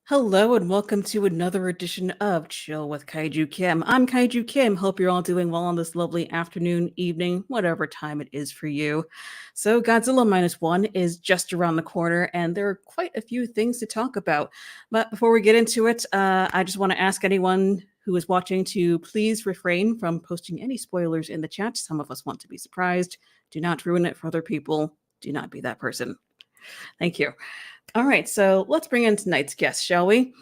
Hello and welcome to another edition of Chill with Kaiju Kim. I'm Kaiju Kim. Hope you're all doing well on this lovely afternoon, evening, whatever time it is for you. So, Godzilla Minus One is just around the corner, and there are quite a few things to talk about. But before we get into it, I just want to ask anyone who is watching to please refrain from posting any spoilers in the chat. Some of us want to be surprised. Do not ruin it for other people. Do not be that person. Thank you. All right, so let's bring in tonight's guest, shall we?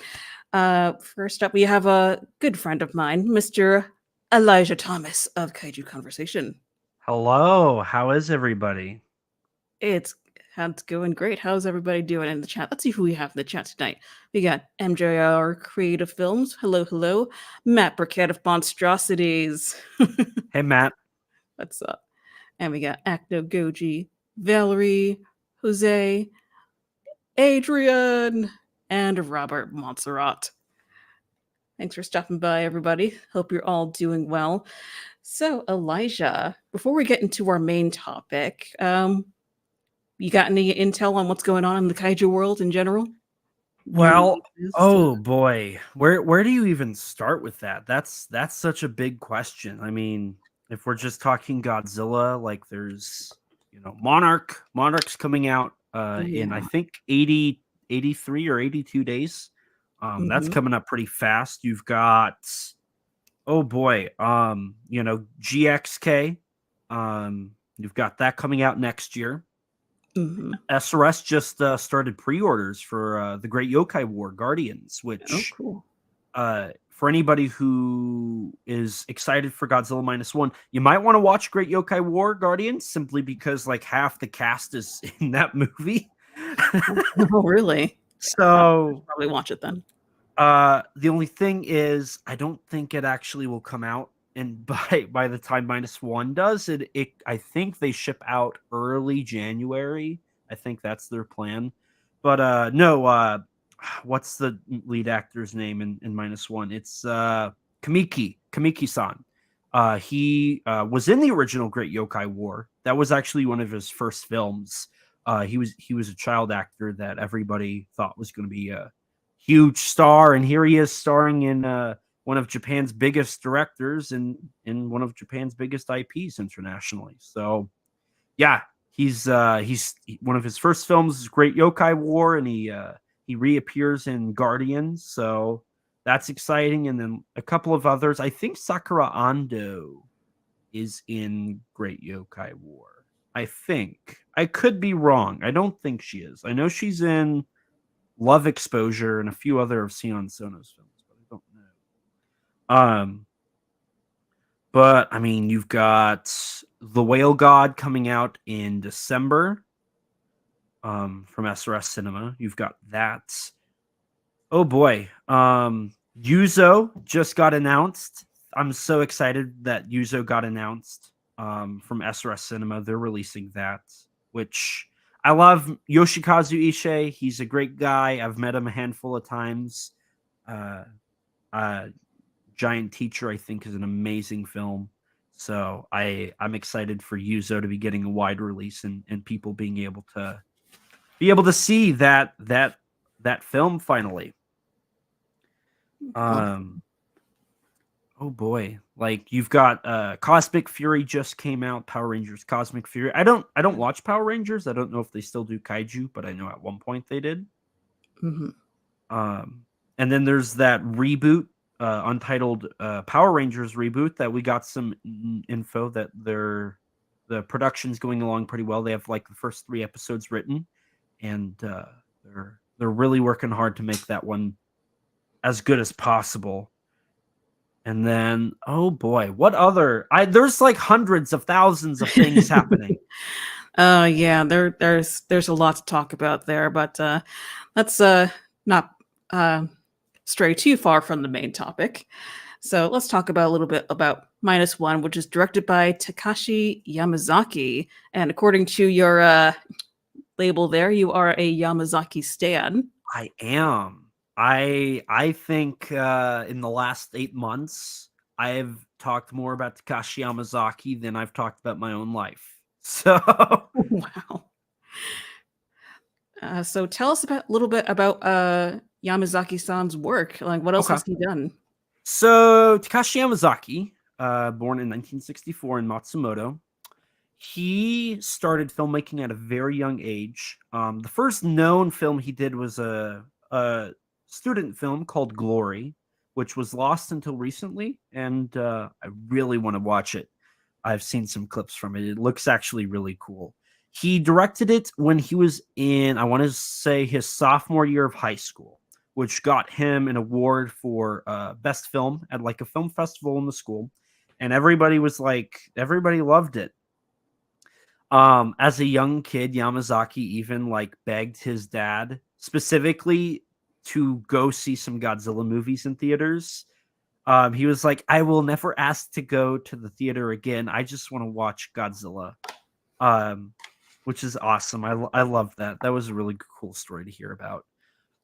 First up, we have a good friend of mine, Mr. Elijah Thomas of Kaiju Conversation. Hello, how is everybody? It's going great. How's everybody doing in the chat? Let's see who we have in the chat tonight. We got MJR Creative Films. Hello, hello. Matt Burkett of Monstrosities. Hey, Matt. What's up? And we got Acto Goji, Valerie, Jose, Adrian, and Robert Montserrat. Thanks for stopping by, everybody. Hope you're all doing well. So, Elijah, before we get into our main topic, you got any intel on what's going on in the kaiju world in general? Well, oh boy, where do you even start with that? That's such a big question. I mean, if we're just talking Godzilla, like there's Monarch's coming out in I think 83 or 82 days. That's coming up pretty fast. You've got GXK. You've got that coming out next year. SRS just started pre-orders for the Great Yokai War Guardians, which cool. For anybody who is excited for Godzilla Minus One, you might want to watch Great Yokai War Guardians simply because like half the cast is in that movie. Oh, really? So I'll probably watch it then. The only thing is, I don't think it actually will come out, and by the time Minus One does it, I think they ship out early January. I think that's their plan. But no, what's the lead actor's name in Minus One? It's Kamiki-san. He was in the original Great Yokai War. That was actually one of his first films. He was a child actor that everybody thought was going to be a huge star, and here he is starring in one of Japan's biggest directors and in one of Japan's biggest IPs internationally. So, yeah, he's one of his first films is Great Yokai War, and he reappears in Guardians, so that's exciting. And then a couple of others. I think Sakura Ando is in Great Yokai War. I think. I could be wrong. I don't think she is. I know she's in Love Exposure and a few other of Sion Sono's films, but I don't know. But I mean, you've got The Whale God coming out in December. From SRS Cinema. You've got that. Oh boy. Yuzo just got announced. I'm so excited that Yuzo got announced from SRS Cinema. They're releasing that, which I love. Yoshikazu Ishii. He's a great guy. I've met him a handful of times. Giant Teacher, I think, is an amazing film. So I'm excited for Yuzo to be getting a wide release and people being able to see that film finally. Oh boy, like you've got Cosmic Fury just came out. Power Rangers Cosmic Fury. I don't watch Power Rangers. I don't know if they still do kaiju, but I know at one point they did. And then there's that reboot, Untitled Power Rangers reboot that we got some info that the production's going along pretty well. They have like the first 3 episodes written, and they're really working hard to make that one as good as possible. And then, oh boy, what other? There's like hundreds of thousands of things happening. Yeah, there's a lot to talk about there, but let's not stray too far from the main topic. So let's talk about a little bit about Minus One, which is directed by Takashi Yamazaki. And according to your label there, you are a Yamazaki stan. I am. I think in the last 8 months, I've talked more about Takashi Yamazaki than I've talked about my own life. So Wow. So tell us a little bit about Yamazaki-san's work. Like, what else okay. has he done? So Takashi Yamazaki, born in 1964 in Matsumoto, he started filmmaking at a very young age. The first known film he did was a student film called Glory, which was lost until recently, and I really want to watch it. I've seen some clips from it. It looks actually really cool. He directed it when he was in, I want to say, his sophomore year of high school, which got him an award for best film at like a film festival in the school. And everybody loved it. As a young kid, Yamazaki even like begged his dad specifically to go see some Godzilla movies in theaters. He was like, I will never ask to go to the theater again. I just want to watch Godzilla. Which is awesome. I love that. That was a really cool story to hear about.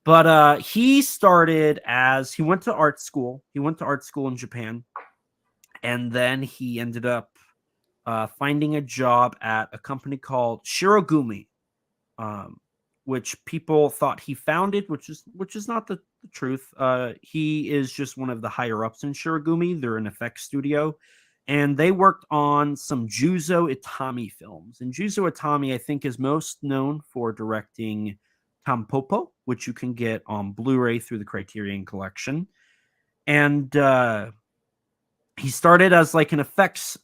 But he started as he went to art school. He went to art school in Japan, and then he ended up finding a job at a company called Shirogumi, um, which people thought he founded, which is not the truth. He is just one of the higher ups in Shirogumi. They're an effects studio, and they worked on some Juzo Itami films. And Juzo Itami, I think, is most known for directing Tampopo, which you can get on Blu-ray through the Criterion Collection. And he started as like an effects,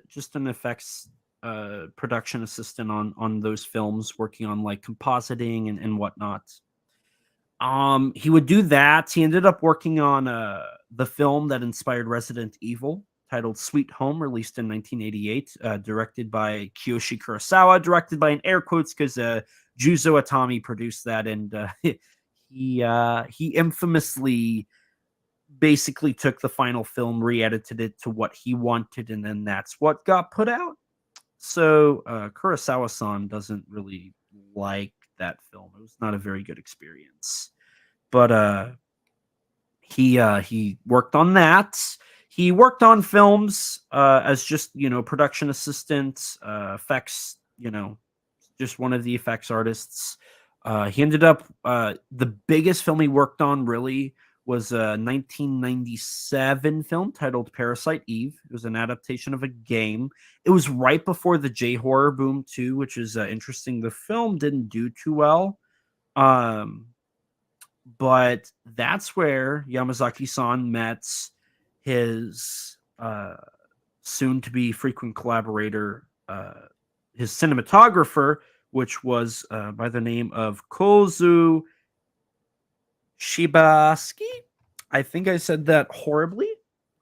just an effects production assistant on those films, working on like compositing and whatnot. He would do that. He ended up working on the film that inspired Resident Evil, titled Sweet Home, released in 1988, directed by Kiyoshi Kurosawa, directed by in air quotes because Juzo Itami produced that, and he infamously basically took the final film, re-edited it to what he wanted, and then that's what got put out. So Kurosawa-san doesn't really like that film. It was not a very good experience. But he worked on that. He worked on films as just production assistant, effects, just one of the effects artists. He ended up the biggest film he worked on really was a 1997 film titled Parasite Eve. It was an adaptation of a game. It was right before the J-horror boom too, which is interesting. The film didn't do too well. But that's where Yamazaki-san met his soon-to-be frequent collaborator, his cinematographer, which was by the name of Kozu Shibasaki. I think I said that horribly.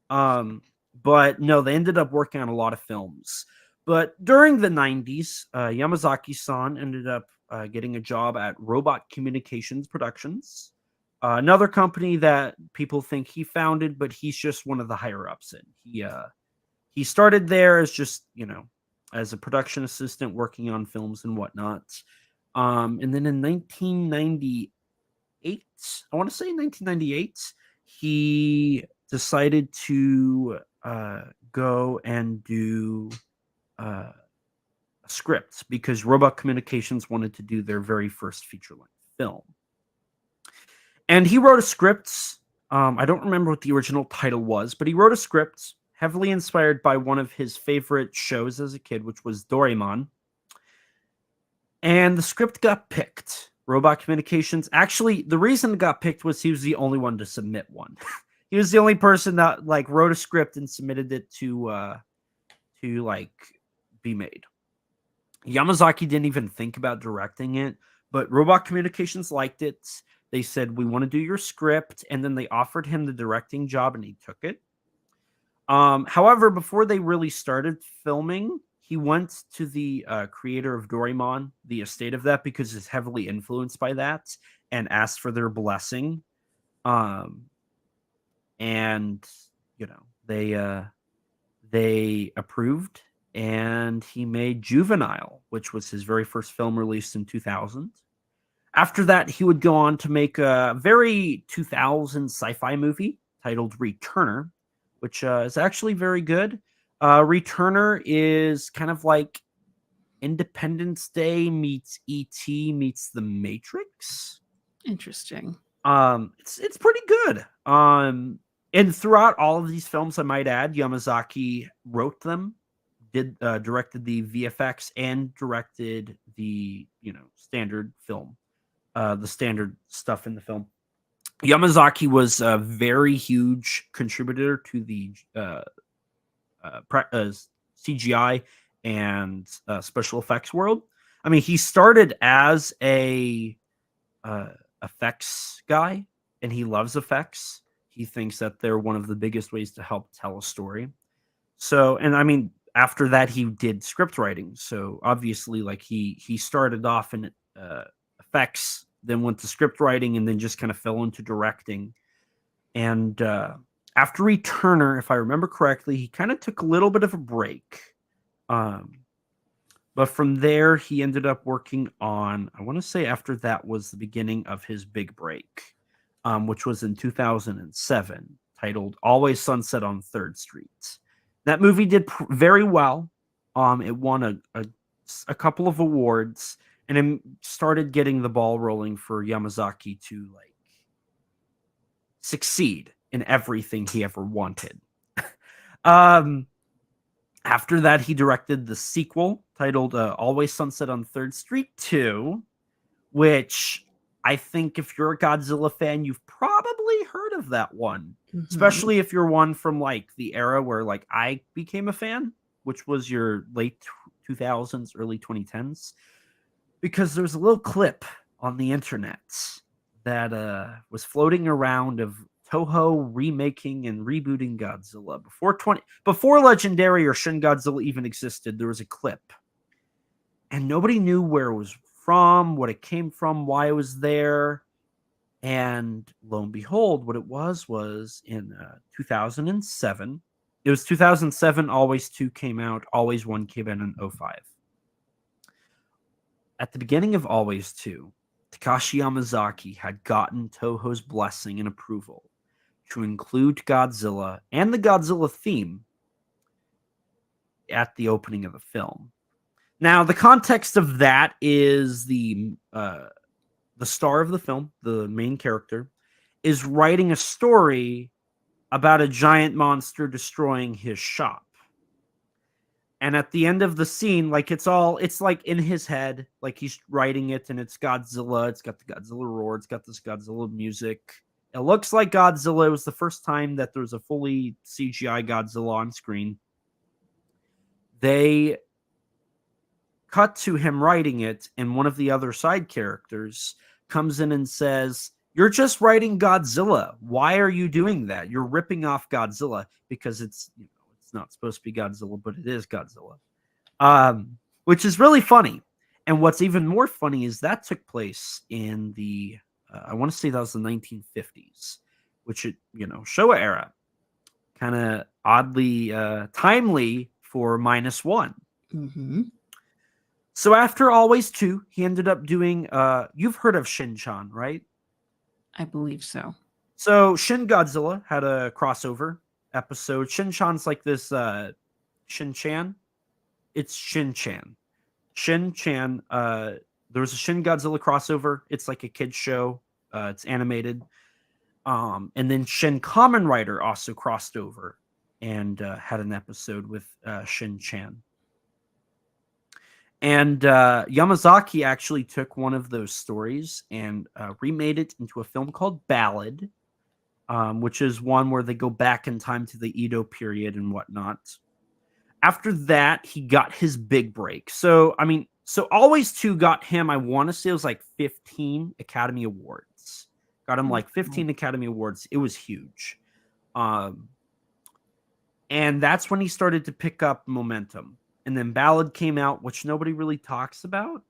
But no, they ended up working on a lot of films. But during the 90s, Yamazaki-san ended up getting a job at Robot Communications Productions, another company that people think he founded, but he's just one of the higher ups in. He started there as just as a production assistant working on films and whatnot. And then in 1998, I want to say 1998, he decided to go and do a script because Robot Communications wanted to do their very first feature-length film. And he wrote a script. I don't remember what the original title was, but he wrote a script heavily inspired by one of his favorite shows as a kid, which was Doraemon. And the script got picked. Robot Communications. Actually, the reason it got picked was he was the only one to submit one. He was the only person that wrote a script and submitted it to be made. Yamazaki didn't even think about directing it, but Robot Communications liked it. They said, we want to do your script, and then they offered him the directing job, and he took it. However, before they really started filming, he went to the creator of Doraemon, the estate of that, because it's heavily influenced by that, and asked for their blessing. And you know, they approved, and he made Juvenile, which was his very first film released in 2000. After that, he would go on to make a very 2000 sci-fi movie titled Returner, which is actually very good. Returner is kind of like Independence Day meets E.T. meets The Matrix. Interesting. It's pretty good. And throughout all of these films, I might add, Yamazaki wrote them, directed the VFX, and directed the standard film, the standard stuff in the film. Yamazaki was a very huge contributor to the CGI and special effects world. I mean, he started as a effects guy, and he loves effects. He thinks that they're one of the biggest ways to help tell a story. So, and I mean, after that, he did script writing. So obviously, like he started off in effects, then went to script writing, and then just kind of fell into directing. And after Returner, if I remember correctly, he kind of took a little bit of a break. But from there, he ended up working on, I want to say after that was the beginning of his big break, which was in 2007, titled Always Sunset on 3rd Street. That movie did very well. It won a couple of awards, and it started getting the ball rolling for Yamazaki to like succeed in everything he ever wanted. After that, he directed the sequel titled Always Sunset on 3rd Street 2, which I think if you're a Godzilla fan, you've probably heard of that one, especially if you're one from like the era where like I became a fan, which was your late 2000s, early 2010s, because there's a little clip on the internet that was floating around of Toho remaking and rebooting Godzilla before Legendary or Shin Godzilla even existed. There was a clip, and nobody knew where it was from, what it came from, why it was there. And lo and behold, what it was in 2007. It was 2007. Always 2 came out. Always 1 came out in 2005. At the beginning of Always 2, Takashi Yamazaki had gotten Toho's blessing and approval to include Godzilla and the Godzilla theme at the opening of the film. Now, the context of that is the star of the film, the main character, is writing a story about a giant monster destroying his shop. And at the end of the scene, like it's like in his head, like he's writing it, and it's Godzilla. It's got the Godzilla roar. It's got this Godzilla music. It looks like Godzilla. It was the first time that there was a fully CGI Godzilla on screen. They cut to him writing it, and one of the other side characters comes in and says, "You're just writing Godzilla. Why are you doing that? You're ripping off Godzilla," because it's not supposed to be Godzilla, but it is Godzilla, which is really funny. And what's even more funny is that took place in the I want to say that was the 1950s, which Showa era, kind of oddly timely for Minus One. Mm-hmm. So after Always 2, he ended up doing, you've heard of Shin-chan, right? I believe so. So Shin Godzilla had a crossover episode. Shin-chan's like this Shin-chan. It's Shin-chan. Shin-chan, there was a Shin Godzilla crossover. It's like a kid's show. It's animated. And then Shin Kamen Rider also crossed over and had an episode with Shin-chan. And Yamazaki actually took one of those stories and remade it into a film called Ballad, which is one where they go back in time to the Edo period and whatnot. After that, he got his big break. So Always 2 got him, I want to say it was like 15 Academy Awards. Got him like 15 Academy Awards. It was huge. And that's when he started to pick up momentum. And then Ballad came out, which nobody really talks about.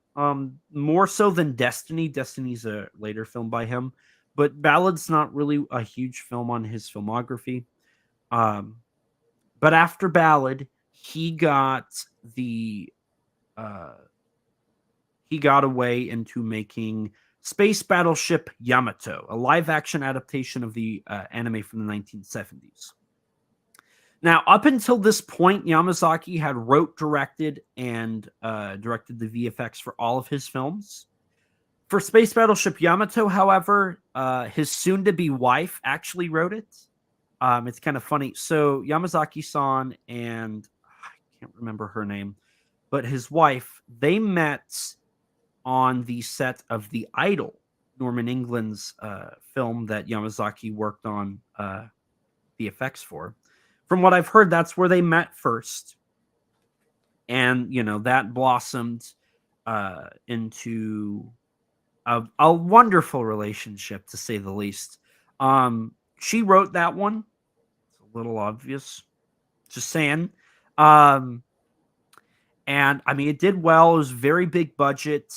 More so than Destiny. Destiny's a later film by him. But Ballad's not really a huge film on his filmography. Um, but after Ballad, he got the uh, he got away into making Space Battleship Yamato, a live-action adaptation of the anime from the 1970s. Now, up until this point, Yamazaki had wrote, directed, and directed the VFX for all of his films. For Space Battleship Yamato, however, his soon-to-be wife actually wrote it. It's kind of funny. So Yamazaki-san and I can't remember her name, but his wife, they met on the set of The Idol, Norman England's film that Yamazaki worked on the effects for. From what I've heard, that's where they met first. And, that blossomed into a wonderful relationship, to say the least. She wrote that one. It's a little obvious. Just saying. And, I mean, it did well. It was very big budget.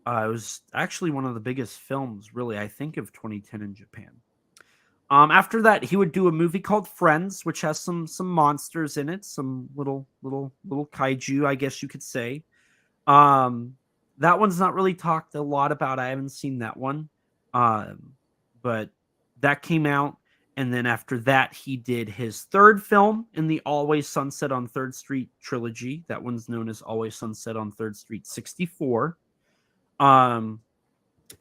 It was actually one of the biggest films, really, I think, of 2010 in Japan. After that, he would do a movie called Friends, which has some monsters in it, some little kaiju, I guess you could say. That one's not really talked a lot about. I haven't seen that one, but that came out, and then after that, he did his third film in the Always Sunset on 3rd Street trilogy. That one's known as Always Sunset on 3rd Street 64.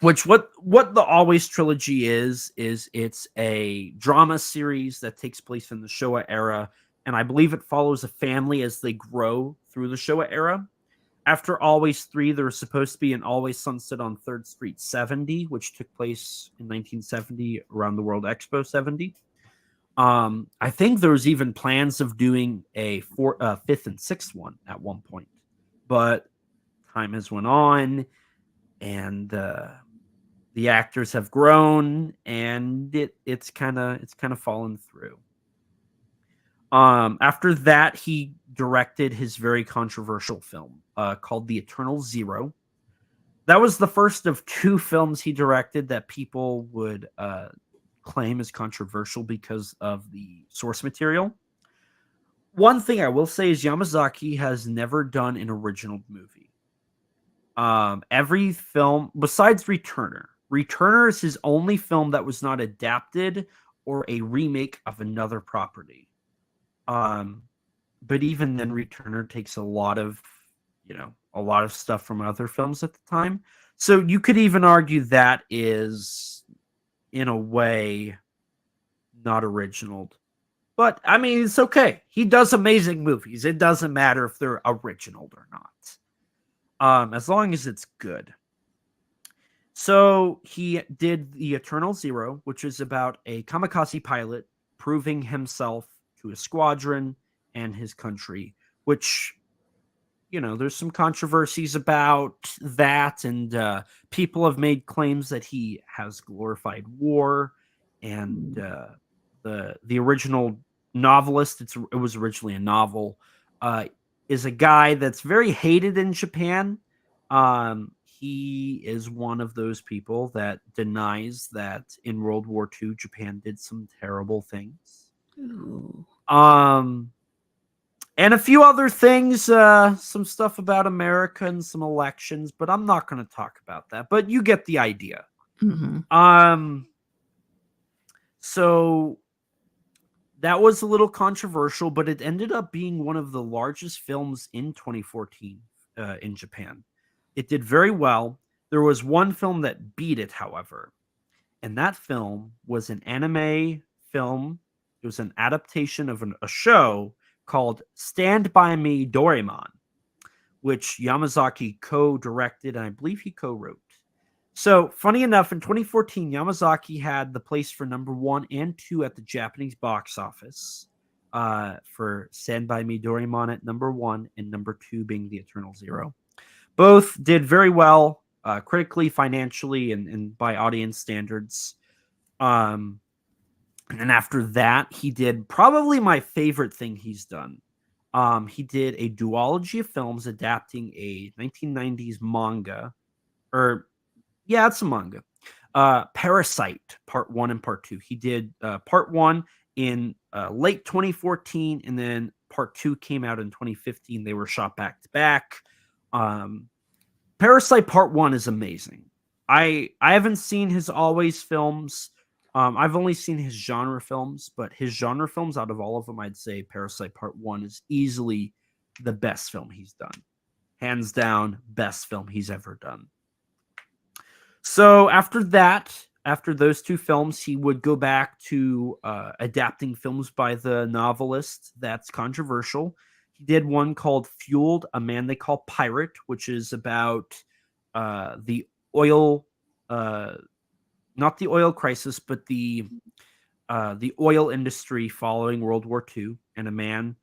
Which what the Always trilogy is it's a drama series that takes place in the Showa era, and I believe it follows a family as they grow through the Showa era. After Always 3, there was supposed to be an Always Sunset on 3rd Street 70, which took place in 1970 around the World Expo 70. I think there was even plans of doing a 5th and 6th one at one point, but time has went on, and the actors have grown, and it's kind of fallen through. After that, he directed his very controversial film called The Eternal Zero. That was the first of 2 films he directed that people would claim as controversial because of the source material. One thing I will say is Yamazaki has never done an original movie. Every film, besides Returner is his only film that was not adapted or a remake of another property. But even then, Returner takes a lot of stuff from other films at the time. So you could even argue that is, in a way, not original. But, I mean, it's okay. He does amazing movies. It doesn't matter if they're original or not. As long as it's good. So he did The Eternal Zero, which is about a kamikaze pilot proving himself to a squadron and his country, which, there's some controversies about that, and people have made claims that he has glorified war, and the original novelist, it was originally a novel, is a guy that's very hated in Japan. He is one of those people that denies that in World War II, Japan did some terrible things. Ooh. And a few other things, some stuff about America and some elections, but I'm not going to talk about that. But you get the idea. Mm-hmm. So that was a little controversial, but it ended up being one of the largest films in 2014 in Japan. It did very well. There was one film that beat it, however, and that film was an anime film. It was an adaptation of a show called Stand By Me Doraemon, which Yamazaki co-directed, and I believe he co-wrote. So, funny enough, in 2014, Yamazaki had the place for number 1 and 2 at the Japanese box office for Stand By Me Doraemon at number 1 and number 2 being The Eternal Zero. Both did very well, critically, financially, and by audience standards. And then after that, he did probably my favorite thing he's done. He did a duology of films adapting a 1990s manga, it's a manga. Parasite, Part 1 and Part 2. He did Part 1 in late 2014, and then part 2 came out in 2015. They were shot back to back. Parasite Part 1 is amazing. I haven't seen his always films. I've only seen his genre films, but his genre films, out of all of them, I'd say Parasite Part 1 is easily the best film he's done. Hands down, best film he's ever done. So after that, after those 2 films, he would go back to adapting films by the novelist that's controversial. He did one called Fueled, A Man They Call Pirate, which is about the oil, not the oil crisis, but the oil industry following World War II, and a man.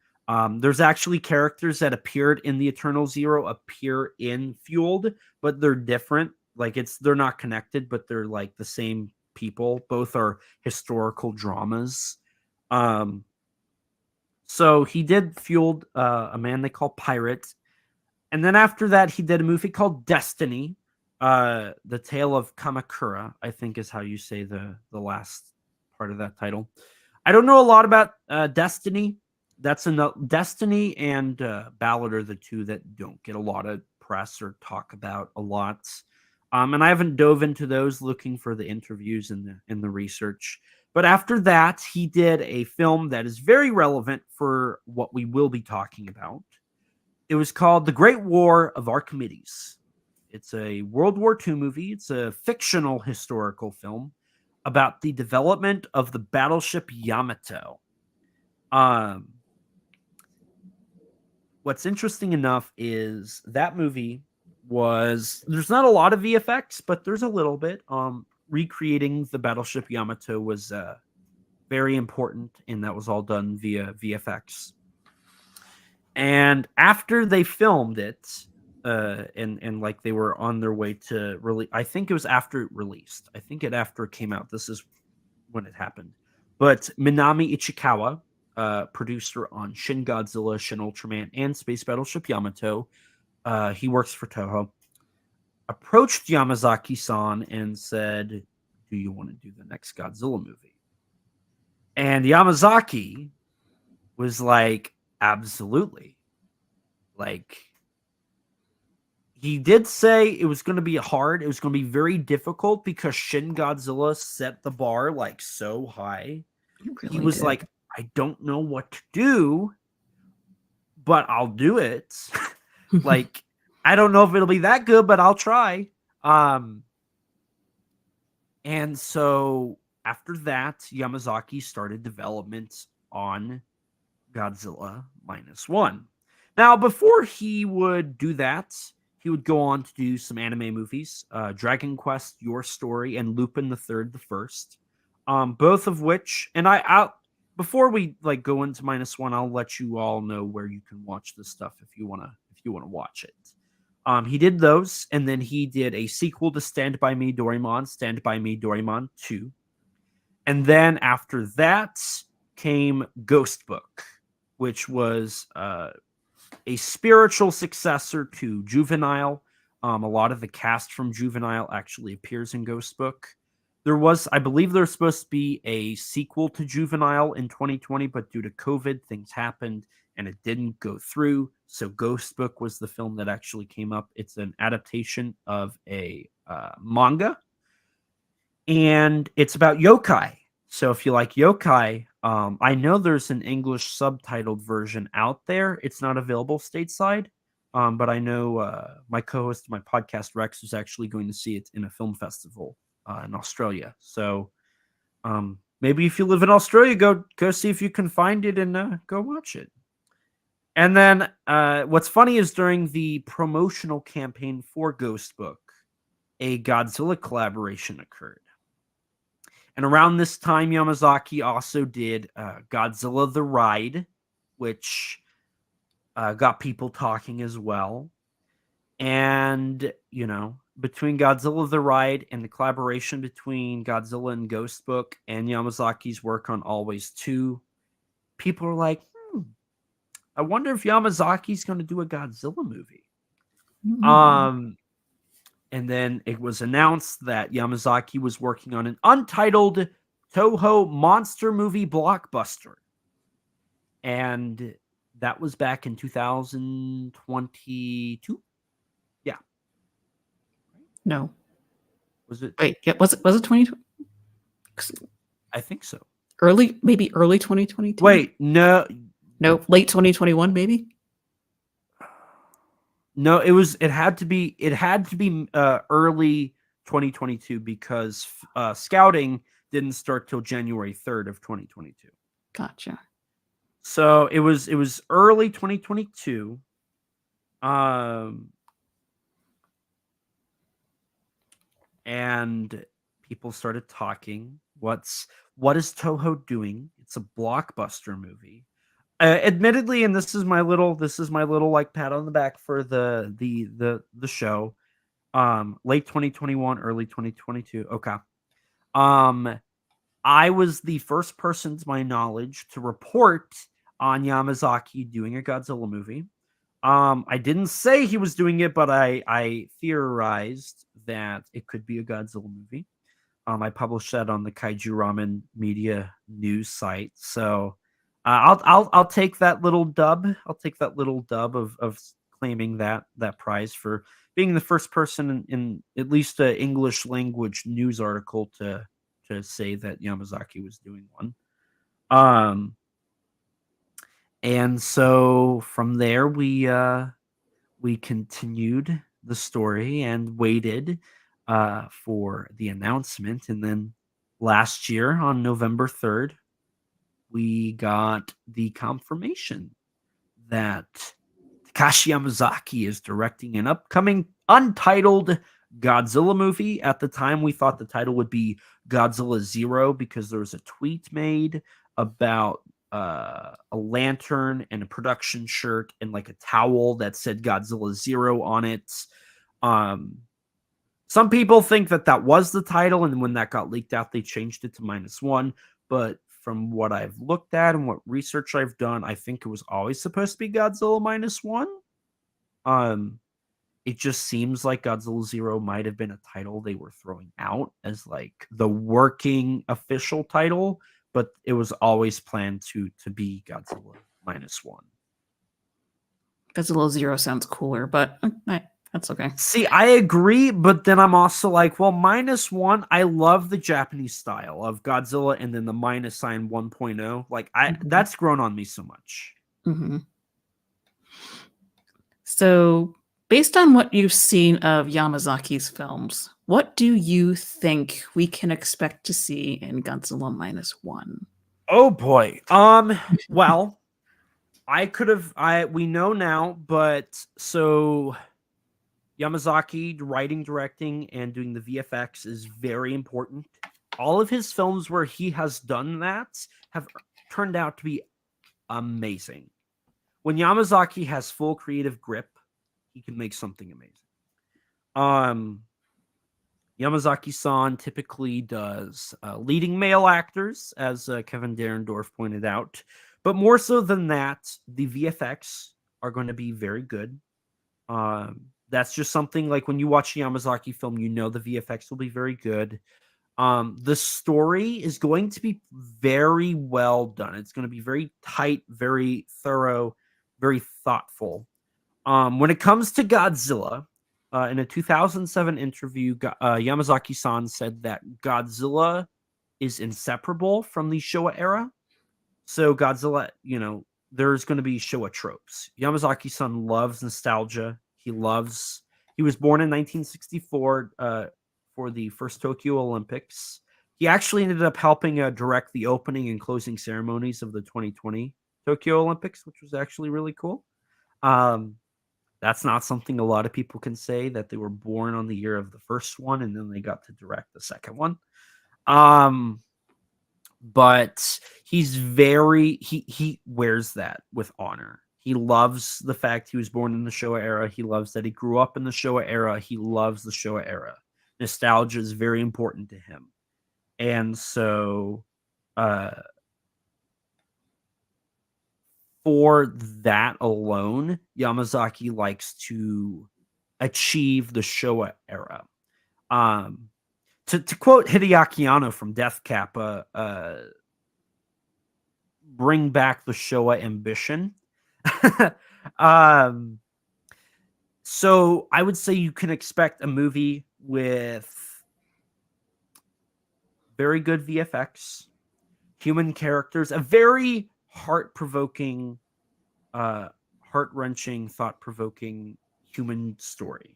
There's actually characters that appeared in the Eternal Zero appear in Fueled, but they're different. Like they're not connected, but they're like the same people. Both are historical dramas. So he did Fueled, A Man They Call Pirate. And then after that, he did a movie called Destiny, The Tale of Kamakura, I think is how you say the last part of that title. I don't know a lot about Destiny. That's Destiny and Ballad are the 2 that don't get a lot of press or talk about a lot. And I haven't dove into those looking for the interviews and the research. But after that, he did a film that is very relevant for what we will be talking about. It was called The Great War of Archimedes. It's a World War II movie. It's a fictional historical film about the development of the battleship Yamato. What's interesting enough is that movie there's not a lot of VFX, but there's a little bit. Recreating the battleship Yamato was very important, and that was all done via VFX. And after they filmed it, and like they were on their way to release, I think it was after it released. I think after it came out. This is when it happened. But Minami Ichikawa, producer on Shin Godzilla, Shin Ultraman, and Space Battleship Yamato, he works for Toho, approached Yamazaki-san and said, do you want to do the next Godzilla movie? And Yamazaki was like, absolutely. Like, he did say it was going to be hard. It was going to be very difficult because Shin Godzilla set the bar like so high. He was like, I don't know what to do, but I'll do it. Like, I don't know if it'll be that good, but I'll try. And so after that, Yamazaki started development on Godzilla Minus One. Now, before he would do that, he would go on to do some anime movies, Dragon Quest, Your Story, and Lupin the Third, the First. Both of which, and I'll before we like go into Minus One, I'll let you all know where you can watch this stuff if you wanna watch it. He did those, and then he did a sequel to Stand By Me Doraemon, Stand By Me Doraemon 2. And then after that came Ghost Book, which was a spiritual successor to Juvenile. A lot of the cast from Juvenile actually appears in Ghost Book. I believe there's supposed to be a sequel to Juvenile in 2020, but due to COVID, things happened and it didn't go through. So Ghost Book was the film that actually came up. It's an adaptation of a manga, and it's about yokai. So if you like yokai, I know there's an English subtitled version out there. It's not available stateside, but I know my co-host of my podcast, Rex, is actually going to see it in a film festival in Australia. So maybe if you live in Australia, go see if you can find it and go watch it. And then what's funny is during the promotional campaign for Ghost Book, a Godzilla collaboration occurred. And around this time, Yamazaki also did Godzilla the Ride, which got people talking as well. And, you know, between Godzilla the Ride and the collaboration between Godzilla and Ghost Book and Yamazaki's work on Always 2, people are like, I wonder if Yamazaki's going to do a Godzilla movie. Mm-hmm. And then it was announced that Yamazaki was working on an untitled Toho monster movie blockbuster. And that was back in 2022. Yeah. No. Was it? Wait, yeah, was it 2020? I think so. Maybe early 2022? Wait, no. No, late 2021, maybe? No, it had to be early 2022 because scouting didn't start till January 3rd of 2022. Gotcha. So it was early 2022. And people started talking. What is Toho doing? It's a blockbuster movie. Admittedly, and this is my little like pat on the back for the show. Late 2021, early 2022. Okay. I was the first person to my knowledge to report on Yamazaki doing a Godzilla movie. I didn't say he was doing it, but I theorized that it could be a Godzilla movie. I published that on the Kaiju Ramen Media news site. So I'll take that little dub. I'll take that little dub of claiming that prize for being the first person in at least an English language news article to say that Yamazaki was doing one. And so from there we continued the story and waited for the announcement. And then last year on November 3rd, we got the confirmation that Takashi Yamazaki is directing an upcoming untitled Godzilla movie. At the time, we thought the title would be Godzilla Zero because there was a tweet made about a lantern and a production shirt and like a towel that said Godzilla Zero on it. Some people think that was the title, and when that got leaked out, they changed it to -1. But from what I've looked at and what research I've done, I think it was always supposed to be Godzilla -1. It just seems like Godzilla Zero might have been a title they were throwing out as like the working official title, but it was always planned to be Godzilla -1. Godzilla Zero sounds cooler, but that's okay. See, I agree, but then I'm also like, well, -1, I love the Japanese style of Godzilla and then the minus sign 1.0. Like that's grown on me so much. Mm-hmm. So, based on what you've seen of Yamazaki's films, what do you think we can expect to see in Godzilla -1? Oh boy. Well, we know now, but so Yamazaki writing, directing, and doing the VFX is very important. All of his films where he has done that have turned out to be amazing. When Yamazaki has full creative grip, he can make something amazing. Yamazaki-san typically does leading male actors, as Kevin Derendorf pointed out. But more so than that, the VFX are going to be very good. That's just something like when you watch a Yamazaki film, you know the VFX will be very good. The story is going to be very well done. It's going to be very tight, very thorough, very thoughtful. When it comes to Godzilla, in a 2007 interview, Yamazaki-san said that Godzilla is inseparable from the Showa era. So Godzilla, there's going to be Showa tropes. Yamazaki-san loves nostalgia. He was born in 1964 for the first Tokyo Olympics. He actually ended up helping direct the opening and closing ceremonies of the 2020 Tokyo Olympics, which was actually really cool. That's not something a lot of people can say, that they were born on the year of the first one and then they got to direct the second one. But he's he wears that with honor. He loves the fact he was born in the Showa era. He loves that he grew up in the Showa era. He loves the Showa era. Nostalgia is very important to him. And so for that alone, Yamazaki likes to achieve the Showa era. To quote Hideaki Anno from Death Kappa, bring back the Showa ambition. um, so I would say you can expect a movie with very good VFX, human characters, a very heart-provoking, heart-wrenching, thought-provoking human story.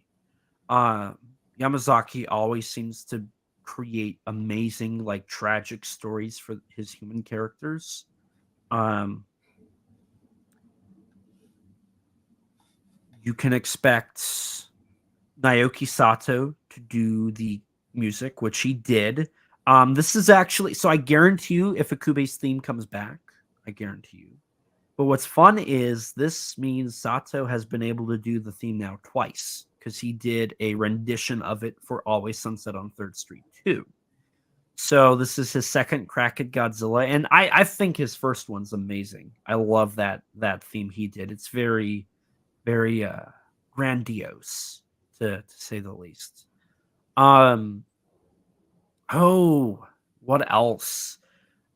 Uh, Yamazaki always seems to create amazing, like, tragic stories for his human characters. You can expect Naoki Sato to do the music, which he did. This is actually, so I guarantee you, if Akube's theme comes back, I guarantee you. But what's fun is this means Sato has been able to do the theme now twice, because he did a rendition of it for Always Sunset on 3rd Street 2. So this is his second crack at Godzilla, and I think his first one's amazing. I love that theme he did. It's very, very grandiose, to say the least. Oh, what else?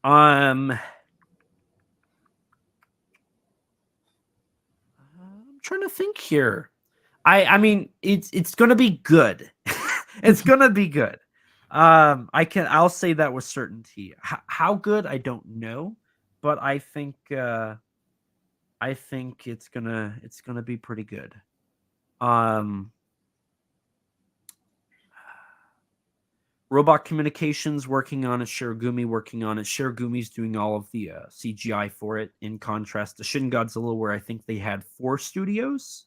I'm trying to think here. I mean, it's gonna be good. It's gonna be good. I'll say that with certainty. How good, I don't know, but I think it's gonna be pretty good. Robot Communications working on it, Shirogumi working on it. Shirogumi's doing all of the CGI for it, in contrast to Shin Godzilla, where I think they had 4 studios.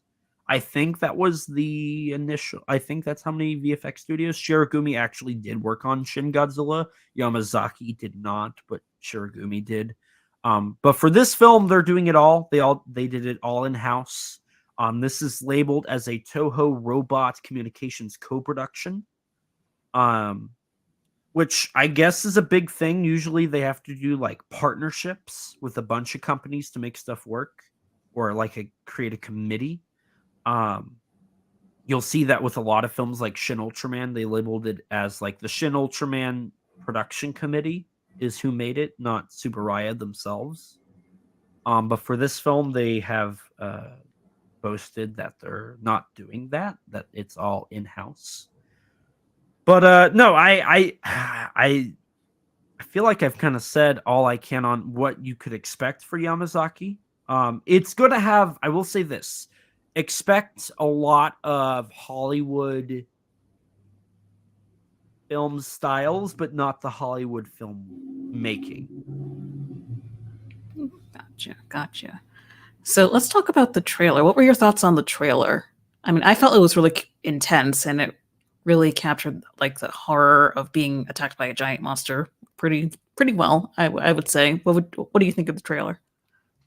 I think that was the initial. I think that's how many VFX studios. Shirogumi actually did work on Shin Godzilla. Yamazaki did not, but Shirogumi did. But for this film, they're doing it all. They did it all in house. This is labeled as a Toho Robot Communications co-production. Which I guess is a big thing. Usually they have to do like partnerships with a bunch of companies to make stuff work, or like create a committee. You'll see that with a lot of films like Shin Ultraman. They labeled it as like the Shin Ultraman production committee is who made it, not Tsuburaya themselves. But for this film, they have boasted that they're not doing that it's all in-house. But no, I feel like I've kind of said all I can on what you could expect for Yamazaki. It's going to have, I will say this, expect a lot of Hollywood film styles, but not the Hollywood film making. Gotcha. So let's talk about the trailer. What were your thoughts on the trailer? I mean, I felt it was really intense, and it really captured like the horror of being attacked by a giant monster pretty well, I would say. What do you think of the trailer?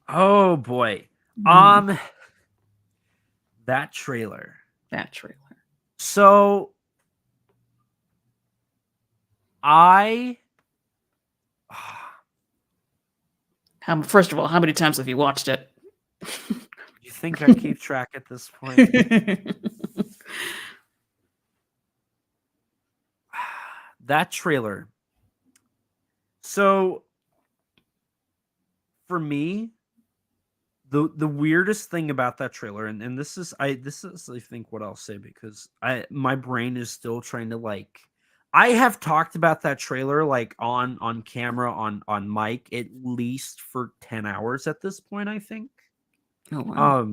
Oh boy. That trailer. So first of all, how many times have you watched it? You think I keep track at this point? That trailer. So for me, the weirdest thing about that trailer, and this is I think what I'll say, because my brain is still trying to, like, I have talked about that trailer like on camera, on mic, at least for 10 hours at this point, I think. Oh wow.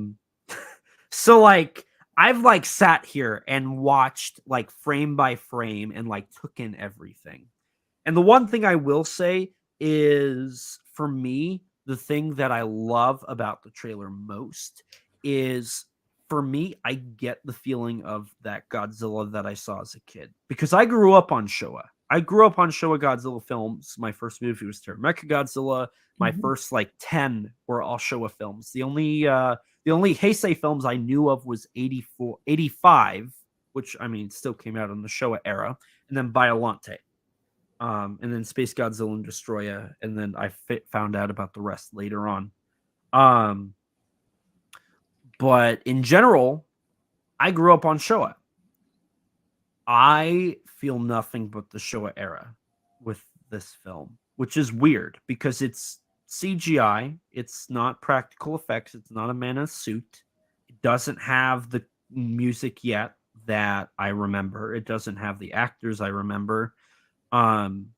So like I've like sat here and watched like frame by frame and like took in everything. And the one thing I will say is, for me, the thing that I love about the trailer most is, for me, I get the feeling of that Godzilla that I saw as a kid, because I grew up on Showa. I grew up on Showa Godzilla films. My first movie was Mechagodzilla. My first like 10 were all Showa films. The only Heisei films I knew of was 85, which, I mean, still came out in the Showa era, and then Biollante. And then Space Godzilla and Destroya, and then I found out about the rest later on. But in general, I grew up on Showa. I feel nothing but the Showa era with this film, which is weird because it's CGI, it's not practical effects, it's not a man in a suit. It doesn't have the music yet that I remember. It doesn't have the actors I remember. Um,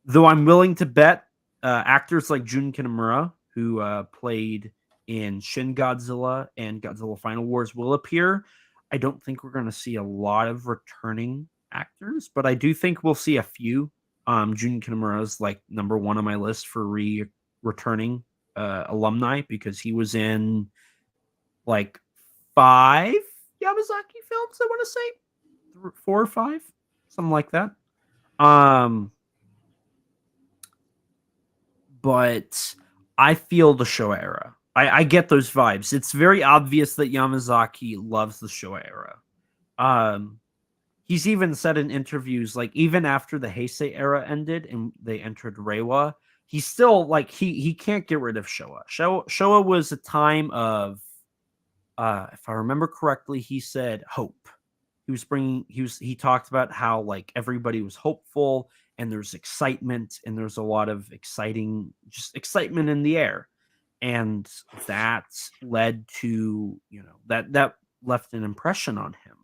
though I'm willing to bet actors like Jun Kinemura, who played in Shin Godzilla and Godzilla Final Wars, will appear. I don't think we're going to see a lot of returning actors, but I do think we'll see a few. Jun Kinemura is like number one on my list for returning alumni because he was in like 5 Yamazaki films. I want to say 4 or 5, something like that. But I feel the Showa era. I get those vibes. It's very obvious that Yamazaki loves the Showa era. He's even said in interviews, like even after the Heisei era ended and they entered Reiwa, he's still like he can't get rid of Showa. Showa was a time of, if I remember correctly, he said hope. He talked about how like everybody was hopeful and there's excitement and there's a lot of excitement in the air, and that led to that left an impression on him.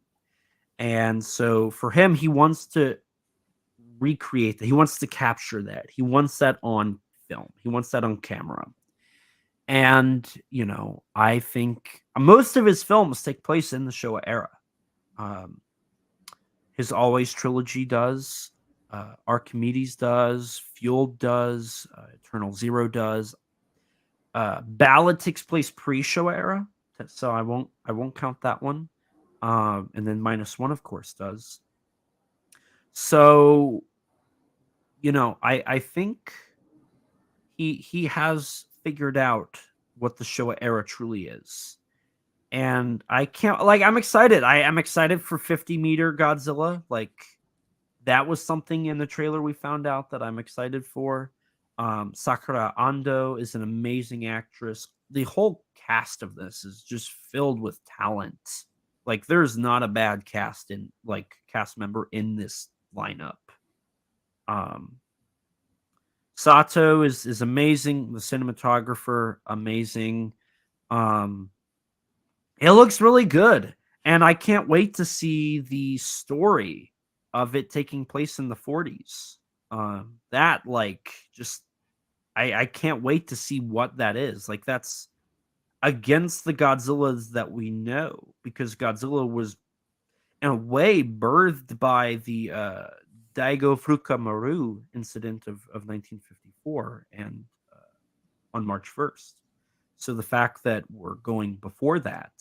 And so for him, he wants to recreate that. He wants to capture that. He wants that on film. He wants that on camera. And I think most of his films take place in the Showa era. His Always trilogy does, Archimedes does, Fueled does, Eternal Zero does. Ballad takes place pre-Showa era, so I won't count that one. And then Minus One, of course, does. So, I think he has figured out what the Showa era truly is. And I can't, I'm excited. I am excited for 50-meter Godzilla. Like, that was something in the trailer we found out that I'm excited for. Sakura Ando is an amazing actress. The whole cast of this is just filled with talent. Like, there's not a bad cast member in this lineup. Sato is amazing. The cinematographer, amazing. It looks really good, and I can't wait to see the story of it taking place in the 40s. I can't wait to see what that is. Like, that's against the Godzillas that we know, because Godzilla was in a way birthed by the Daigo Furukawa incident of 1954 and on March 1st. So the fact that we're going before that,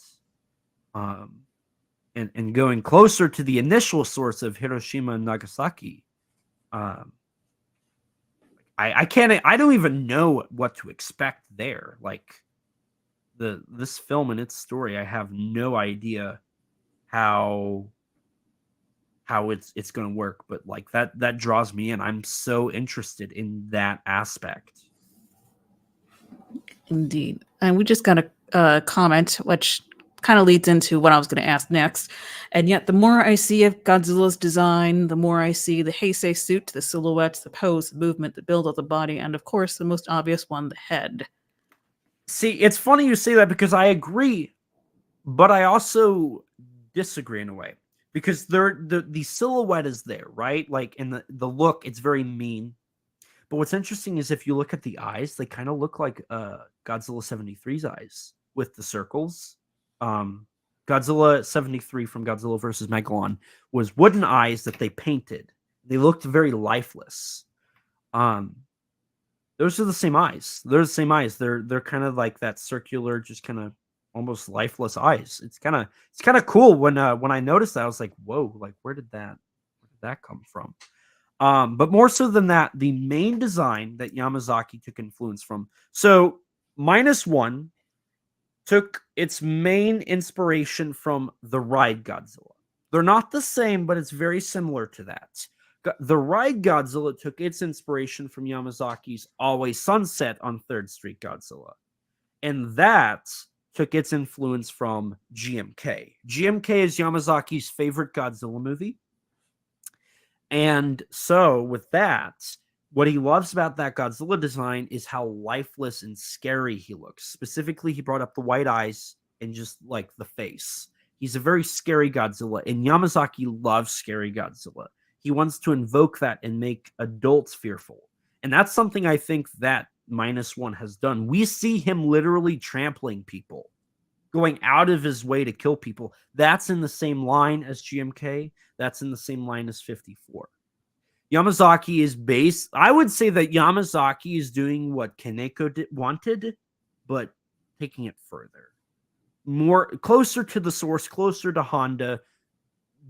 and going closer to the initial source of Hiroshima and Nagasaki, I don't even know what to expect there. Like, this film and its story, I have no idea how it's going to work, but like that draws me in. I'm so interested in that aspect. Indeed. And we just got a comment, which kind of leads into what I was going to ask next. And yet, the more I see of Godzilla's design, the more I see the Heisei suit, the silhouettes, the pose, the movement, the build of the body, and of course, the most obvious one, the head. See, it's funny you say that because I agree, but I also disagree in a way, because the silhouette is there, right? Like, in the look, it's very mean. But what's interesting is if you look at the eyes, they kind of look like Godzilla 73's eyes with the circles. Godzilla 73 from Godzilla vs. Megalon was wooden eyes that they painted. They looked very lifeless. Those are the same eyes. They're the same eyes. They're kind of like that circular, just kind of almost lifeless eyes. It's kind of cool. When I noticed that, I was like, whoa, like where did that come from? But more so than that, the main design that Yamazaki took influence from. So Minus One took its main inspiration from the Ride Godzilla. They're not the same, but it's very similar to that. The Ride Godzilla took its inspiration from Yamazaki's Always Sunset on 3rd Street Godzilla. And that took its influence from GMK. GMK is Yamazaki's favorite Godzilla movie. And so with that, what he loves about that Godzilla design is how lifeless and scary he looks. Specifically, he brought up the white eyes and just like the face. He's a very scary Godzilla, and Yamazaki loves scary Godzilla. He wants to invoke that and make adults fearful. And that's something I think that Minus One has done. We see him literally trampling people, going out of his way to kill people. That's in the same line as GMK. That's in the same line as 54. Yamazaki is based. I would say that Yamazaki is doing what Kaneko wanted, but taking it further. More closer to the source, closer to Honda,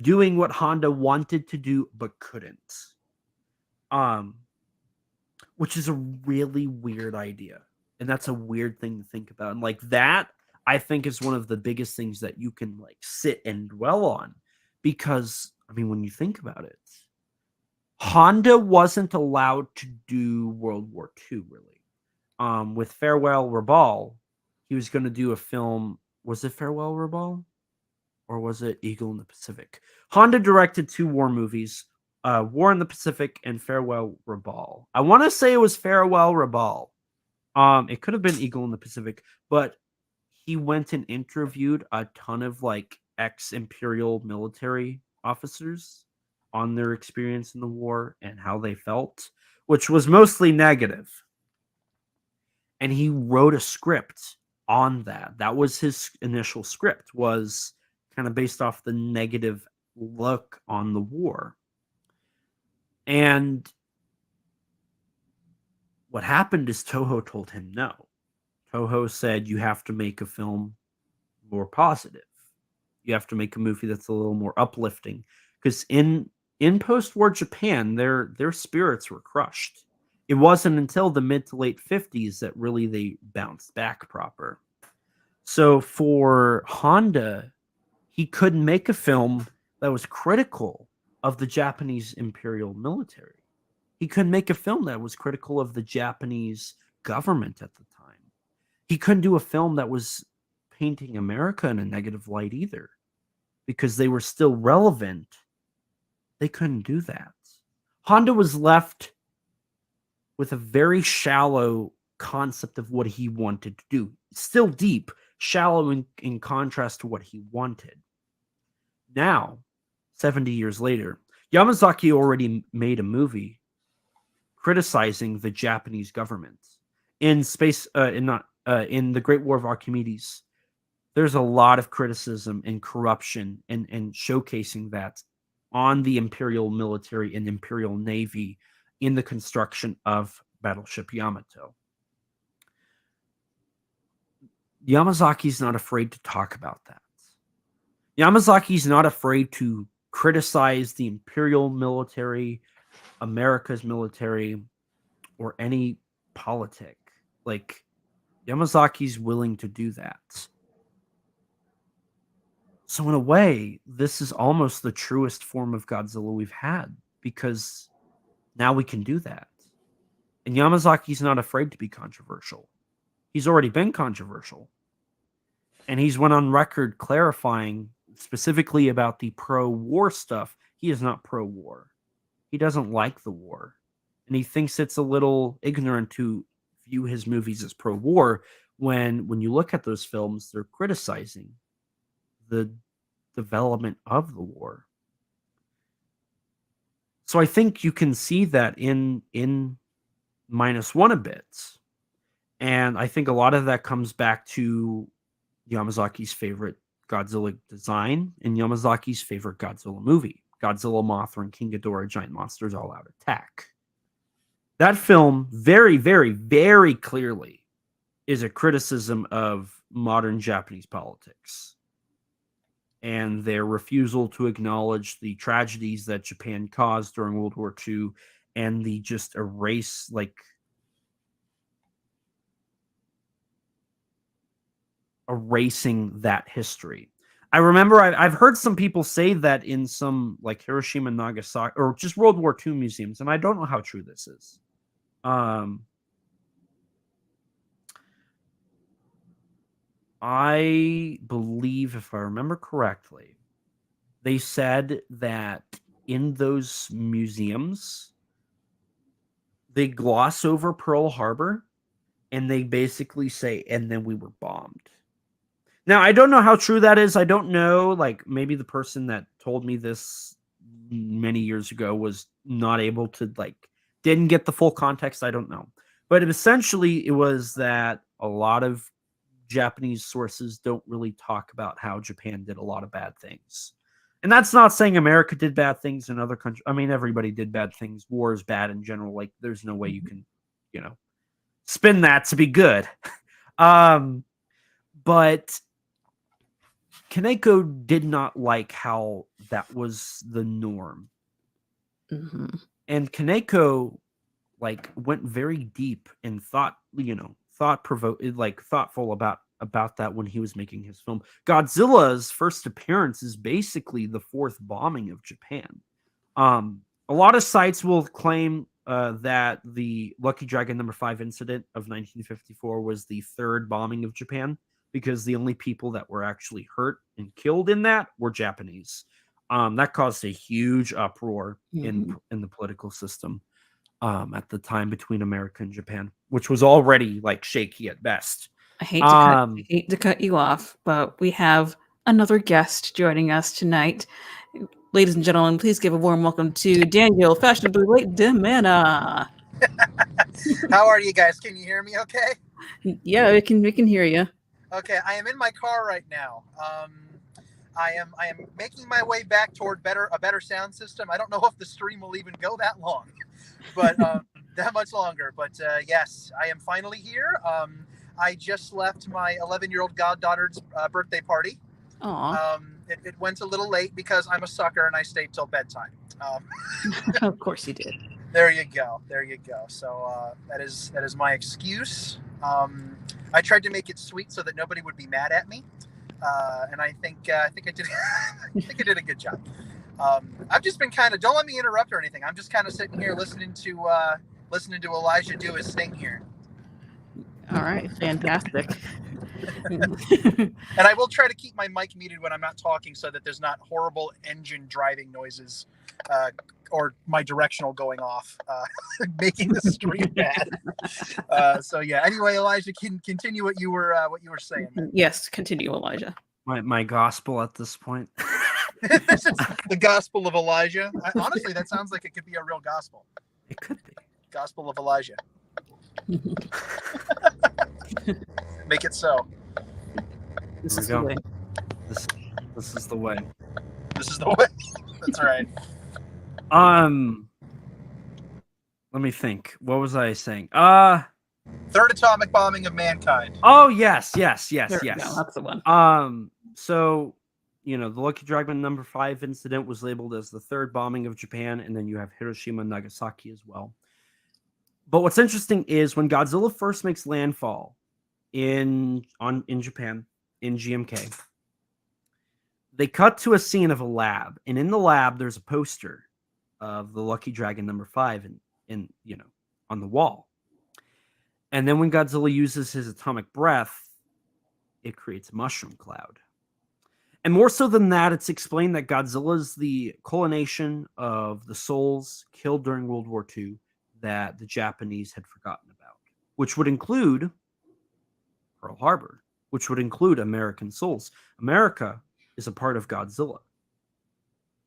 doing what Honda wanted to do but couldn't. Which is a really weird idea. And that's a weird thing to think about. And like that, I think is one of the biggest things that you can like sit and dwell on. Because, I mean, when you think about it, Honda wasn't allowed to do World War II, really. With Farewell Rabaul, he was going to do a film. Was it Farewell Rabaul? Or was it Eagle in the Pacific? Honda directed 2 war movies, War in the Pacific and Farewell Rabaul. I want to say it was Farewell Rabaul. It could have been Eagle in the Pacific, but he went and interviewed a ton of like ex-imperial military officers on their experience in the war and how they felt, which was mostly negative. And he wrote a script on that. That was his initial script, was kind of based off the negative look on the war. And what happened is Toho told him no. Toho said, you have to make a film more positive. You have to make a movie that's a little more uplifting. Because in post-war Japan, their spirits were crushed. It wasn't until the mid to late 50s that really they bounced back proper. So for Honda, he couldn't make a film that was critical of the Japanese imperial military. He couldn't make a film that was critical of the Japanese government at the time. He couldn't do a film that was painting America in a negative light either, because they were still relevant. They couldn't do that. Honda was left with a very shallow concept of what he wanted to do. Still deep, shallow in contrast to what he wanted. Now, 70 years later, Yamazaki already made a movie criticizing the Japanese government. In the Great War of Archimedes, there's a lot of criticism and corruption and showcasing that on the imperial military and imperial navy in the construction of Battleship Yamato. Yamazaki's not afraid to talk about that. Yamazaki's not afraid to criticize the imperial military, America's military, or any politic. Like, Yamazaki's willing to do that. So in a way, this is almost the truest form of Godzilla we've had, because now we can do that. And Yamazaki's not afraid to be controversial. He's already been controversial. And he's went on record clarifying specifically about the pro-war stuff. He is not pro-war. He doesn't like the war. And he thinks it's a little ignorant to view his movies as pro-war when you look at those films, they're criticizing the development of the war. So I think you can see that in Minus One a bit. And I think a lot of that comes back to Yamazaki's favorite Godzilla design and Yamazaki's favorite Godzilla movie, Godzilla, Mothra, and King Ghidorah, Giant Monsters All Out Attack. That film very, very, very clearly is a criticism of modern Japanese politics and their refusal to acknowledge the tragedies that Japan caused during World War II and the just erasing that history. I remember I've heard some people say that in some like Hiroshima and Nagasaki or just World War II museums, and I don't know how true this is. I believe, if I remember correctly, they said that in those museums, they gloss over Pearl Harbor and they basically say, and then we were bombed. Now, I don't know how true that is. I don't know. Like, maybe the person that told me this many years ago was not able to, like, didn't get the full context. I don't know. But essentially, it was that a lot of Japanese sources don't really talk about how Japan did a lot of bad things. And that's not saying America did bad things in other countries. I mean, everybody did bad things. War is bad in general. Like, there's no way you can, spin that to be good. But Kaneko did not like how that was the norm. Mm-hmm. And Kaneko went very deep and thoughtful about that when he was making his film. Godzilla's first appearance is basically the fourth bombing of Japan. A lot of sites will claim that the Lucky Dragon number 5 incident of 1954 was the third bombing of Japan, because the only people that were actually hurt and killed in that were Japanese. That caused a huge uproar in the political system at the time between America and Japan, which was already shaky at best. I hate to cut you off, but we have another guest joining us tonight. Ladies and gentlemen, please give a warm welcome to Daniel, fashionably late DiManna. How are you guys? Can you hear me okay? Yeah, we can hear you. Okay, I am in my car right now. I am making my way back toward a better sound system. I don't know if the stream will even go that long, but that much longer. But yes, I am finally here. I just left my 11-year-old goddaughter's birthday party. It went a little late because I'm a sucker and I stayed till bedtime. Of course you did. There you go. So that is my excuse. I tried to make it sweet so that nobody would be mad at me, and I think I did. I think I did a good job. I've just been kind of, don't let me interrupt or anything. I'm just kind of sitting here listening to Elijah do his thing here. All right, fantastic. And I will try to keep my mic muted when I'm not talking so that there's not horrible engine driving noises or my directional going off, making the stream bad. So yeah. Anyway, Elijah, can continue what you were saying. Yes, continue, Elijah. My gospel at this point. This is the gospel of Elijah. Honestly, that sounds like it could be a real gospel. It could be. Gospel of Elijah. Make it so. This is the way. This is the way. This is the way. That's right. Let me think. What was I saying? Third atomic bombing of mankind. Oh, yes. There we go. That's the one. So, the Lucky Dragon number 5 incident was labeled as the third bombing of Japan, and then you have Hiroshima and Nagasaki as well. But what's interesting is when Godzilla first makes landfall in Japan, in GMK, they cut to a scene of a lab, and in the lab there's a poster of the Lucky Dragon number 5 in on the wall. And then when Godzilla uses his atomic breath, it creates a mushroom cloud. And more so than that, it's explained that Godzilla is the culmination of the souls killed during World War II that the Japanese had forgotten about, which would include Pearl Harbor, which would include American souls. America is a part of Godzilla.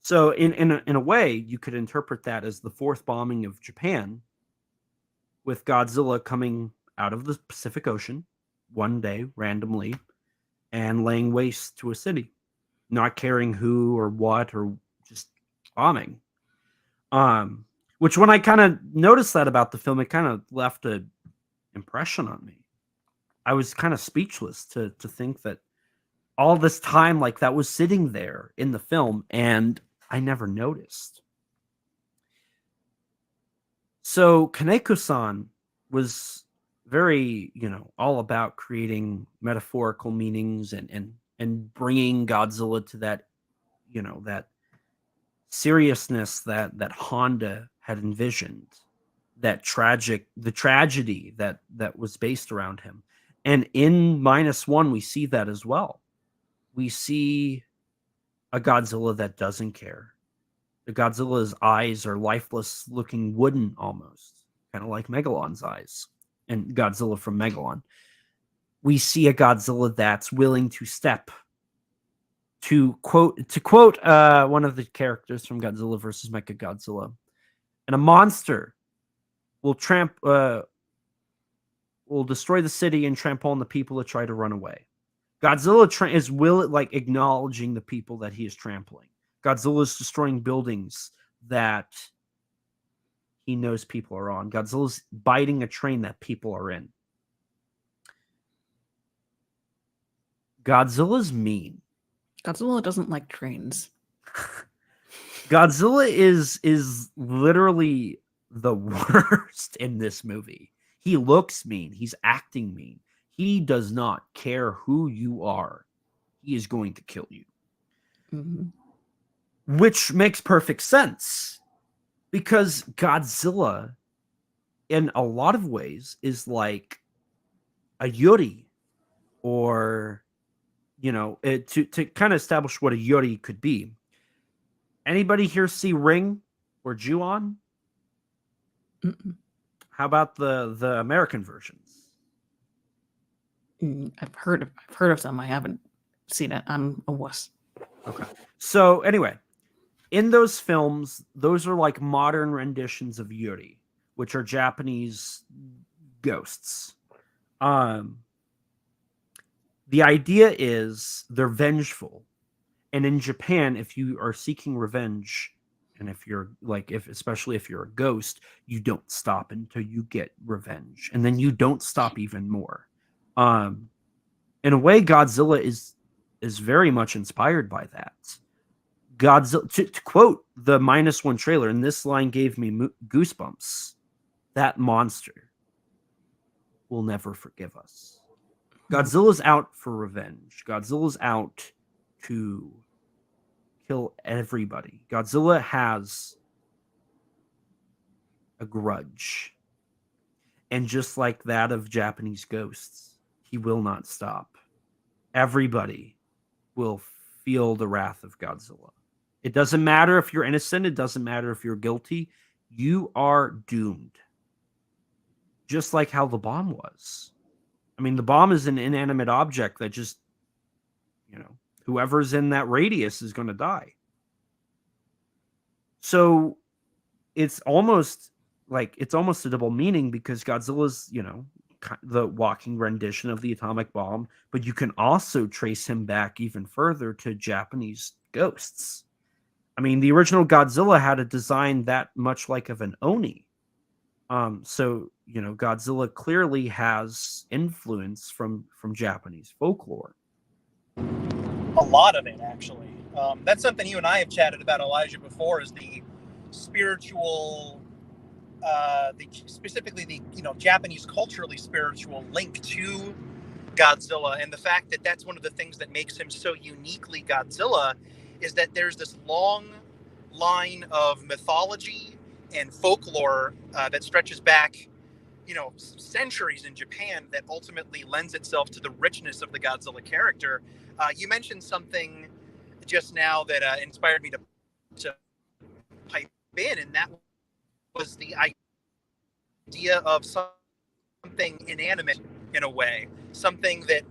So in a way, you could interpret that as the fourth bombing of Japan, with Godzilla coming out of the Pacific Ocean one day randomly and laying waste to a city, not caring who or what, or just bombing. Which when I kind of noticed that about the film, it kind of left an impression on me. I was kind of speechless to think that all this time, that was sitting there in the film, and I never noticed. So Kaneko-san was very, all about creating metaphorical meanings and bringing Godzilla to that, that seriousness that Honda had envisioned, the tragedy that was based around him. And in -1, we see that as well. We see a Godzilla that doesn't care. The Godzilla's eyes are lifeless, looking wooden almost, kind of like Megalon's eyes, and Godzilla from Megalon. We see a Godzilla that's willing to step. To quote one of the characters from Godzilla versus Mechagodzilla, and a monster will will destroy the city and trample on the people that try to run away. Godzilla is acknowledging the people that he is trampling. Godzilla is destroying buildings that he knows people are on. Godzilla's biting a train that people are in. Godzilla's mean. Godzilla doesn't like trains. Godzilla is literally the worst in this movie. He looks mean. He's acting mean. He does not care who you are. He is going to kill you. Mm-hmm. Which makes perfect sense. Because Godzilla, in a lot of ways, is like a Yuri. Or, to kind of establish what a Yuri could be. Anybody here see Ring or Ju-on? Mm-mm. How about the American versions? I've heard of them. I haven't seen it. I'm a wuss. Okay. So anyway, in those films, those are like modern renditions of Yuri, which are Japanese ghosts. The idea is they're vengeful. And in Japan, if you are seeking revenge, and if you're especially if you're a ghost, you don't stop until you get revenge. And then you don't stop even more. In a way, Godzilla is very much inspired by that. Godzilla, to quote the -1 trailer, and this line gave me goosebumps, that monster will never forgive us. Godzilla's out for revenge. Godzilla's out to kill everybody. Godzilla has a grudge. And just like that of Japanese ghosts, he will not stop. Everybody will feel the wrath of Godzilla. It doesn't matter if you're innocent. It doesn't matter if you're guilty. You are doomed. Just like how the bomb was. I mean, the bomb is an inanimate object that just, whoever's in that radius is going to die. So it's almost a double meaning because Godzilla's, the walking rendition of the atomic bomb, but you can also trace him back even further to Japanese ghosts. I mean, the original Godzilla had a design that much like of an Oni. So, Godzilla clearly has influence from Japanese folklore. A lot of it, actually. That's something you and I have chatted about, Elijah, before, is the spiritual, specifically the Japanese culturally spiritual link to Godzilla, and the fact that that's one of the things that makes him so uniquely Godzilla is that there's this long line of mythology and folklore that stretches back, centuries in Japan that ultimately lends itself to the richness of the Godzilla character. You mentioned something just now that inspired me to pipe in, and that was the idea of something inanimate in a way, something that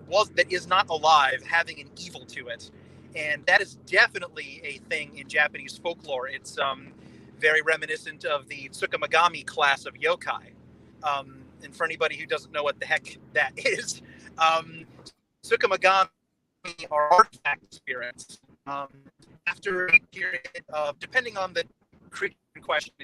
is not alive, having an evil to it. And that is definitely a thing in Japanese folklore. It's very reminiscent of the Tsukumagami class of yokai. And for anybody who doesn't know what the heck that is, Tsukumagami are artifact spirits. After a period of, depending on the creature in question,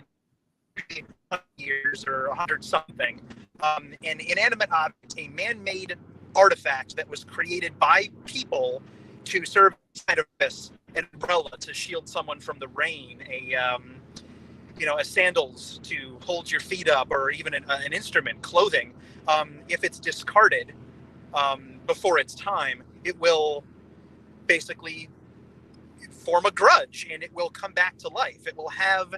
100 years or 100 something, an inanimate object, a man-made artifact that was created by people to serve kind of as an umbrella to shield someone from the rain, a sandals to hold your feet up, or even an instrument, clothing. If it's discarded before its time, it will basically form a grudge and it will come back to life. It will have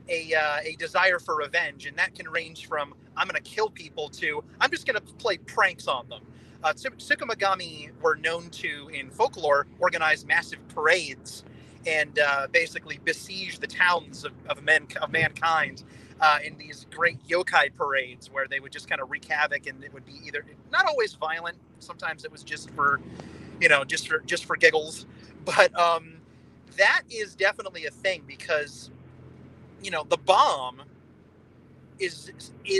a desire for revenge, and that can range from I'm going to kill people to I'm just going to play pranks on them. Tsukumagami were known to, in folklore, organize massive parades and basically besiege the towns of mankind in these great yokai parades where they would just kind of wreak havoc, and it would be either not always violent. Sometimes it was just for, just for giggles. But that is definitely a thing because, the bomb is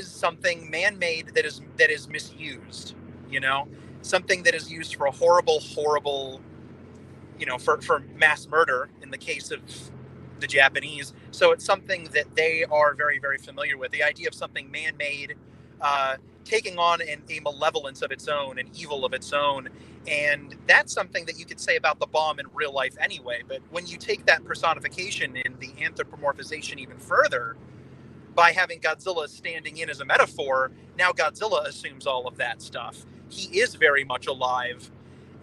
something man-made that is misused. Something that is used for a horrible, for mass murder in the case of the Japanese. So it's something that they are very, very familiar with. The idea of something man-made taking on a malevolence of its own, an evil of its own. And that's something that you could say about the bomb in real life anyway. But when you take that personification and the anthropomorphization even further, by having Godzilla standing in as a metaphor, now Godzilla assumes all of that stuff. He is very much alive,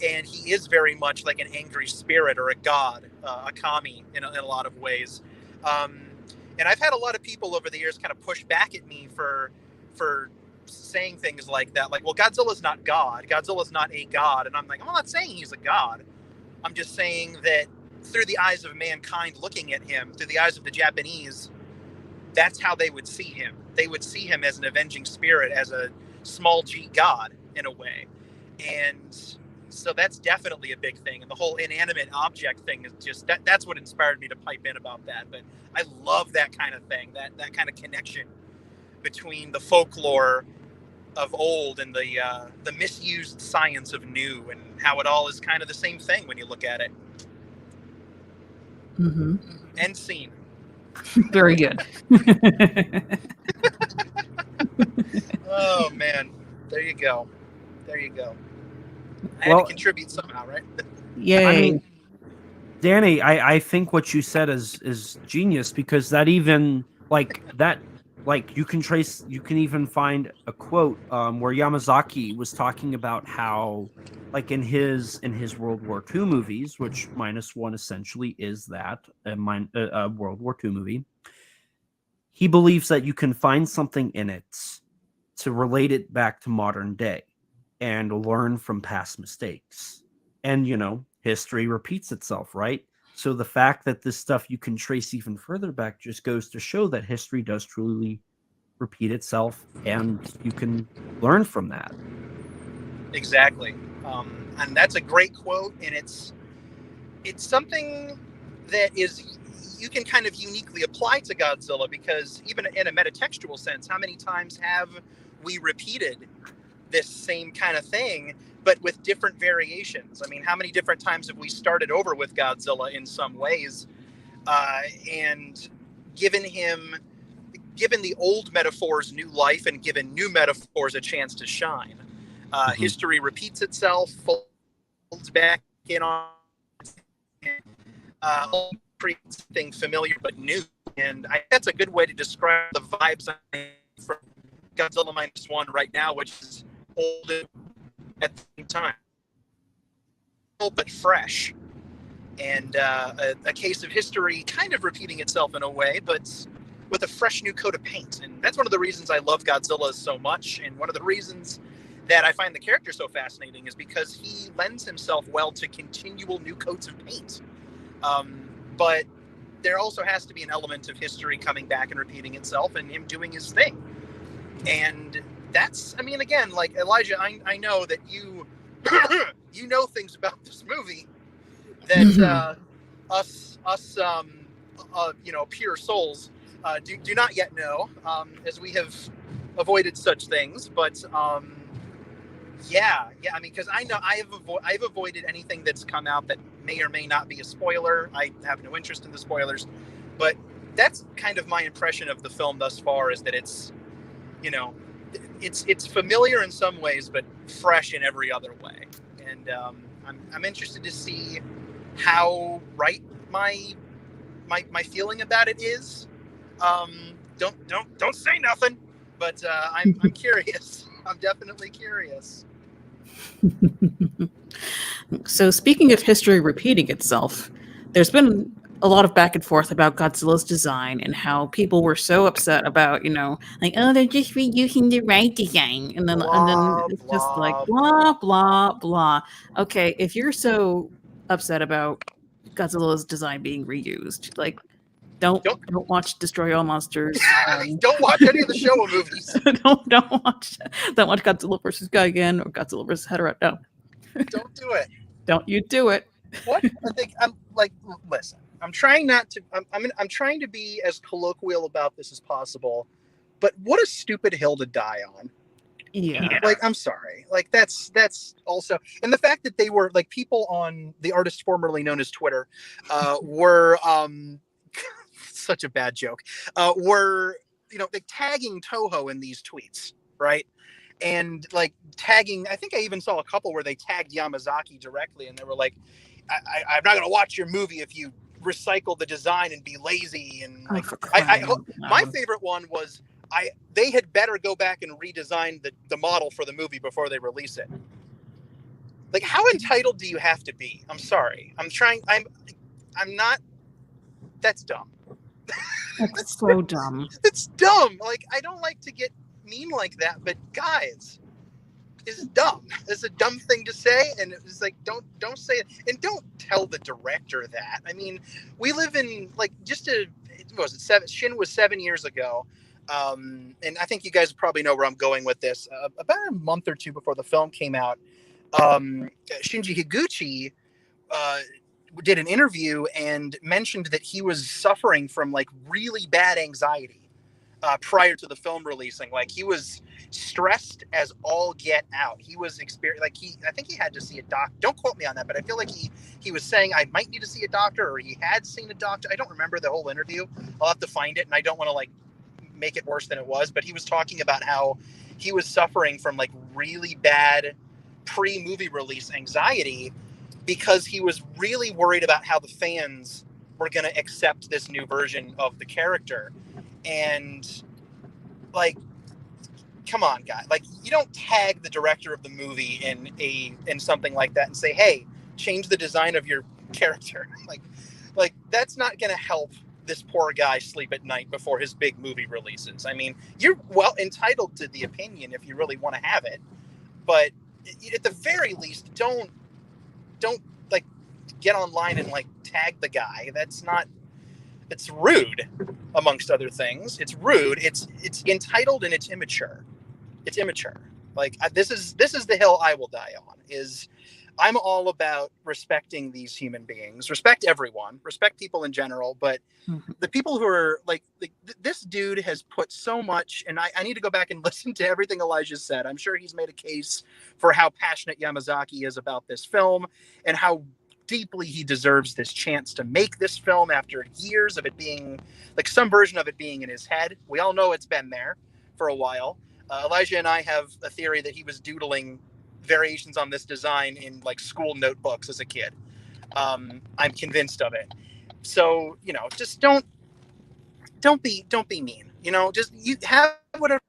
and he is very much like an angry spirit or a god, a kami in a lot of ways. And I've had a lot of people over the years kind of push back at me for saying things like that, like, well, Godzilla's not God. Godzilla's not a god. And I'm like, I'm not saying he's a god. I'm just saying that through the eyes of mankind looking at him, through the eyes of the Japanese, that's how they would see him. They would see him as an avenging spirit, as a small g god in a way. And so that's definitely a big thing. And the whole inanimate object thing is just, that's what inspired me to pipe in about that. But I love that kind of thing, that kind of connection between the folklore of old and the misused science of new, and how it all is kind of the same thing when you look at it. Mm-hmm. End scene. Very good. Oh man, there you go. I had to contribute somehow, right? Yay. I mean, Danny, I think what you said is genius, because that even you can even find a quote where Yamazaki was talking about how, like, in his World War II movies, which Minus One essentially is that, a World War II movie, he believes that you can find something in it to relate it back to modern day and learn from past mistakes. And, history repeats itself, right? So the fact that this stuff you can trace even further back just goes to show that history does truly repeat itself, and you can learn from that. Exactly. And that's a great quote, and it's something that is, you can kind of uniquely apply to Godzilla, because even in a metatextual sense, how many times have we repeated this same kind of thing, but with different variations? I mean, how many different times have we started over with Godzilla in some ways, and given the old metaphors new life and given new metaphors a chance to shine? History repeats itself, folds back in on, creates something familiar but new. And that's a good way to describe the vibes from Godzilla Minus One right now, which is old at the same time, old but fresh, and a case of history kind of repeating itself in a way, but with a fresh new coat of paint. And that's one of the reasons I love Godzilla so much, and one of the reasons that I find the character so fascinating is because he lends himself well to continual new coats of paint. But there also has to be an element of history coming back and repeating itself, and him doing his thing. And that's, I mean, again, like Elijah, I know that you you know things about this movie that us pure souls do not yet know, as we have avoided such things. But yeah, I mean, because I know I've avoided anything that's come out that may or may not be a spoiler. I have no interest in the spoilers, but that's kind of my impression of the film thus far, is that it's, it's familiar in some ways, but fresh in every other way. And I'm interested to see how right my feeling about it is. Don't say nothing, but I'm curious. I'm definitely curious. So speaking of history repeating itself, there's been a lot of back and forth about Godzilla's design and how people were so upset about, they're just reusing the right design. And then it's just like, blah, blah, blah. Okay, if you're so upset about Godzilla's design being reused. Like, don't watch Destroy All Monsters. Don't watch any of the Showa movies. don't watch Godzilla versus Gigan or Godzilla versus Hedorah. No, don't do it. Don't you do it. What I think I'm like, listen, I'm trying not to. I'm trying to be as colloquial about this as possible. But what a stupid hill to die on. Yeah. Like, I'm sorry. Like, that's also, and the fact that they were like people on the artist formerly known as Twitter, were such a bad joke. Were like tagging Toho in these tweets, right? And like tagging, I think I even saw a couple where they tagged Yamazaki directly, and they were like, I'm not going to watch your movie if you recycle the design and be lazy. And like, my favorite one was, they had better go back and redesign the model for the movie before they release it. Like, how entitled do you have to be? I'm sorry. I'm not. That's dumb. That's so dumb. It's dumb. Like, I don't like to get mean like that, but guys, it's dumb. It's a dumb thing to say, and it's like, don't say it, and don't tell the director that. I mean, we live in like Shin was 7 years ago. And I think you guys probably know where I'm going with this. About a month or two before the film came out, Shinji Higuchi did an interview and mentioned that he was suffering from like really bad anxiety prior to the film releasing. Like, he was stressed as all get out. He was I think he had to see a doctor. Don't quote me on that, but I feel like he was saying I might need to see a doctor, or he had seen a doctor. I don't remember the whole interview. I'll have to find it, and I don't want to like make it worse than it was, but he was talking about how he was suffering from like really bad pre-movie release anxiety because he was really worried about how the fans were going to accept this new version of the character. And like, come on, guy, like, you don't tag the director of the movie in something like that and say, hey, change the design of your character. like that's not going to help this poor guy sleep at night before his big movie releases. I mean, you're well entitled to the opinion if you really want to have it, but at the very least, don't like get online and like tag the guy. It's rude, amongst other things. It's rude. It's entitled, and it's immature. It's immature. Like, this is the hill I will die on. Is I'm all about respecting these human beings, respect everyone, respect people in general. But the people who are like this dude has put so much, and I need to go back and listen to everything Elijah said. I'm sure he's made a case for how passionate Yamazaki is about this film and how deeply he deserves this chance to make this film after years of it being like some version of it being in his head. We all know it's been there for a while. Elijah and I have a theory that he was doodling variations on this design in like school notebooks as a kid. I'm convinced of it. So, just don't be mean. Just you have whatever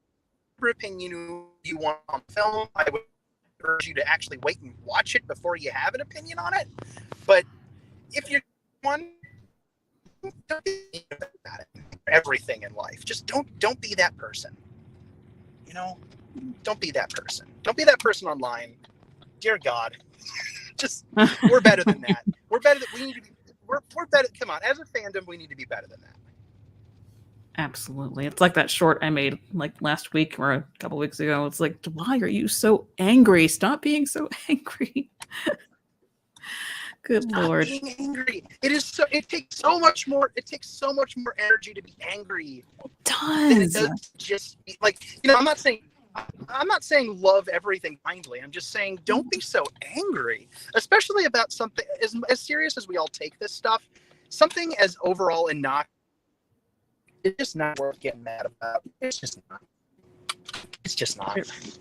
opinion you want on film. I would urge you to actually wait and watch it before you have an opinion on it. But if you're one, don't be mean about it. Everything in life, just don't be that person. Don't be that person. Don't be that person online. Dear God, we're better than that. We're better than we need to be. We're better. Come on, as a fandom, we need to be better than that. Absolutely. It's like that short I made like last week or a couple weeks ago. It's like, why are you so angry? Stop being so angry. Good Lord. Being angry. It takes so much more. It takes so much more energy to be angry. It does. Than it does just be, like, I'm not saying love everything blindly. I'm just saying don't be so angry, especially about something as serious as we all take this stuff. Something as overall innocuous. It's just not worth getting mad about. It's just not. It's just not.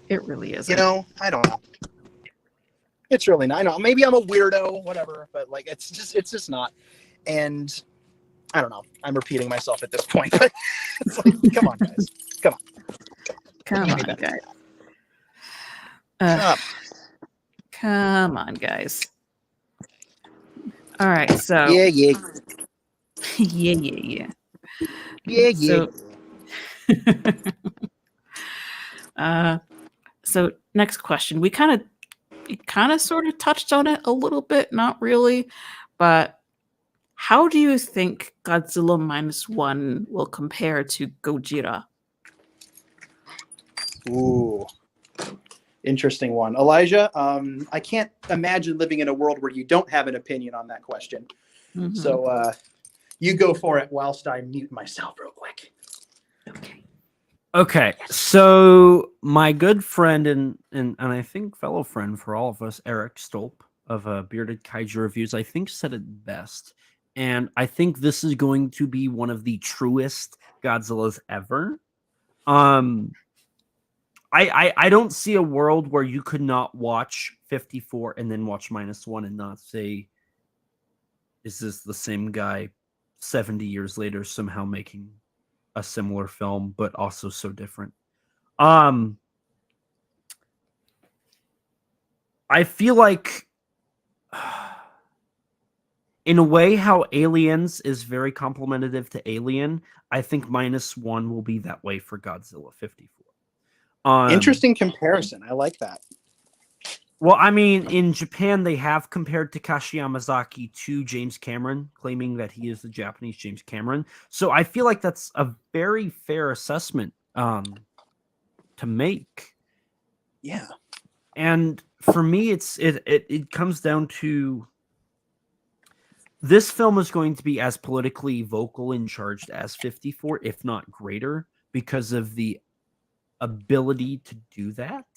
It really is. I don't know. It's really not. I know. Maybe I'm a weirdo, whatever, but like, it's just not. And I don't know. I'm repeating myself at this point, but it's like, come on, guys. Come on, guys. Shut up. Come on, guys. All right, so yeah. So next question. We kind of sort of touched on it a little bit, not really, but How do you think Godzilla Minus One will compare to Gojira? Ooh, interesting one. Elijah, I can't imagine living in a world where you don't have an opinion on that question. Mhm. So you go for it whilst I mute myself real quick. Okay. Okay, so my good friend and I think fellow friend for all of us, Eric Stolp of Bearded Kaiju Reviews, I think said it best. And I think this is going to be one of the truest Godzillas ever. I don't see a world where you could not watch 54 and then watch Minus One and not say, is this the same guy 70 years later somehow making a similar film, but also so different? I feel like in a way how Aliens is very complementative to Alien, I think Minus One will be that way for Godzilla 54. Interesting comparison. I like that. Well, I mean, in Japan, they have compared Takashi Yamazaki to James Cameron, claiming that he is the Japanese James Cameron. So I feel like that's a very fair assessment to make. Yeah. And for me, it comes down to this film is going to be as politically vocal and charged as 54, if not greater, because of the ability to do that.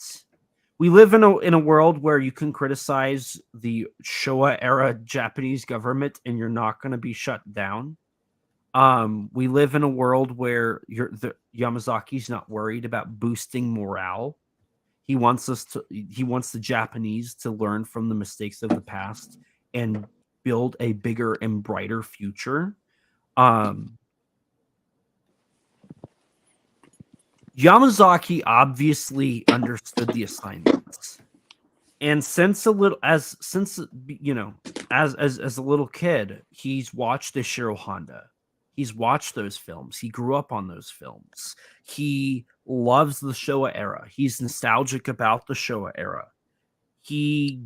We live in a world where you can criticize the Showa era Japanese government and you're not going to be shut down. We live in a world where Yamazaki's not worried about boosting morale. He wants the Japanese to learn from the mistakes of the past and build a bigger and brighter future. Yamazaki obviously understood the assignments, and since a little as a little kid, he's watched Ishiro Honda. He's watched those films. He grew up on those films. He loves the Showa era. He's nostalgic about the Showa era. He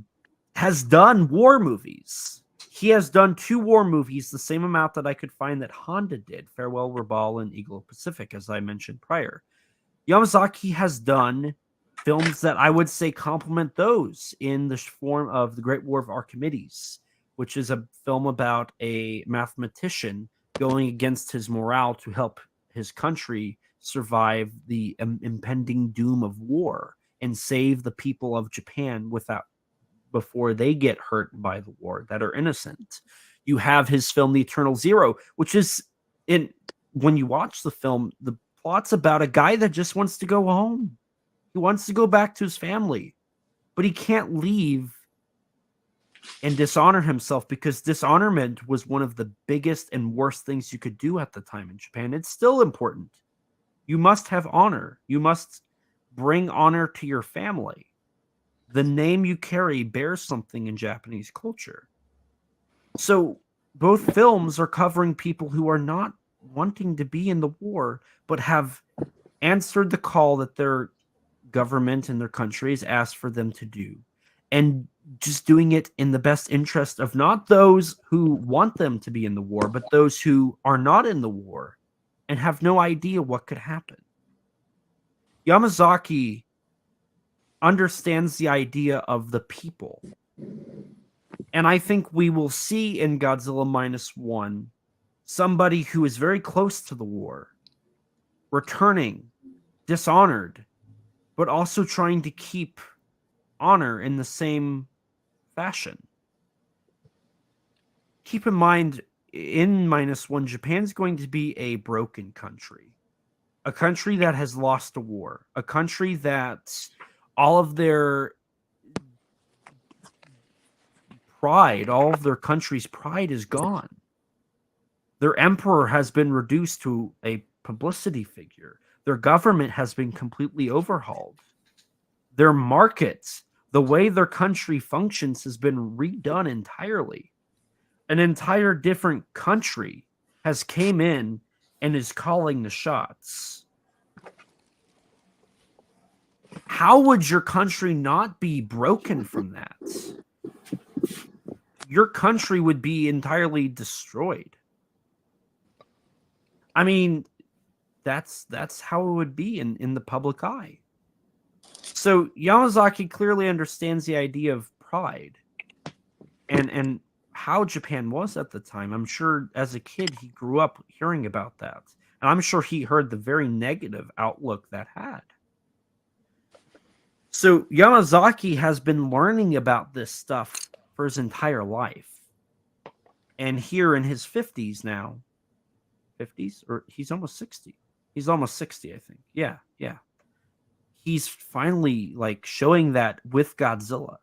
has done war movies. He has done 2 war movies, the same amount that I could find that Honda did, Farewell Rabaul and Eagle Pacific, as I mentioned prior. Yamazaki has done films that I would say complement those in the form of The Great War of Archimedes, which is a film about a mathematician going against his morale to help his country survive the impending doom of war and save the people of Japan before they get hurt by the war that are innocent. You have his film The Eternal Zero, which is when you watch the film, the plot's about a guy that just wants to go home. He wants to go back to his family, but he can't leave and dishonor himself because dishonorment was one of the biggest and worst things you could do at the time in Japan. It's still important. You must have honor. You must bring honor to your family. The name you carry bears something in Japanese culture. So both films are covering people who are not wanting to be in the war, but have answered the call that their government and their country has asked for them to do. And just doing it in the best interest of not those who want them to be in the war, but those who are not in the war and have no idea what could happen. Yamazaki understands the idea of the people. And I think we will see in Godzilla Minus One somebody who is very close to the war, returning, dishonored, but also trying to keep honor in the same fashion. Keep in mind, in Minus One, Japan's going to be a broken country. A country that has lost a war. A country that all of their pride, all of their country's pride is gone. Their emperor has been reduced to a publicity figure. Their government has been completely overhauled. Their markets, the way their country functions, has been redone entirely. An entire different country has came in and is calling the shots. How would your country not be broken from that? your country would be entirely destroyed. I mean, that's how it would be in the public eye. So Yamazaki clearly understands the idea of pride and how Japan was at the time. I'm sure as a kid he grew up hearing about that. And I'm sure he heard the very negative outlook that had. So Yamazaki has been learning about this stuff for his entire life. And here in his 50s now, 50s? Or he's almost 60. He's almost 60, I think. Yeah. He's finally like showing that with Godzilla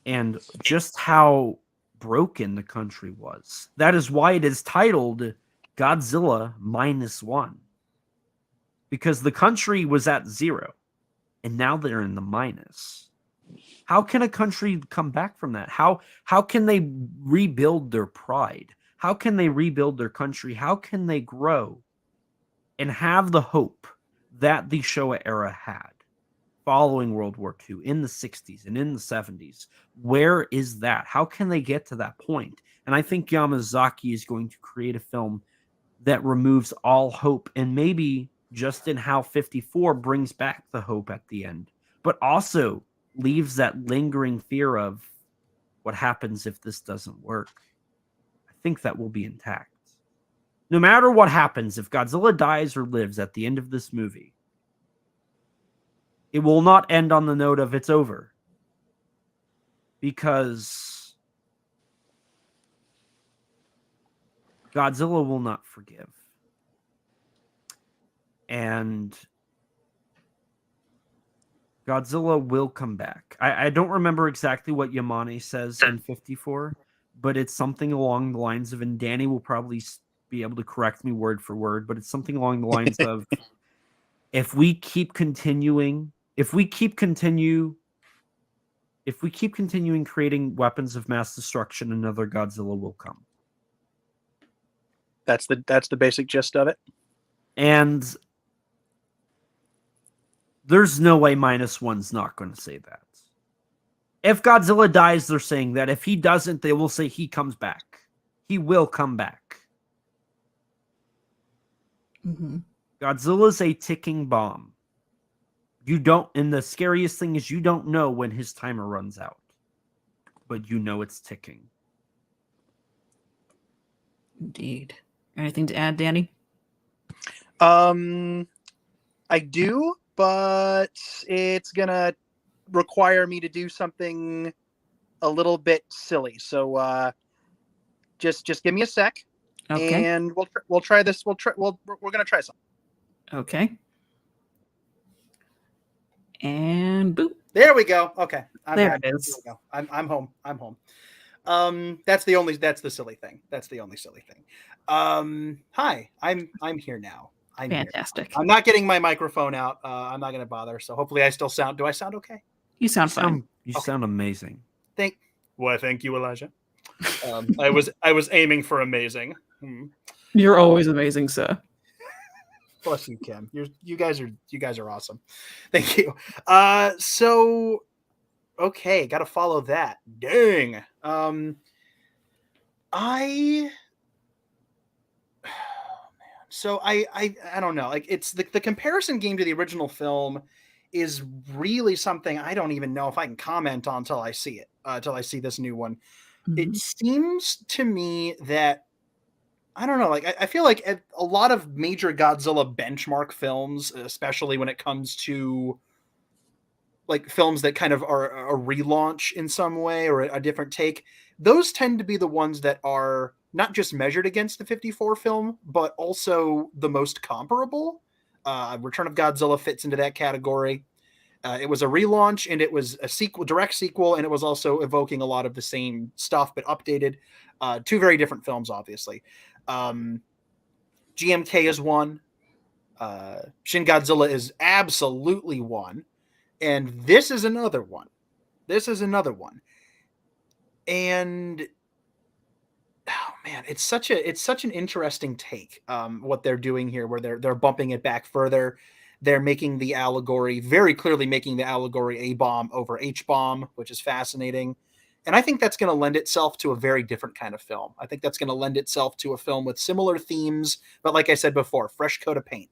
and just how broken the country was. That is why it is titled Godzilla Minus One. Because the country was at 0 and now they're in the minus. How can a country come back from that? How can they rebuild their pride? How can they rebuild their country? How can they grow and have the hope that the Showa era had following World War II in the 60s and in the 70s? Where is that? How can they get to that point? And I think Yamazaki is going to create a film that removes all hope, and maybe just in how 54 brings back the hope at the end, but also leaves that lingering fear of what happens if this doesn't work. I think that will be intact. No matter what happens, if Godzilla dies or lives at the end of this movie, it will not end on the note of it's over. Because Godzilla will not forgive. And Godzilla will come back. I don't remember exactly what Yamane says in 54, but it's something along the lines of, and Danny will probably be able to correct me word for word, but it's something along the lines of, if we keep continuing creating weapons of mass destruction, another Godzilla will come. That's the basic gist of it. And there's no way Minus One's not going to say that. If Godzilla dies, they're saying that. If he doesn't, they will say he comes back. He will come back. Mm-hmm. Godzilla's a ticking bomb. And the scariest thing is you don't know when his timer runs out. But you know it's ticking. Indeed. Anything to add, Danny? I do, but it's gonna require me to do something a little bit silly. So just give me a sec, Okay. and we'll try this. We're gonna try something. Okay. And boop. There we go. Okay, There it is. Here we go. I'm home. I'm home. That's the silly thing. That's the only silly thing. Hi, I'm here now. Fantastic. I'm not getting my microphone out. I'm not going to bother. So hopefully I still sound. Do I sound okay? You sound fine. You sound amazing. Thank you, Elijah. I was aiming for amazing. You're always amazing, sir. Bless you, Kim. You guys are awesome. Thank you. So okay, got to follow that. Dang. So I don't know. Like, it's the comparison game to the original film is really something I don't even know if I can comment on until I see it. Until I see this new one. Mm-hmm. It seems to me that I don't know. Like, I feel like a lot of major Godzilla benchmark films, especially when it comes to like films that kind of are a relaunch in some way or a different take, those tend to be the ones that are not just measured against the 54 film, but also the most comparable. Return of Godzilla fits into that category. It was a relaunch, and it was a direct sequel, and it was also evoking a lot of the same stuff, but updated. Two very different films, obviously. GMK is one. Shin Godzilla is absolutely one. And this is another one. And oh man, it's such an interesting take. What they're doing here, where they're bumping it back further. They're making the allegory, very clearly making the allegory A-bomb over H-bomb, which is fascinating. And I think that's going to lend itself to a very different kind of film. I think that's going to lend itself to a film with similar themes, but like I said before, fresh coat of paint.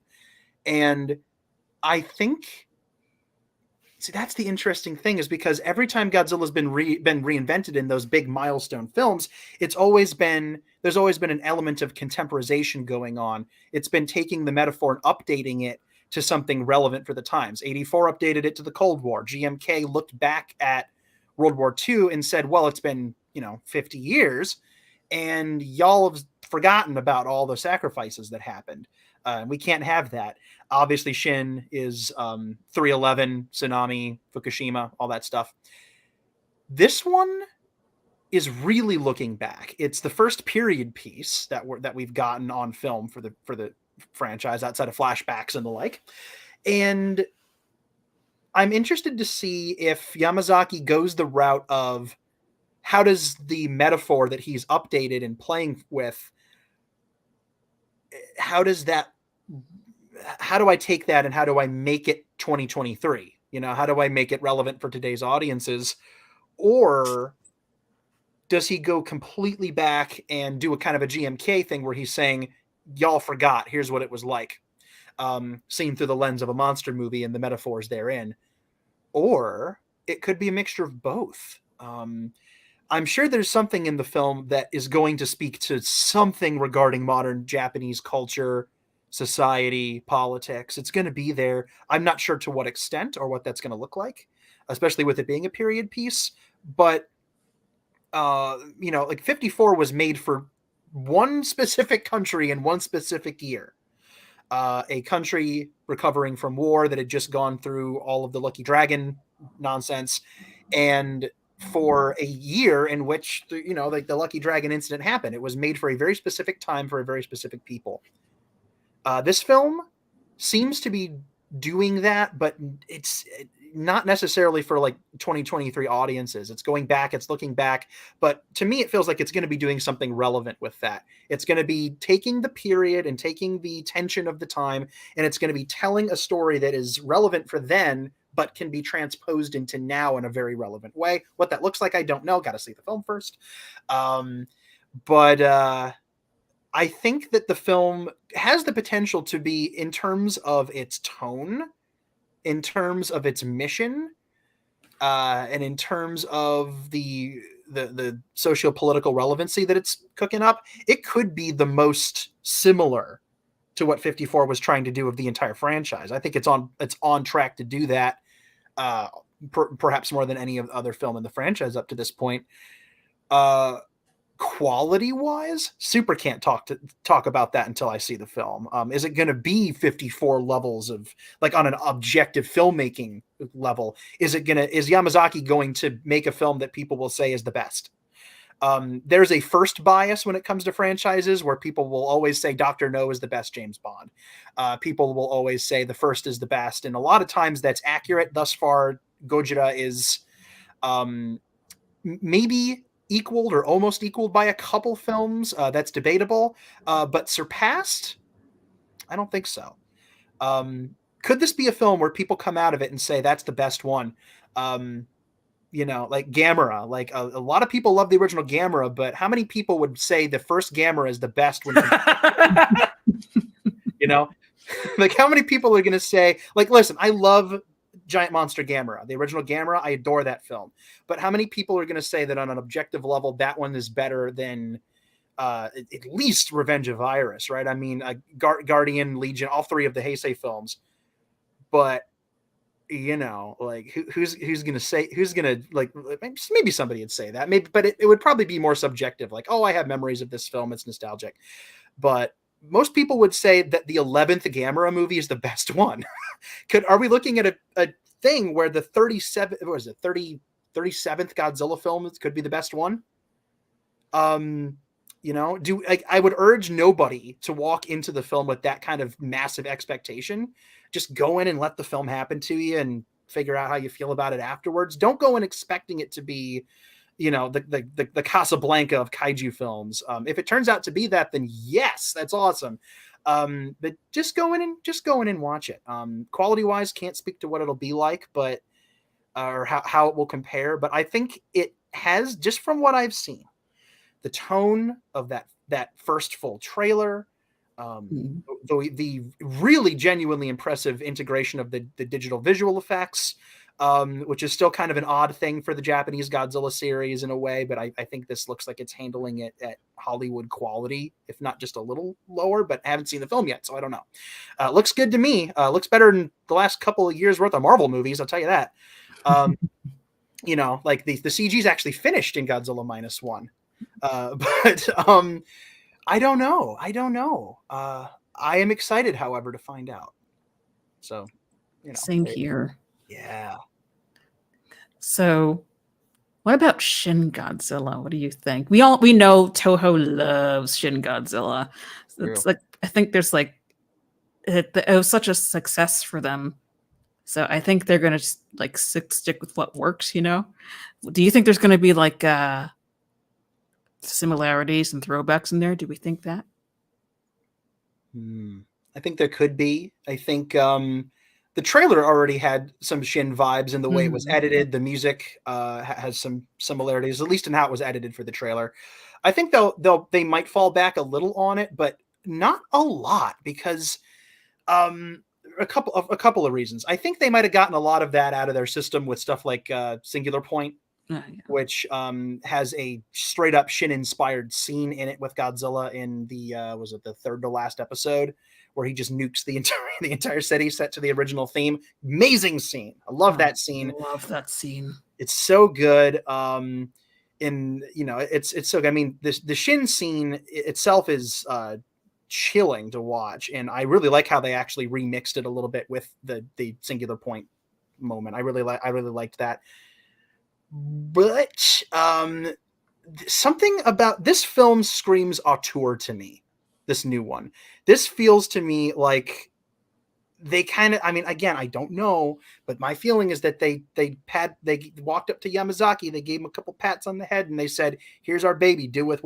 And I think, see, that's the interesting thing, is because every time Godzilla's been reinvented in those big milestone films, there's always been an element of contemporization going on. It's been taking the metaphor and updating it to something relevant for the times. 84 updated it to the Cold War. GMK looked back at World War II and said, well, it's been, 50 years, and y'all have forgotten about all the sacrifices that happened. We can't have that. Obviously, Shin is 311, tsunami, Fukushima, all that stuff. This one is really looking back. It's the first period piece that we've gotten on film for the franchise, outside of flashbacks and the like. And I'm interested to see if Yamazaki goes the route of, how does the metaphor that he's updated and playing with, how do I take that and how do I make it 2023? How do I make it relevant for today's audiences? Or does he go completely back and do a kind of a GMK thing where he's saying, y'all forgot, here's what it was like, seen through the lens of a monster movie and the metaphors therein? Or it could be a mixture of both. I'm sure there's something in the film that is going to speak to something regarding modern Japanese culture, society, politics. It's going to be there. I'm not sure to what extent or what that's going to look like, especially with it being a period piece. But, like 54 was made for one specific country in one specific year. A country recovering from war that had just gone through all of the Lucky Dragon nonsense, and for a year in which the Lucky Dragon incident happened. It was made for a very specific time for a very specific people. This film seems to be doing that, but it's not necessarily for like 2023 audiences. It's going back, it's looking back, but to me it feels like it's going to be doing something relevant with that. It's going to be taking the period and taking the tension of the time, and it's going to be telling a story that is relevant for then, but can be transposed into now in a very relevant way. What that looks like, I don't know. Got to see the film first. But I think that the film has the potential to be, in terms of its tone, in terms of its mission, and in terms of the socio-political relevancy that it's cooking up, it could be the most similar to what 54 was trying to do of the entire franchise. I think it's on track to do that, perhaps more than any other film in the franchise up to this point. Quality wise, super can't talk about that until I see the film. Is it going to be 54 levels of, like, on an objective filmmaking level? Is Yamazaki going to make a film that people will say is the best? There's a first bias when it comes to franchises, where people will always say Dr. No is the best James Bond. People will always say the first is the best. And a lot of times that's accurate. Thus far, Gojira is maybe equaled or almost equaled by a couple films. That's debatable. But surpassed? I don't think so. Could this be a film where people come out of it and say that's the best one? Like Gamera, like a lot of people love the original Gamera, but how many people would say the first Gamera is the best when like how many people are going to say, like, listen, I love Giant Monster Gamera, the original Gamera, I adore that film, but how many people are going to say that on an objective level that one is better than at least Revenge of Iris, right? I mean, Guardian, Legion, all three of the Heisei films. But like who's gonna like, maybe somebody would say that, maybe, but it would probably be more subjective, like, oh, I have memories of this film, it's nostalgic. But most people would say that the 11th Gamera movie is the best one. Are we looking at a thing where the 37th Godzilla film could be the best one? I would urge nobody to walk into the film with that kind of massive expectation. Just go in and let the film happen to you and figure out how you feel about it afterwards. Don't go in expecting it to be, the Casablanca of kaiju films. If it turns out to be that, then yes, that's awesome. But just go in and watch it. Quality wise, can't speak to what it'll be like, but or how it will compare. But I think it has, just from what I've seen, the tone of that first full trailer, the really genuinely impressive integration of the digital visual effects, which is still kind of an odd thing for the Japanese Godzilla series in a way, but I think this looks like it's handling it at Hollywood quality, if not just a little lower, but I haven't seen the film yet, so I don't know. Looks good to me. Looks better than the last couple of years worth of Marvel movies, I'll tell you that. You know, like the CG's actually finished in Godzilla Minus One. But I don't know. I am excited, however, to find out. So, you know. Same here. Yeah. So, what about Shin Godzilla? What do you think? We know Toho loves Shin Godzilla. It's like, I think there's like it was such a success for them. So I think they're gonna just like stick with what works, you know? Do you think there's gonna be like similarities and throwbacks in there? Do we think that? I think there could be. I think the trailer already had some Shin vibes in the way it was edited. The music has some similarities, at least in how it was edited for the trailer. I think they might fall back a little on it, but not a lot, because a couple of reasons. I think they might have gotten a lot of that out of their system with stuff like Singular Point, which has a straight up Shin inspired scene in it with Godzilla in the was it the third to last episode, where he just nukes the entire city set to the original theme. Amazing scene. I love that scene. I love that scene. It's so good. And you know, it's so good. I mean, the Shin scene itself is chilling to watch, and I really like how they actually remixed it a little bit with the Singular Point moment. I really liked that. But something about this film screams auteur to me. This new one. This feels to me like they kind of, I mean, again, I don't know, but my feeling is that they walked up to Yamazaki, they gave him a couple pats on the head, and they said, "Here's our baby. Do with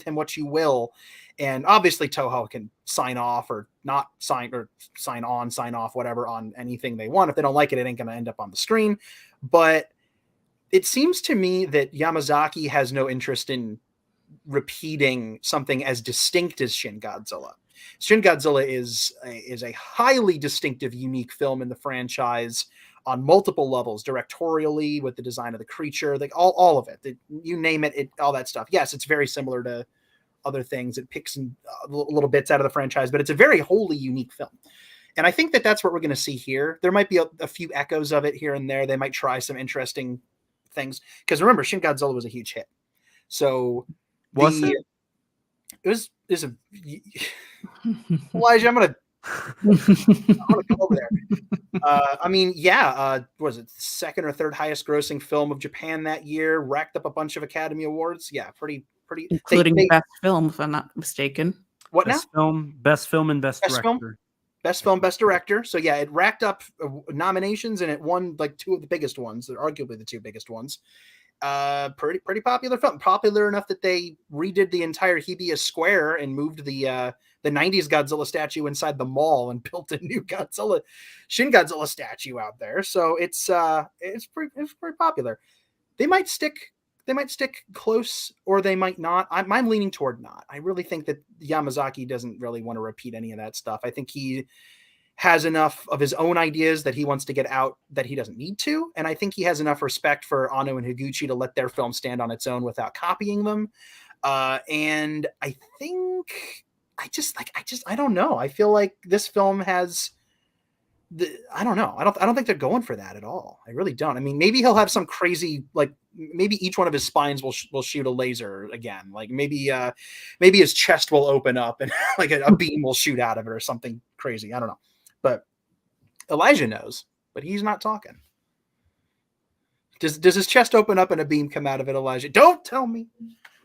him what you will." And obviously Toho can sign off or not sign, or sign on, sign off, whatever, on anything they want. If they don't like it, it ain't going to end up on the screen. But it seems to me that Yamazaki has no interest in repeating something as distinct as Shin Godzilla. Shin Godzilla is a highly distinctive, unique film in the franchise on multiple levels, directorially, with the design of the creature, like all of it. You name it, all that stuff. Yes, it's very similar to other things. It picks little bits out of the franchise, but it's a very wholly unique film. And I think that that's what we're going to see here. There might be a few echoes of it here and there. They might try some interesting things. Because remember, Shin Godzilla was a huge hit. So it was a Elijah, I'm gonna come over there. I mean, yeah, was it second or third highest grossing film of Japan that year? Racked up a bunch of Academy Awards. Yeah, pretty, including best film, if I'm not mistaken. What best now? Best film, and best director. Best film, best director. So yeah, it racked up nominations, and it won like two of the biggest ones. They're arguably the two biggest ones. Pretty popular film. Popular enough that they redid the entire Hibiya Square and moved the 90s Godzilla statue inside the mall and built a new Shin Godzilla statue out there. So it's pretty popular. They might stick close, or they might not. I'm leaning toward not. I really think that Yamazaki doesn't really want to repeat any of that stuff. I think he has enough of his own ideas that he wants to get out that he doesn't need to. And I think he has enough respect for Anno and Higuchi to let their film stand on its own without copying them. And I think I don't know. I feel like this film has I don't know. I don't think they're going for that at all. I really don't. I mean, maybe he'll have some crazy, like maybe each one of his spines will shoot a laser again. Like maybe his chest will open up and like a beam will shoot out of it or something crazy. I don't know. But Elijah knows, but he's not talking. Does his chest open up and a beam come out of it, Elijah? Don't tell me.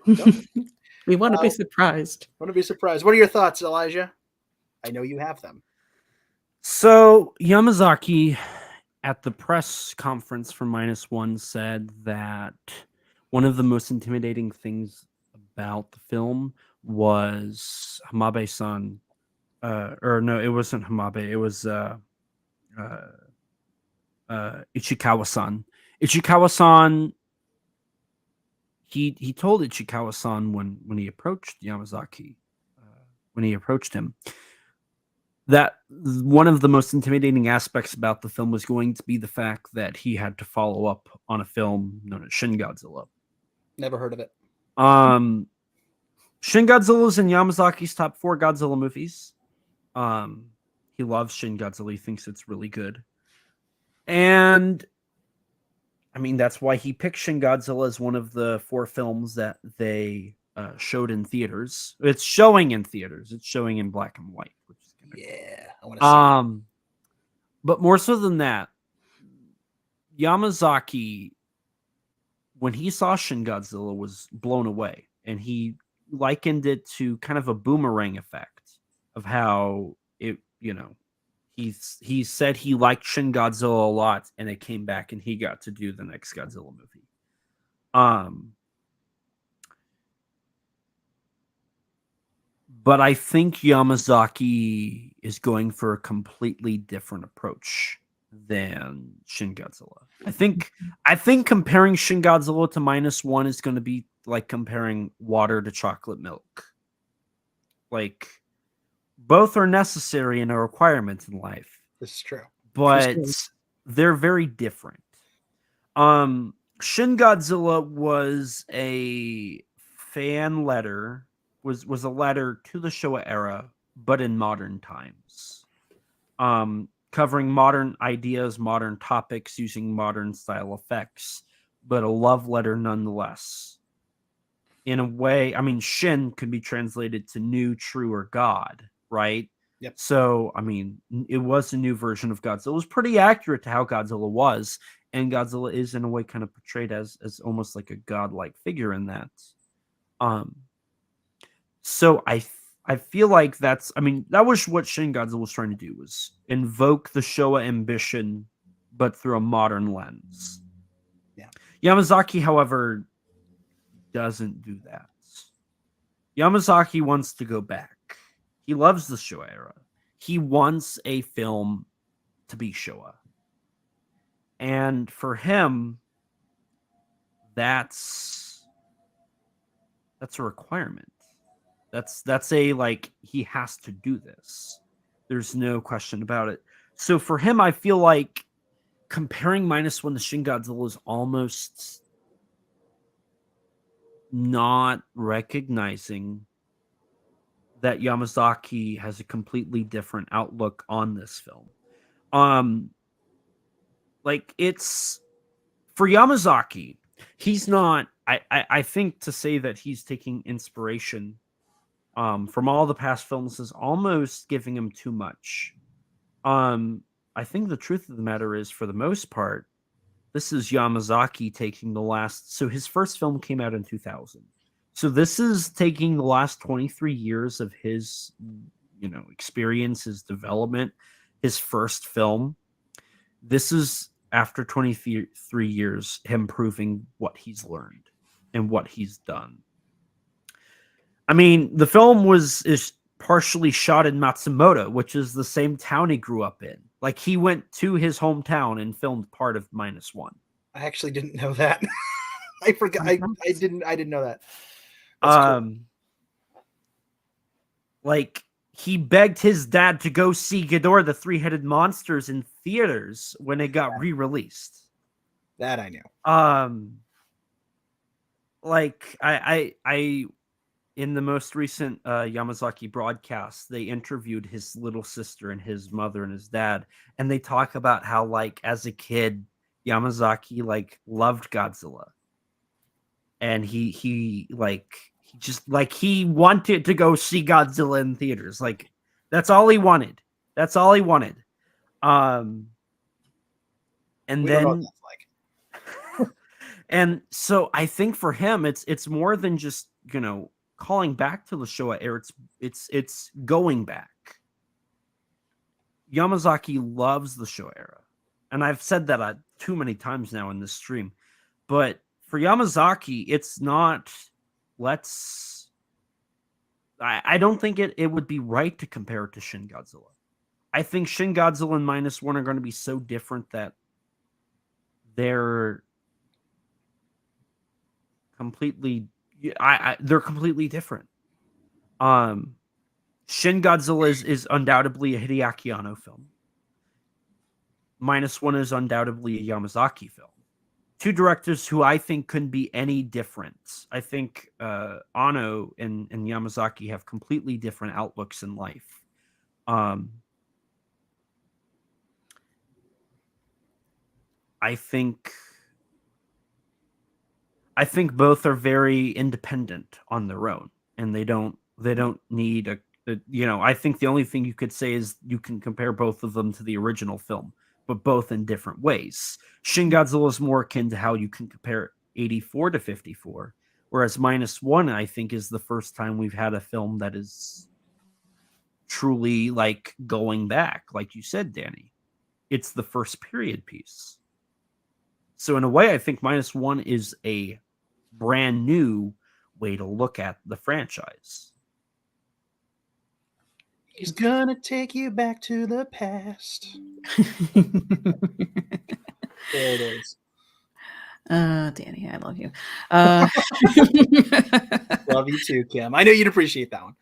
We want to be surprised. Want to be surprised. What are your thoughts, Elijah? I know you have them. So Yamazaki at the press conference for Minus One said that one of the most intimidating things about the film was Hamabe-san. Or no, it wasn't Hamabe. It was Ichikawa-san. Ichikawa-san he told Ichikawa-san when he approached Yamazaki, when he approached him, that one of the most intimidating aspects about the film was going to be the fact that he had to follow up on a film known as Shin Godzilla. Never heard of it. Shin Godzilla is in Yamazaki's top 4 Godzilla movies. He loves Shin Godzilla. He thinks it's really good. And I mean, that's why he picked Shin Godzilla as one of the 4 films that they showed in theaters. It's showing in theaters. It's showing in black and white. Which is Yeah, I want to see. But more so than that, Yamazaki, when he saw Shin Godzilla, was blown away, and he likened it to kind of a boomerang effect of how it, he said he liked Shin Godzilla a lot, and it came back, and he got to do the next Godzilla movie. But I think Yamazaki is going for a completely different approach than Shin Godzilla. I think comparing Shin Godzilla to Minus One is going to be like comparing water to chocolate milk. Like, both are necessary and a requirement in life. This is true. But they're very different. Shin Godzilla was a fan letter, was a letter to the Showa era, but in modern times. Covering modern ideas, modern topics, using modern style effects, but a love letter nonetheless. In a way, I mean, Shin could be translated to new, true, or God, right? Yep. So, I mean, it was a new version of Godzilla. It was pretty accurate to how Godzilla was, and Godzilla is in a way kind of portrayed as almost like a godlike figure in that. So I feel like that was what Shin Godzilla was trying to do, was invoke the Showa ambition, but through a modern lens. Yeah. Yamazaki, however, doesn't do that. Yamazaki wants to go back. He loves the Showa era. He wants a film to be Showa. And for him, that's a requirement. That's a, like, he has to do this. There's no question about it. So for him, I feel like comparing Minus One to Shin Godzilla is almost not recognizing that Yamazaki has a completely different outlook on this film. Like, it's for Yamazaki, he's not, I think to say that he's taking inspiration from all the past films is almost giving him too much. I think the truth of the matter is, for the most part, this is Yamazaki taking the last... So his first film came out in 2000. So this is taking the last 23 years of his, experience, his development, his first film. This is, after 23 years, him proving what he's learned and what he's done. I mean, the film is partially shot in Matsumoto, which is the same town he grew up in. Like, he went to his hometown and filmed part of Minus One. I actually didn't know that. I forgot. I didn't know that. Cool. Like, he begged his dad to go see Ghidorah the Three-Headed Monsters in theaters when it got re-released. That I knew. Like, I in the most recent Yamazaki broadcast, they interviewed his little sister and his mother and his dad, and they talk about how, like, as a kid, Yamazaki, like, loved Godzilla, and he wanted to go see Godzilla in theaters. Like, that's all he wanted. And then, and so I think for him, it's more than just, calling back to the Showa era. It's going back. Yamazaki loves the Showa era, and I've said that too many times now in this stream. But for Yamazaki, it's not. I don't think it would be right to compare it to Shin Godzilla. I think Shin Godzilla and Minus One are going to be so different that they're completely. They're completely different. Shin Godzilla is undoubtedly a Hideaki Anno film. Minus One is undoubtedly a Yamazaki film. Two directors who I think couldn't be any different. I think Anno and Yamazaki have completely different outlooks in life. I think both are very independent on their own, and they don't need a I think the only thing you could say is you can compare both of them to the original film, but both in different ways. Shin Godzilla is more akin to how you can compare 84 to 54, whereas Minus One, I think, is the first time we've had a film that is truly like going back, like you said, Danny. It's the first period piece. So in a way, I think Minus One is a brand new way to look at the franchise. He's gonna take you back to the past. There it is. Danny, I love you. Love you too, Kim. I know you'd appreciate that one.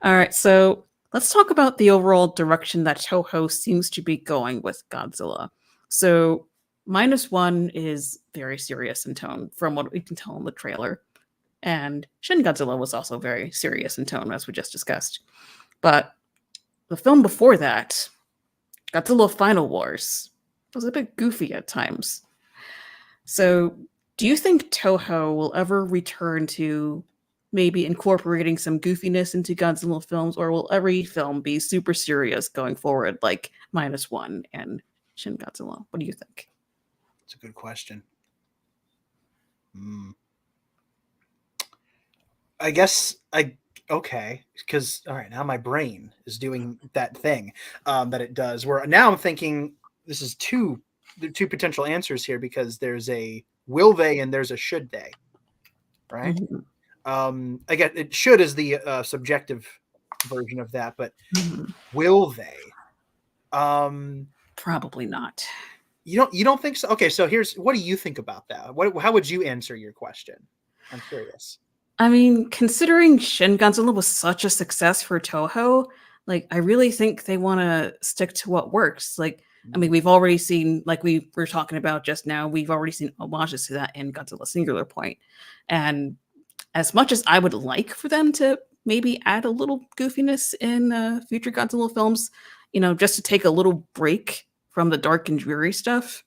All right, so let's talk about the overall direction that Toho seems to be going with Godzilla. So Minus One is very serious in tone from what we can tell in the trailer. And Shin Godzilla was also very serious in tone, as we just discussed. But the film before that, Godzilla Final Wars, was a bit goofy at times. So do you think Toho will ever return to maybe incorporating some goofiness into Godzilla films, or will every film be super serious going forward, like Minus One and Shin Godzilla? What do you think? It's a good question. I guess okay, because all right, now my brain is doing that thing that it does. Where now I'm thinking this is two potential answers here, because there's a will they and there's a should they, right? Mm-hmm. Again, it should is the subjective version of that, but will they? Probably not. You don't think so? Okay, so what do you think about that? How would you answer your question? I'm curious. I mean, considering Shin Godzilla was such a success for Toho, like I really think they want to stick to what works. Like, I mean, we've already seen, like we were talking about just now, we've already seen homages to that in Godzilla Singular Point. And as much as I would like for them to maybe add a little goofiness in future Godzilla films, just to take a little break from the dark and dreary stuff,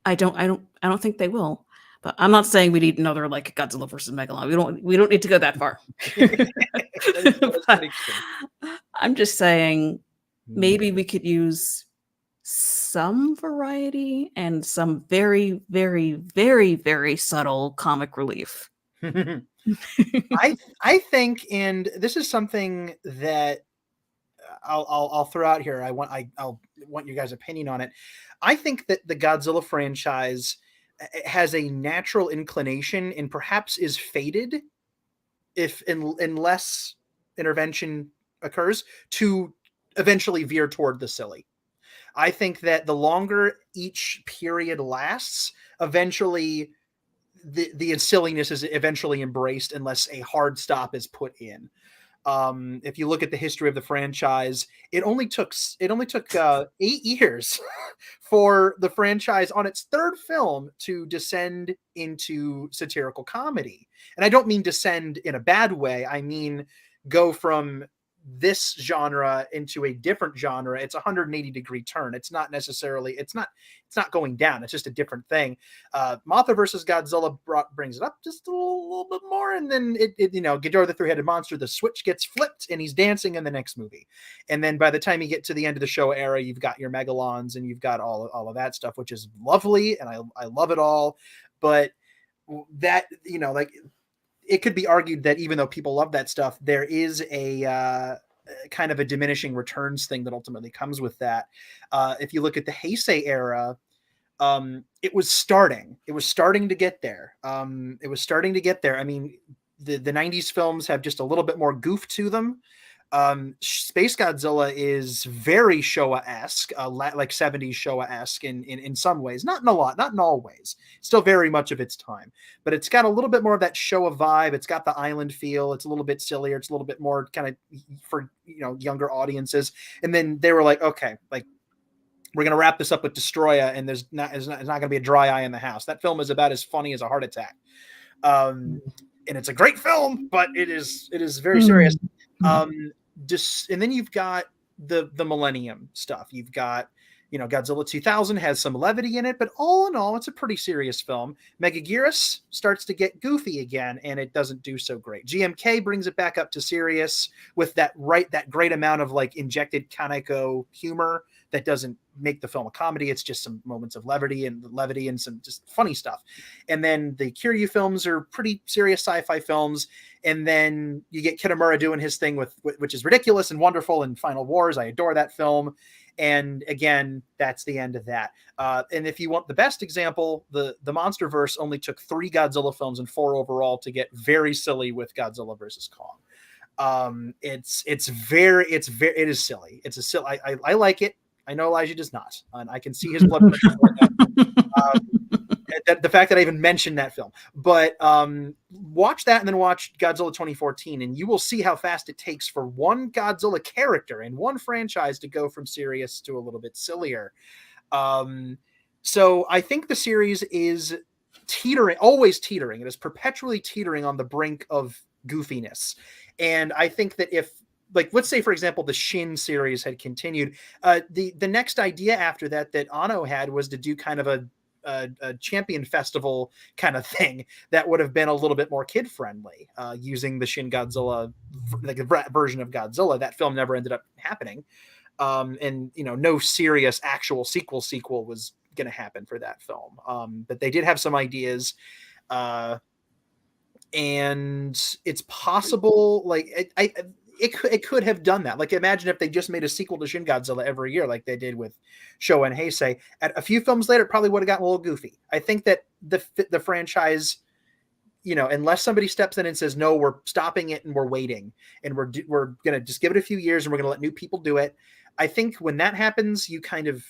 I don't think they will. But I'm not saying we need another like Godzilla versus Megalon. We don't need to go that far. I'm just saying maybe we could use some variety and some very, very, very, very subtle comic relief. I think, and this is something that I'll throw out here. I'll want your guys' opinion on it. I think that the Godzilla franchise has a natural inclination, and perhaps is fated if unless intervention occurs, to eventually veer toward the silly. I think that the longer each period lasts, eventually the silliness is eventually embraced unless a hard stop is put in. If you look at the history of the franchise, it only took 8 years for the franchise on its third film to descend into satirical comedy. And I don't mean descend in a bad way. I mean go from this genre into a different genre. It's a 180-degree turn. It's not going down. It's just a different thing. Mothra versus Godzilla brings it up just a little bit more, and then it Ghidorah the three-headed monster, the switch gets flipped and he's dancing in the next movie. And then by the time you get to the end of the Showa era, you've got your Megalons and you've got all of that stuff, which is lovely, and I love it all. But that, it could be argued that even though people love that stuff, there is a kind of a diminishing returns thing that ultimately comes with that. If you look at the Heisei era, it was starting to get there. I mean, the 90s films have just a little bit more goof to them. Space Godzilla is very Showa-esque, like 70s Showa-esque in some ways, not in a lot, not in all ways, still very much of its time, but it's got a little bit more of that Showa vibe. It's got the island feel. It's a little bit sillier. It's a little bit more kind of for, younger audiences. And then they were like, okay, like, we're going to wrap this up with Destroya, and there's not going to be a dry eye in the house. That film is about as funny as a heart attack. And it's a great film, but it is very serious. And then you've got the Millennium stuff. You've got, Godzilla 2000 has some levity in it, but all in all, it's a pretty serious film. Megaguirus starts to get goofy again, and it doesn't do so great. GMK brings it back up to serious with that great amount of like injected Kaneko humor that doesn't make the film a comedy. It's just some moments of levity and some just funny stuff. And then the Kiryu films are pretty serious sci-fi films. And then you get Kitamura doing his thing which is ridiculous and wonderful, in Final Wars. I adore that film. And again, that's the end of that. And if you want the best example, the MonsterVerse only took 3 Godzilla films and 4 overall to get very silly with Godzilla versus Kong. It is silly. It's a silly. I like it. I know Elijah does not, and I can see his blood pressure. The fact that I even mentioned that film, but watch that and then watch Godzilla 2014, and you will see how fast it takes for one Godzilla character and one franchise to go from serious to a little bit sillier. So I think the series is always teetering. It is perpetually teetering on the brink of goofiness, and I think that if, like, let's say, for example, the Shin series had continued, the next idea after that Anno had was to do kind of a champion festival kind of thing that would have been a little bit more kid friendly, using the Shin Godzilla, like a version of Godzilla. That film never ended up happening. And no serious actual sequel was going to happen for that film. But they did have some ideas, and it's possible, like, it could have done that. Like, imagine if they just made a sequel to Shin Godzilla every year, like they did with Showa and Heisei. At a few films later, it probably would have gotten a little goofy. I think that the franchise, unless somebody steps in and says, no, we're stopping it and we're waiting, and we're going to just give it a few years and we're going to let new people do it. I think when that happens, you kind of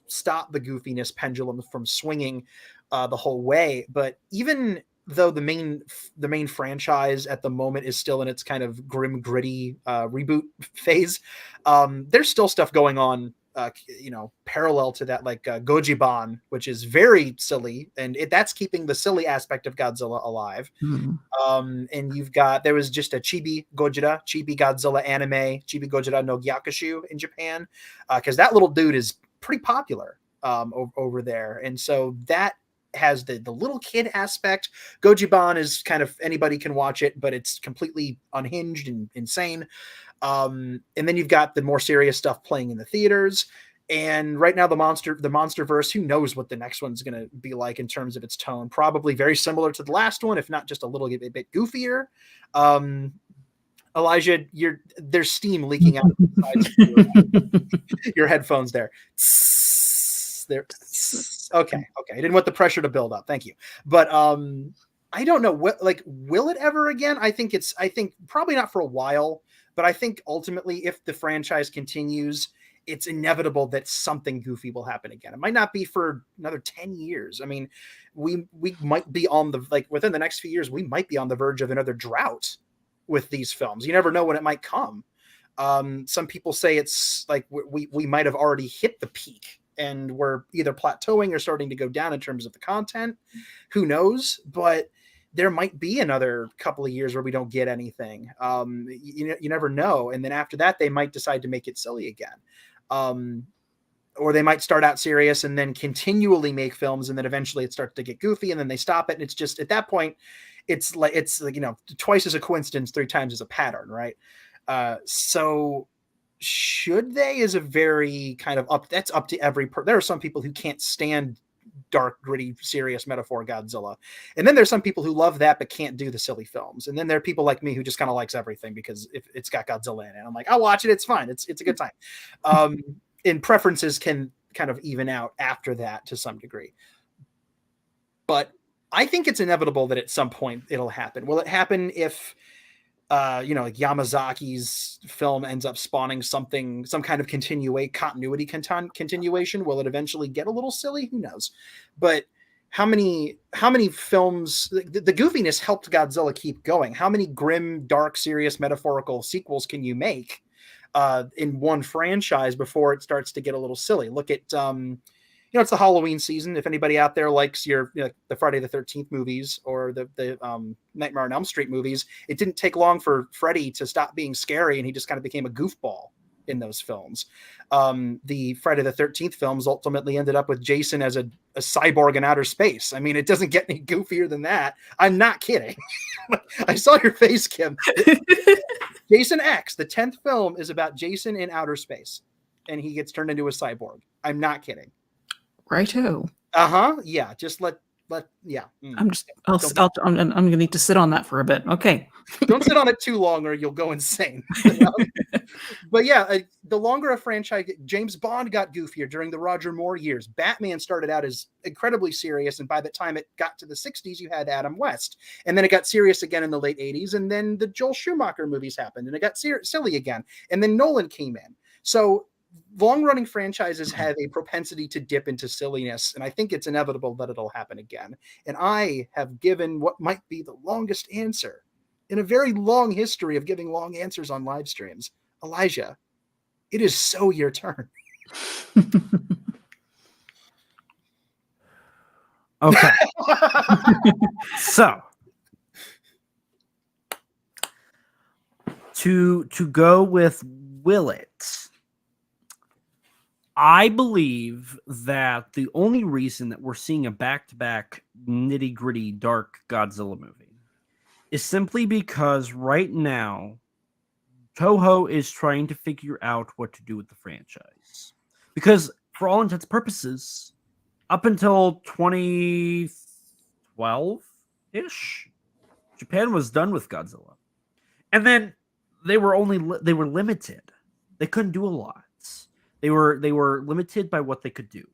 stop the goofiness pendulum from swinging the whole way. But even though the main franchise at the moment is still in its kind of grim, gritty reboot phase, there's still stuff going on, parallel to that, like Gojiban, which is very silly, and that's keeping the silly aspect of Godzilla alive. And there was just a Chibi Godzilla anime, Chibi Gojira no Gyakushu in Japan, because that little dude is pretty popular over there, and so that has the little kid aspect. Gojiban is kind of anybody can watch it, but it's completely unhinged and insane. And then you've got the more serious stuff playing in the theaters. And right now, the MonsterVerse, who knows what the next one's going to be like in terms of its tone? Probably very similar to the last one, if not just a little bit goofier. Elijah, there's steam leaking out your headphones there. There. Okay. I didn't want the pressure to build up. Thank you. But I don't know will it ever again? I think probably not for a while, but I think ultimately, if the franchise continues, it's inevitable that something goofy will happen again. It might not be for another 10 years. I mean, we might be within the next few years, we might be on the verge of another drought with these films. You never know when it might come. Some people say it's like we might have already hit the peak, and we're either plateauing or starting to go down in terms of the content. Who knows? But there might be another couple of years where we don't get anything. You never know. And then after that, they might decide to make it silly again. Or they might start out serious and then continually make films, and then eventually it starts to get goofy, and then they stop it. And it's just, at that point, it's like twice as a coincidence, 3 times as a pattern, right? So should they is a very kind of that's up to every there are some people who can't stand dark, gritty, serious metaphor Godzilla, and then there's some people who love that but can't do the silly films, and then there are people like me who just kind of likes everything because if it's got Godzilla in it, I'm like, I'll watch it, it's fine, it's a good time. And preferences can kind of even out after that to some degree, but I think it's inevitable that at some point it'll happen. Will it happen if like Yamazaki's film ends up spawning some kind of continuation. Will it eventually get a little silly? Who knows? But how many films, the goofiness helped Godzilla keep going. How many grim, dark, serious, metaphorical sequels can you make in one franchise before it starts to get a little silly? Look at it's the Halloween season. If anybody out there likes the Friday the 13th movies or the Nightmare on Elm Street movies, it didn't take long for Freddy to stop being scary, and he just kind of became a goofball in those films. The Friday the 13th films ultimately ended up with Jason as a cyborg in outer space. I mean, it doesn't get any goofier than that. I'm not kidding. I saw your face, Kim. Jason X, the 10th film, is about Jason in outer space, and he gets turned into a cyborg. I'm not kidding. Righto. Yeah. Just let. Yeah. I'm gonna need to sit on that for a bit. Okay. Don't sit on it too long, or you'll go insane. But yeah, the longer a franchise, James Bond got goofier during the Roger Moore years. Batman started out as incredibly serious, and by the time it got to the 60s, you had Adam West, and then it got serious again in the late 80s, and then the Joel Schumacher movies happened, and it got silly again, and then Nolan came in. So long-running franchises have a propensity to dip into silliness, and I think it's inevitable that it'll happen again. And I have given what might be the longest answer in a very long history of giving long answers on live streams. Elijah, it is so your turn. Okay. So to go with will it? I believe that the only reason that we're seeing a back-to-back nitty-gritty dark Godzilla movie is simply because right now Toho is trying to figure out what to do with the franchise. Because for all intents and purposes, up until 2012-ish, Japan was done with Godzilla. And then they were limited. They couldn't do a lot. They were limited by what they could do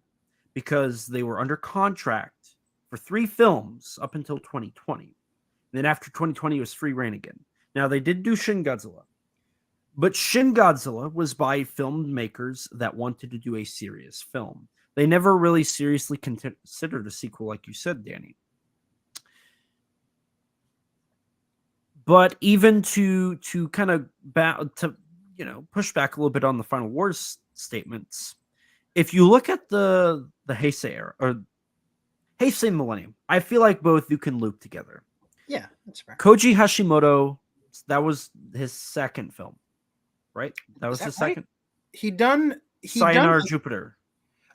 because they were under contract for 3 films up until 2020. And then after 2020, it was free reign again. Now, they did do Shin Godzilla, but Shin Godzilla was by filmmakers that wanted to do a serious film. They never really seriously considered a sequel, like you said, Danny. But even to kind of push back a little bit on the Final Wars statements, if you look at the Heisei era or Heisei Millennium, I feel like both you can loop together. Yeah, that's fair. Koji Hashimoto, that was his second film, right? That was his second. He done Sayonara Jupiter.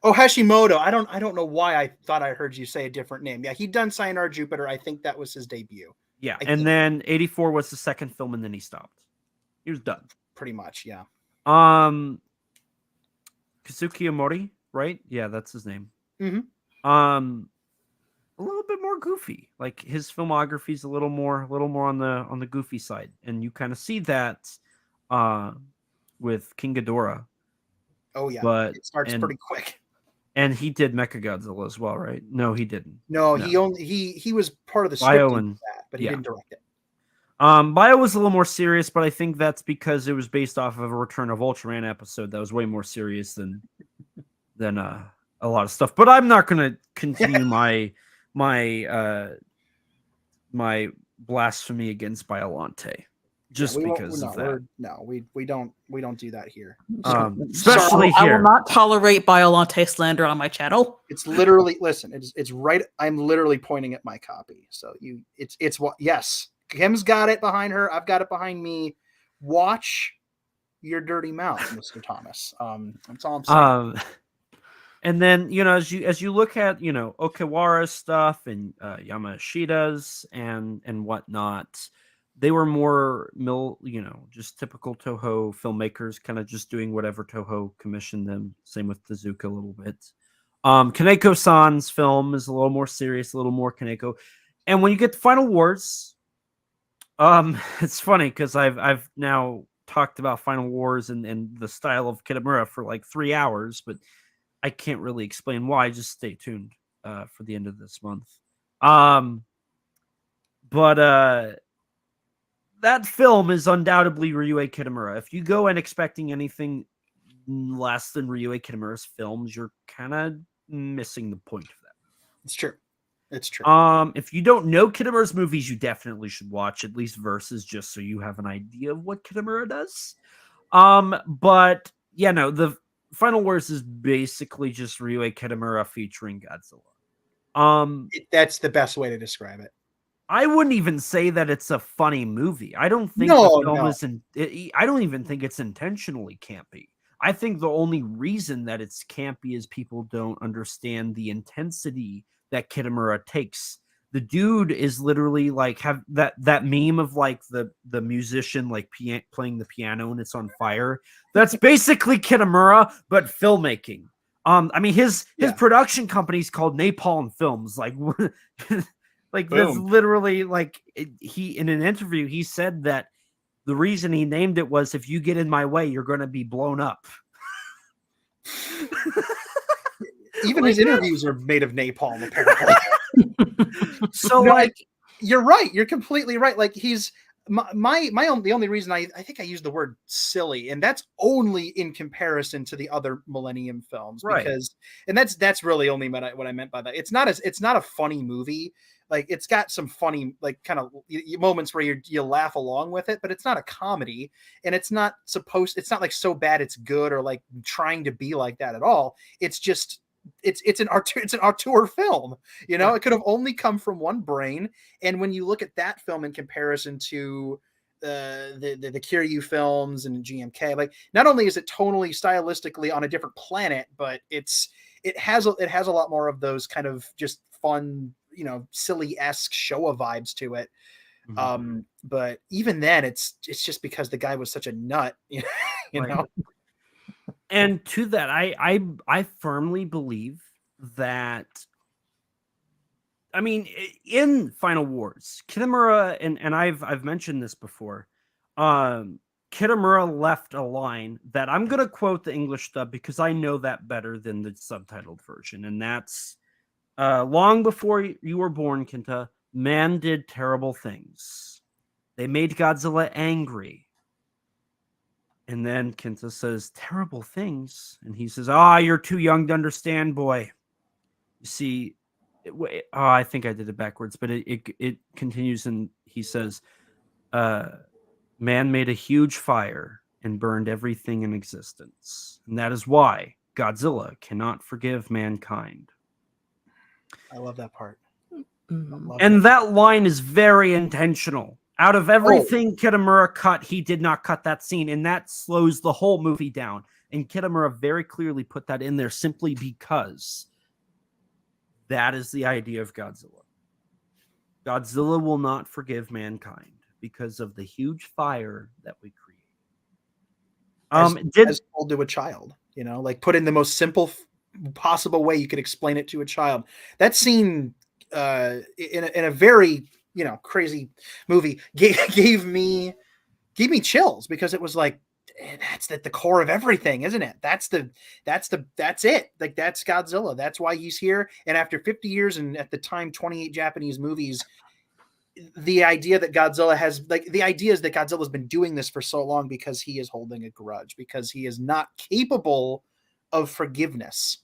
Oh, Hashimoto. I don't know why I thought I heard you say a different name. Yeah, he'd done Sayonara Jupiter. I think that was his debut. Yeah, and then 84 was the second film, and then he stopped. He was done. Pretty much, yeah. Kazuki Omori, right? Yeah, that's his name. Mm-hmm. A little bit more goofy. Like his filmography is a little more on the goofy side, and you kind of see that with King Ghidorah. Oh yeah, but it starts pretty quick. And he did Mechagodzilla as well, right? No, he didn't. No. He was part of the script of that, but he didn't direct it. Bio was a little more serious, but I think that's because it was based off of a Return of Ultraman episode that was way more serious than a lot of stuff. But I'm not going to continue my blasphemy against Biolante just because of that. We don't do that here. Especially here. I will not tolerate Biolante slander on my channel. It's literally it's right. I'm literally pointing at my copy. So it's what yes. Kim's got it behind her. I've got it behind me. Watch your dirty mouth, Mr. Thomas. That's all I'm saying. And then as you look at Okawara's stuff and Yamashita's and whatnot, they were more just typical Toho filmmakers, kind of just doing whatever Toho commissioned them. Same with Tezuka a little bit. Kaneko-san's film is a little more serious, a little more Kaneko. And when you get to Final Wars. It's funny because I've now talked about Final Wars and the style of Kitamura for like 3 hours, but I can't really explain why. Just stay tuned for the end of this month. But that film is undoubtedly Ryuhei Kitamura. If you go in expecting anything less than Ryuhei Kitamura's films, you're kind of missing the point of that. It's true. It's true. If you don't know Kitamura's movies, you definitely should watch at least Versus, just so you have an idea of what Kitamura does. But yeah, no, the Final Wars is basically just Ryuhei Kitamura featuring Godzilla. That's the best way to describe it. I wouldn't even say that it's a funny movie. I don't think No, the film no. is. I don't even think it's intentionally campy. I think the only reason that it's campy is people don't understand the intensity that Kitamura takes. The dude is literally like have that meme of like the musician like playing the piano and it's on fire. That's basically Kitamura, but filmmaking. I mean his production company's called Napalm Films. Like like Boom. that's literally like he in an interview he said that the reason he named it was if you get in my way, you're going to be blown up. Even his interviews are made of napalm, apparently. So No, like you're right. You're completely right. Like he's the only reason I think I used the word silly, and that's only in comparison to the other Millennium films, Right. because and that's really only what I meant by that. It's not a funny movie. Like it's got some funny like kind of moments where you laugh along with it, but it's not a comedy, and it's not like so bad it's good or like trying to be like that at all. It's just it's an auteur film, you know. Right. It could have only come from one brain. And when you look at that film in comparison to the Kajiu films and GMK, like not only is it tonally stylistically on a different planet, but it has a lot more of those kind of just fun, you know, silly-esque Showa vibes to it. Mhm. But even then it's just because the guy was such a nut, you Right. know. And to that, I firmly believe that. I mean, in Final Wars, Kitamura and I've mentioned this before. Kitamura left a line that I'm gonna quote the English dub because I know that better than the subtitled version, and that's long before you were born, Kinta, man did terrible things. They made Godzilla angry. And then Kinta says, terrible things. And he says, you're too young to understand, boy. You see, I think I did it backwards, but it continues and he says, man made a huge fire and burned everything in existence. And that is why Godzilla cannot forgive mankind. I love that part. And that line is very intentional. Out of everything Kitamura cut, he did not cut that scene, and that slows the whole movie down. And Kitamura very clearly put that in there simply because that is the idea of Godzilla. Godzilla will not forgive mankind because of the huge fire that we create. As told to a child, you know, like put in the most simple possible way you could explain it to a child. That scene in a very, you know, crazy movie gave me chills, because it was like, that's at the core of everything, isn't it? That's it. Like that's Godzilla. That's why he's here. And after 50 years and at the time 28 Japanese movies, the idea that Godzilla has the idea is that Godzilla's been doing this for so long because he is holding a grudge, because he is not capable of forgiveness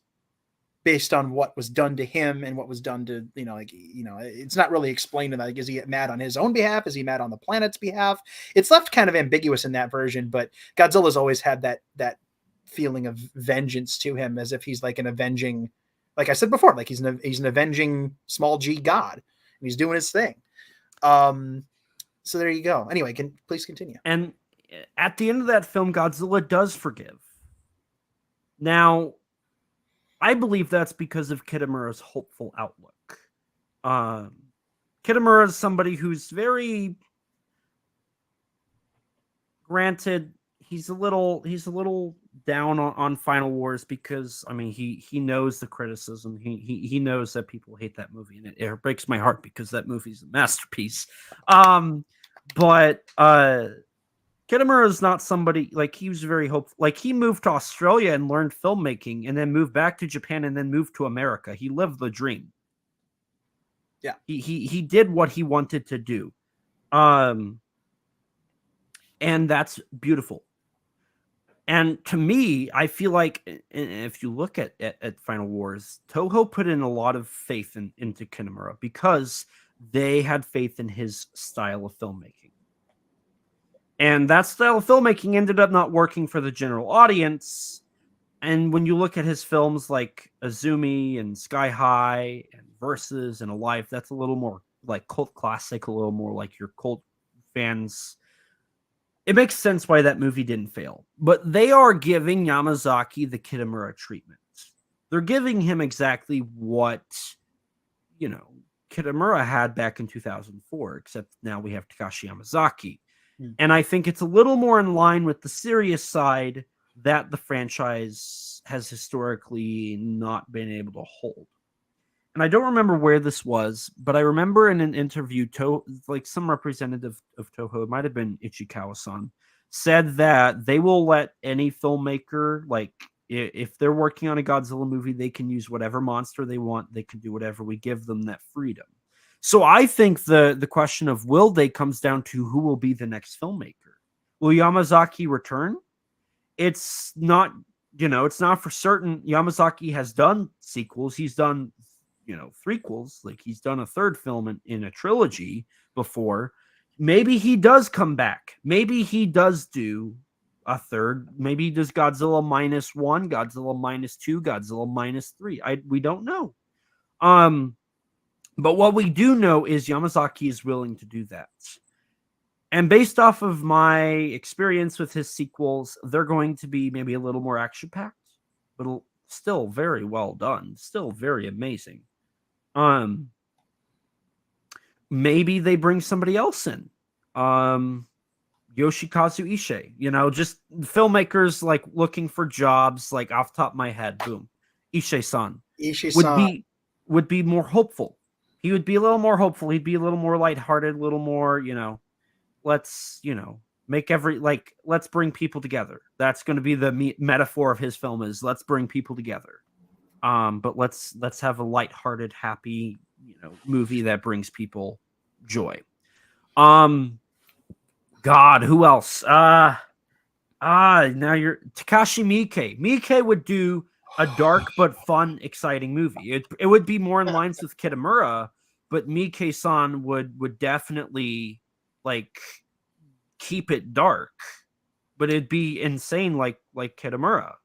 based on what was done to him and what was done to, you know, like, you know, it's not really explained in that. Like, is he mad on his own behalf? Is he mad on the planet's behalf? It's left kind of ambiguous in that version, but Godzilla's always had that feeling of vengeance to him, as if he's like an avenging, like I said before, like he's an avenging small g god, and he's doing his thing. So there you go. Anyway, please continue. And at the end of that film, Godzilla does forgive. Now, I believe that's because of Kitamura's hopeful outlook. Kitamura is somebody who's very, granted, he's a little down on Final Wars because, I mean, he knows the criticism. He knows that people hate that movie, and it breaks my heart because that movie's a masterpiece. But Kitamura is not somebody, like, he was very hopeful. Like, he moved to Australia and learned filmmaking, and then moved back to Japan, and then moved to America. He lived the dream. Yeah. He did what he wanted to do. And that's beautiful. And to me, I feel like if you look at Final Wars, Toho put in a lot of faith into Kinemura because they had faith in his style of filmmaking. And that style of filmmaking ended up not working for the general audience. And when you look at his films like Azumi and Sky High and Versus and Alive, that's a little more like cult classic, a little more like your cult fans. It makes sense why that movie didn't fail. But they are giving Yamazaki the Kitamura treatment. They're giving him exactly what, Kitamura had back in 2004, except now we have Takashi Yamazaki. And I think it's a little more in line with the serious side that the franchise has historically not been able to hold. And I don't remember where this was, but I remember in an interview, like some representative of Toho, it might have been Ichikawa-san, said that they will let any filmmaker, like if they're working on a Godzilla movie, they can use whatever monster they want. They can do whatever. We give them that freedom. So I think the question of will they comes down to who will be the next filmmaker. Will Yamazaki return? It's not, it's not for certain. Yamazaki has done sequels. He's done, threequels. Like he's done a third film in a trilogy before. Maybe he does come back. Maybe he does do a third. Maybe he does Godzilla Minus One, Godzilla Minus Two, Godzilla Minus Three. We don't know. But what we do know is Yamazaki is willing to do that. And based off of my experience with his sequels, they're going to be maybe a little more action-packed, but still very well done. Still very amazing. Maybe they bring somebody else in. Yoshikazu Ishii. Just filmmakers like looking for jobs, like off the top of my head, boom. Ishii-san. Would be more hopeful. He would be a little more hopeful. He'd be a little more lighthearted, a little more, let's, make let's bring people together. That's going to be the metaphor of his film is let's bring people together. But let's have a lighthearted, happy, movie that brings people joy. God, who else? Now you're Takashi Miike. Miike would do a dark but fun, exciting movie. It would be more in lines with Kitamura, but Miike-san would definitely keep it dark, but it'd be insane like Kitamura.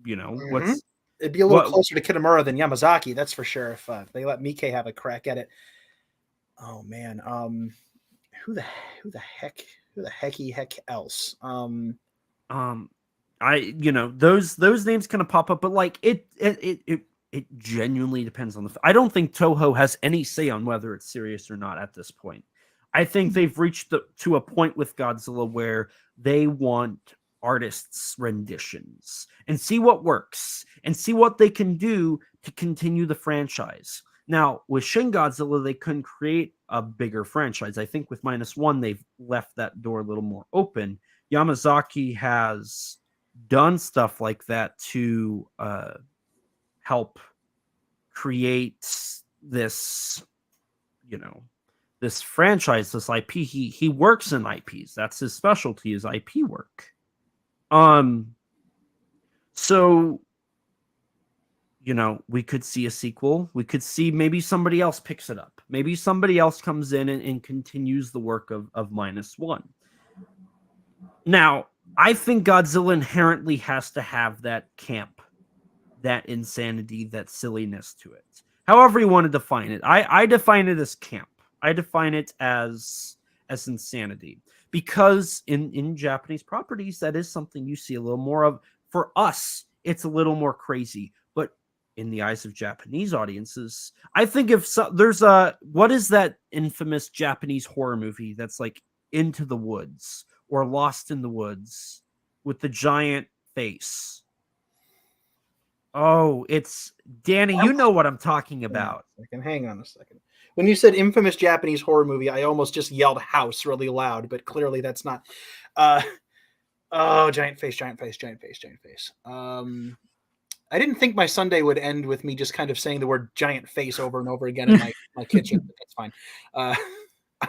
Mm-hmm. It'd be a little closer to Kitamura than Yamazaki, that's for sure. If they let Miike have a crack at it. Oh man, who the heck else? Those names kind of pop up, but it genuinely depends on I don't think Toho has any say on whether it's serious or not at this point. I think they've reached to a point with Godzilla where they want artists' renditions and see what works and see what they can do to continue the franchise. Now, with Shin Godzilla, they couldn't create a bigger franchise. I think with Minus One, they've left that door a little more open. Yamazaki has done stuff like that to help create this, this franchise, this IP. He works in IPs. That's his specialty, is IP work. So, we could see a sequel. We could see maybe somebody else picks it up. Maybe somebody else comes in and continues the work of Minus One. Now, I think Godzilla inherently has to have that camp, that insanity, that silliness to it. However you want to define it. I define it as camp. I define it as insanity. Because in Japanese properties, that is something you see a little more of. For us, it's a little more crazy. But in the eyes of Japanese audiences, I think there's what is that infamous Japanese horror movie that's like Into the Woods or Lost in the Woods with the giant face? Oh, it's Danny. You know what I'm talking about. Hang on a second. When you said infamous Japanese horror movie, I almost just yelled house really loud, but clearly that's not. Giant face. I didn't think my Sunday would end with me just kind of saying the word giant face over and over again in my kitchen, but that's fine.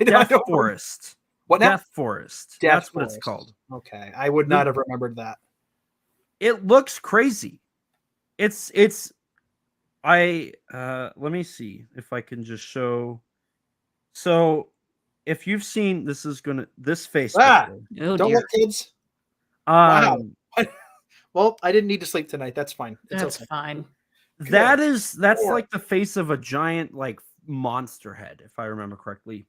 Death Forest. What now? Death Forest. Death That's what it's Forest. called. Okay, I would not have remembered that. It looks crazy. It's let me see if I can just show. So if you've seen this face Ah, before. Oh don't dear. look, kids. Wow. Um Well, I didn't need to sleep tonight. That's fine. It's That's okay. fine. that's Lord. like the face of a giant like monster head, if I remember correctly,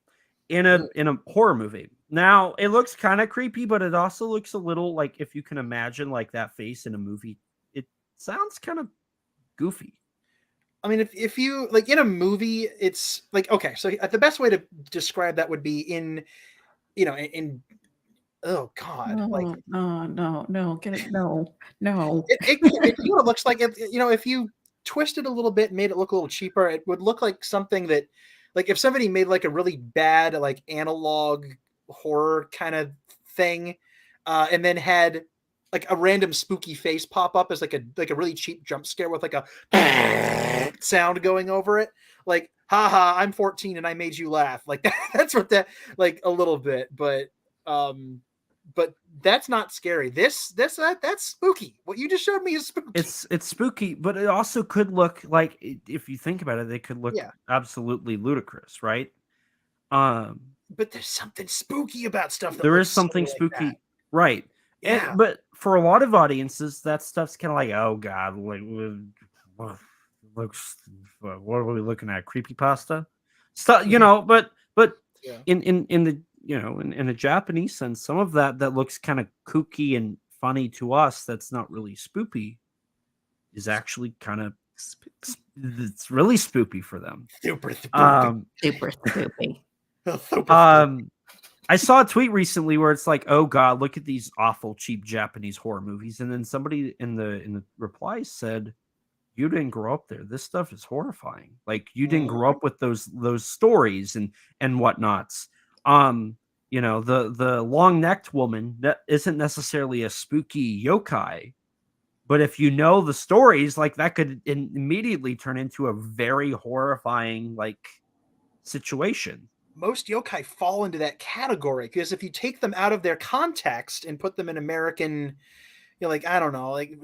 in Ugh. a horror movie. Now it looks kind of creepy, but it also looks a little like, if you can imagine like that face in a movie, it sounds kind of goofy. I mean, if you like in a movie, it's like, okay, so the best way to describe that would be in oh god, like No, get it. No. you know, it looks like if you twist it a little bit, made it look a little cheaper, it would look like something that, like if somebody made like a really bad like analog horror kind of thing, and then had like a random spooky face pop up as like a really cheap jump scare with like a sound going over it, like haha, I'm 14 and I made you laugh, like that's what that, like a little bit, but that's not scary. That's spooky. What you just showed me is spooky. It's spooky, but it also could look like, if you think about it, they could look Yeah. absolutely ludicrous, right? Um, But there's something spooky about stuff. There is something spooky, that. right? Yeah. But for a lot of audiences, that stuff's kind of like, oh god, like looks. What are we looking at? Creepypasta stuff, you know. But Yeah. in the in a Japanese sense, some of that looks kind of kooky and funny to us, that's not really spoopy, is actually kind of it's really spoopy for them. Super spooky. Super spoopy. I saw a tweet recently where it's like, oh god, look at these awful cheap Japanese horror movies, and then somebody in the replies said, you didn't grow up there. This stuff is horrifying. Like, you didn't grow up with those stories and whatnots. The long-necked woman, that isn't necessarily a spooky yokai, but if you know the stories, like, that could immediately turn into a very horrifying like situation. Most yokai fall into that category because if you take them out of their context and put them in American, like, I don't know, like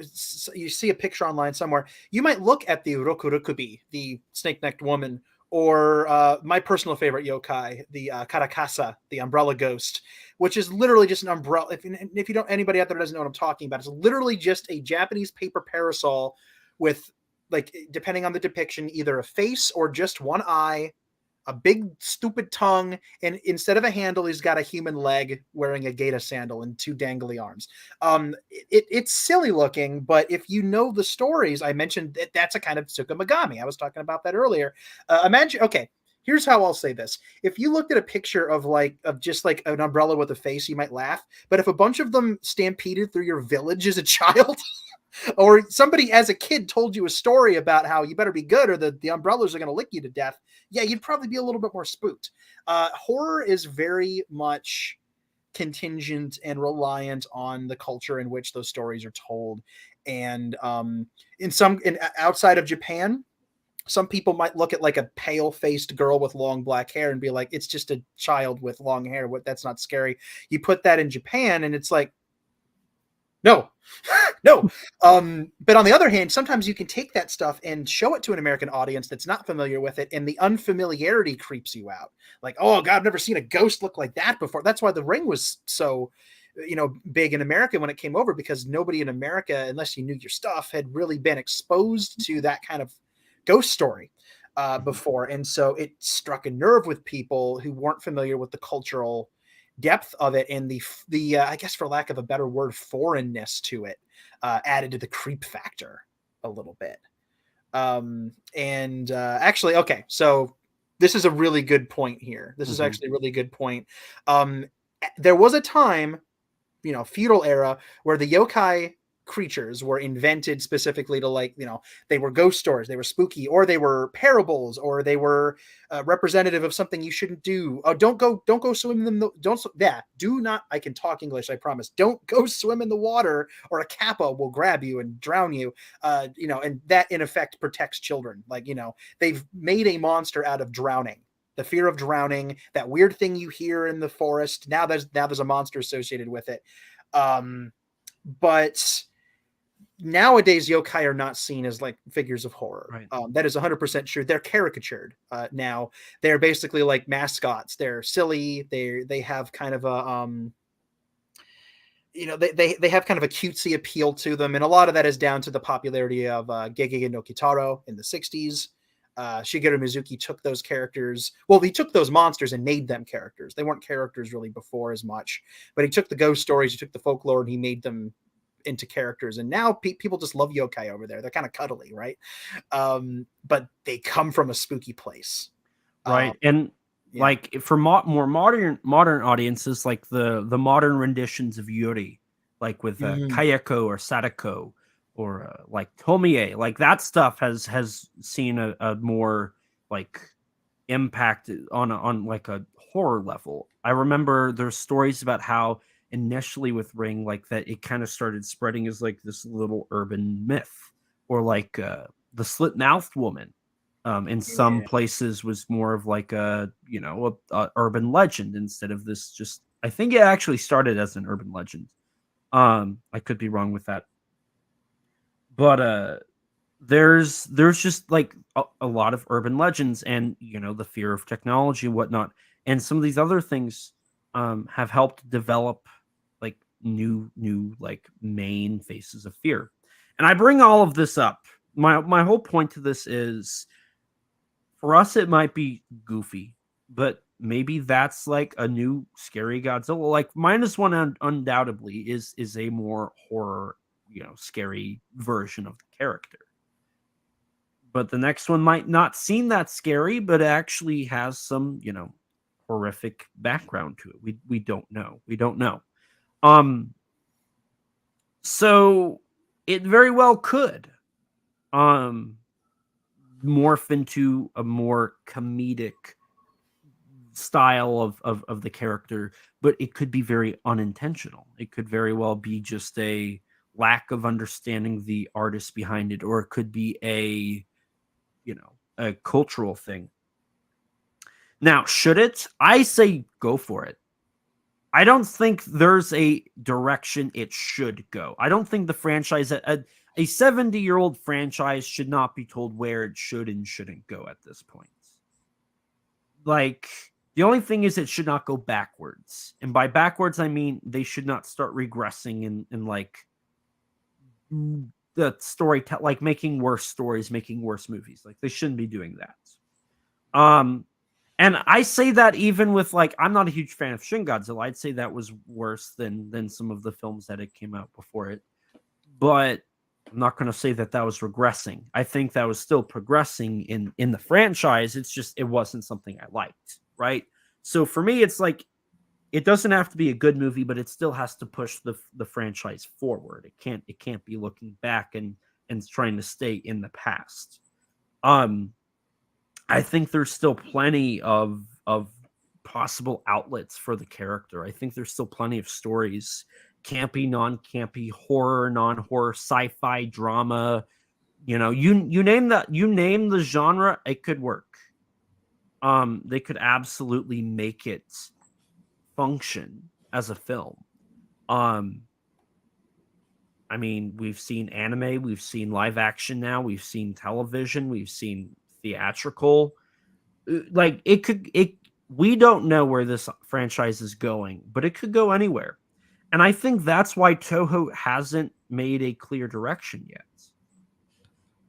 you see a picture online somewhere, you might look at the Rokurokubi, the snake-necked woman, or my personal favorite yokai, the Karakasa, the umbrella ghost, which is literally just an umbrella. If you don't, anybody out there doesn't know what I'm talking about, it's literally just a Japanese paper parasol with, like, depending on the depiction, either a face or just one eye, a big stupid tongue, and instead of a handle, he's got a human leg wearing a gaita sandal and two dangly arms. It's silly looking, but if you know the stories, I mentioned that's a kind of Tsukumagami. I was talking about that earlier. Imagine, okay, here's how I'll say this. If you looked at a picture of just like an umbrella with a face, you might laugh. But if a bunch of them stampeded through your village as a child, or somebody as a kid told you a story about how you better be good or the umbrellas are going to lick you to death, yeah, you'd probably be a little bit more spooked. Horror is very much contingent and reliant on the culture in which those stories are told. And outside of Japan, some people might look at like a pale-faced girl with long black hair and be like, it's just a child with long hair. That's not scary. You put that in Japan and it's like, no. But on the other hand, sometimes you can take that stuff and show it to an American audience that's not familiar with it, and the unfamiliarity creeps you out. Like, oh god, I've never seen a ghost look like that before. That's why The Ring was so, big in America when it came over, because nobody in America, unless you knew your stuff, had really been exposed to that kind of ghost story before. And so it struck a nerve with people who weren't familiar with the cultural depth of it, and the I guess, for lack of a better word, foreignness to it added to the creep factor a little bit. Actually, okay, so this is a really good point here. This is actually a really good point. There was a time, feudal era, where the yokai creatures were invented specifically to, like, they were ghost stories, they were spooky, or they were parables, or they were representative of something you shouldn't do. Oh, don't go swim in the do not, I can talk English, I promise, don't go swim in the water or a kappa will grab you and drown you. And that in effect protects children. Like, they've made a monster out of drowning The fear of drowning, that weird thing you hear in the forest. Now there's a monster associated with it. But nowadays yokai are not seen as like figures of horror. Right. That is 100% true. They're caricatured now. They're basically like mascots. They're silly. They have kind of a they have kind of a cutesy appeal to them, and a lot of that is down to the popularity of Gegege no Kitaro in the 60s. Shigeru Mizuki took those characters. Well, he took those monsters and made them characters. They weren't characters really before as much, but he took the ghost stories, he took the folklore, and he made them into characters. And now people just love yokai over there. They're kind of cuddly, right? But they come from a spooky place, right? And yeah. Like for more modern audiences, like the modern renditions of Yuri, like with Kayako or Sadako, or like Tomie, like that stuff has seen a more like impact on like a horror level. I remember there's stories about how initially with Ring, like that it kind of started spreading as like this little urban myth, or like the slit-mouthed woman in some places was more of like a urban legend instead of this. Just I think it actually started as an urban legend. I could be wrong with that, but there's just like a lot of urban legends, and the fear of technology and whatnot, and some of these other things have helped develop like new like main faces of fear. And I bring all of this up. My whole point to this is, for us it might be goofy, but maybe that's like a new scary Godzilla. Like Minus One undoubtedly is a more horror, scary version of the character. But the next one might not seem that scary, but actually has some, horrific background to it. We don't know. We don't know. So it very well could morph into a more comedic style of the character, but it could be very unintentional. It could very well be just a lack of understanding the artist behind it, or it could be a cultural thing. Now, should it? I say go for it. I don't think there's a direction it should go. I don't think the franchise, a 70-year-old franchise, should not be told where it should and shouldn't go at this point. Like, the only thing is it should not go backwards. And by backwards, I mean they should not start regressing in like the like making worse stories, making worse movies. Like, they shouldn't be doing that. And I say that even with, like, I'm not a huge fan of Shin Godzilla. I'd say that was worse than some of the films that it came out before it. But I'm not going to say that was regressing. I think that was still progressing in the franchise. It's just it wasn't something I liked, right? So for me, it's like it doesn't have to be a good movie, but it still has to push the franchise forward. It can't be looking back and trying to stay in the past. I think there's still plenty of possible outlets for the character. I think there's still plenty of stories, campy, non-campy, horror, non-horror, sci-fi, drama. You name the genre, it could work. They could absolutely make it function as a film. I mean, we've seen anime, we've seen live action now, we've seen television, we've seen theatrical. Like, we don't know where this franchise is going, but it could go anywhere. And I think that's why Toho hasn't made a clear direction yet.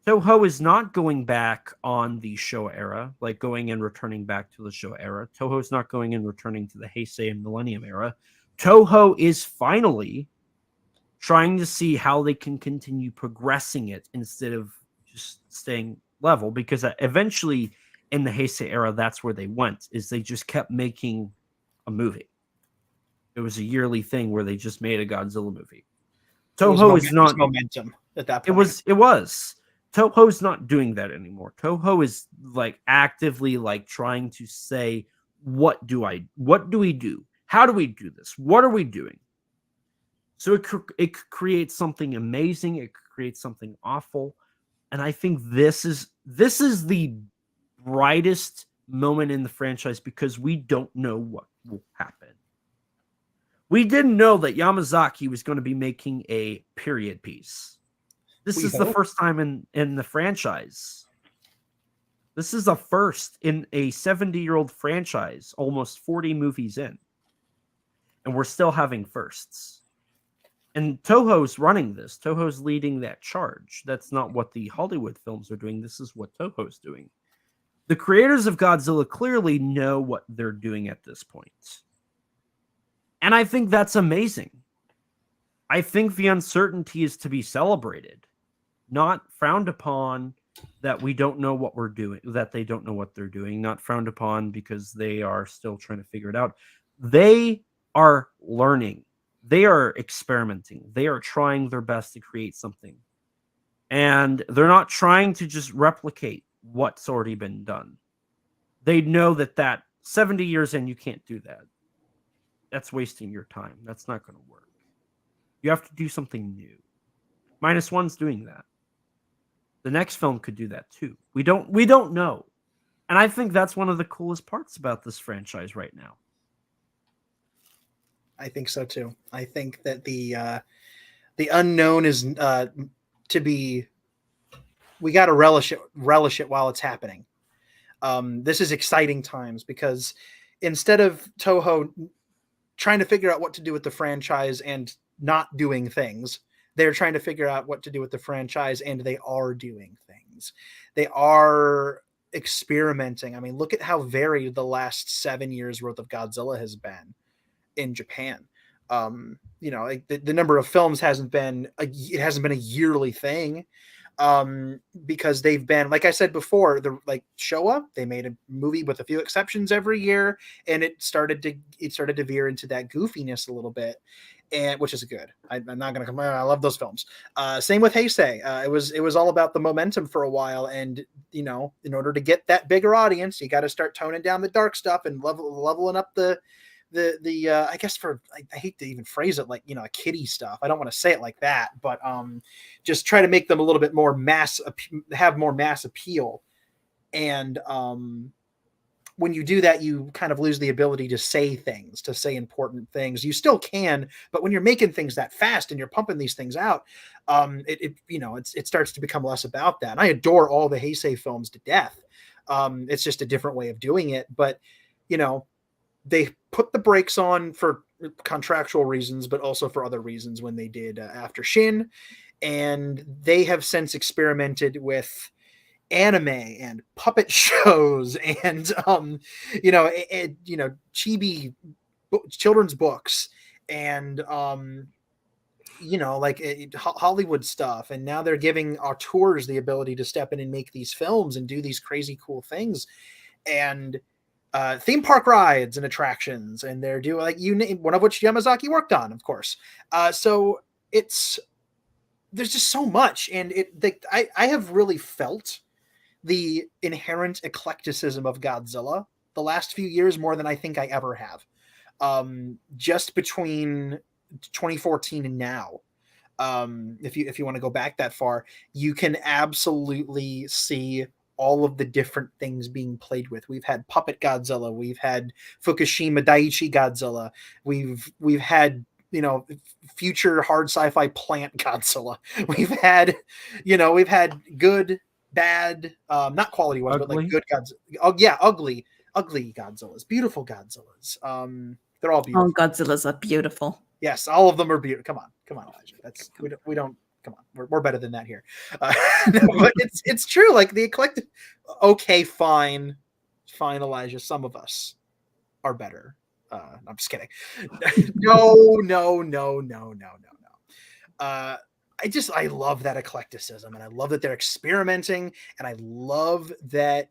Toho is not going back on the Showa era, like going and returning back to the Showa era. Toho is not going and returning to the Heisei and Millennium era. Toho is finally trying to see how they can continue progressing it instead of just staying level, because eventually in the Heisei era, that's where they went, is they just kept making a movie. It was a yearly thing where they just made a Godzilla movie. Toho is not momentum at that point. It was. Toho's not doing that anymore. Toho is like actively like trying to say, what do we do? How do we do this? What are we doing? So it could create something amazing. It could create something awful. And I think this is the brightest moment in the franchise because we don't know what will happen. We didn't know that Yamazaki was going to be making a period piece. This is the first time in the franchise. This is a first in a 70-year-old franchise, almost 40 movies in. And we're still having firsts. And Toho's running this. Toho's leading that charge. That's not what the Hollywood films are doing. This is what Toho's doing. The creators of Godzilla clearly know what they're doing at this point. And I think that's amazing. I think the uncertainty is to be celebrated, not frowned upon that we don't know what we're doing, that they don't know what they're doing, not frowned upon because they are still trying to figure it out. They are learning. They are experimenting. They are trying their best to create something. And they're not trying to just replicate what's already been done. They know that 70 years in, you can't do that. That's wasting your time. That's not going to work. You have to do something new. Minus One's doing that. The next film could do that too. We don't know. And I think that's one of the coolest parts about this franchise right now. I think so too. I think that the unknown is to be. We got to relish it while it's happening. This is exciting times because instead of Toho trying to figure out what to do with the franchise and not doing things, they're trying to figure out what to do with the franchise, and they are doing things. They are experimenting. I mean, look at how varied the last 7 years worth of Godzilla has been in Japan. Like the number of films hasn't been a yearly thing, because they've been, like I said before, like Showa, they made a movie with a few exceptions every year, and it started to veer into that goofiness a little bit, and which is good. I'm not gonna come. I love those films. Same with Heisei. It was all about the momentum for a while, and in order to get that bigger audience, you got to start toning down the dark stuff and leveling up the I guess I hate to even phrase it like, a kiddie stuff. I don't want to say it like that, but just try to make them a little bit more have more mass appeal. And when you do that, you kind of lose the ability to say important things. You still can, but when you're making things that fast and you're pumping these things out, it starts to become less about that. And I adore all the Heisei films to death. It's just a different way of doing it, but they put the brakes on for contractual reasons, but also for other reasons when they did After Shin. And they have since experimented with anime and puppet shows and, chibi children's books and, Hollywood stuff. And now they're giving auteurs the ability to step in and make these films and do these crazy cool things. And theme park rides and attractions, and they're doing one of which Yamazaki worked on, of course. So there's just so much, and I have really felt the inherent eclecticism of Godzilla the last few years more than I think I ever have. Just between 2014 and now, if you want to go back that far, you can absolutely see all of the different things being played with. We've had Puppet Godzilla, we've had Fukushima Daiichi Godzilla, we've had future hard sci-fi plant Godzilla. We've had good, bad, not quality ones, but like good Godzilla. Oh yeah, ugly Godzillas, beautiful Godzillas. They're all beautiful. Oh, Godzillas are beautiful. Yes, all of them are beautiful. Come on, Elijah. We don't. Come on, we're better than that here. But it's true. Like the eclectic. Okay, fine, Elijah. Some of us are better. I'm just kidding. No. I love that eclecticism, and I love that they're experimenting, and I love that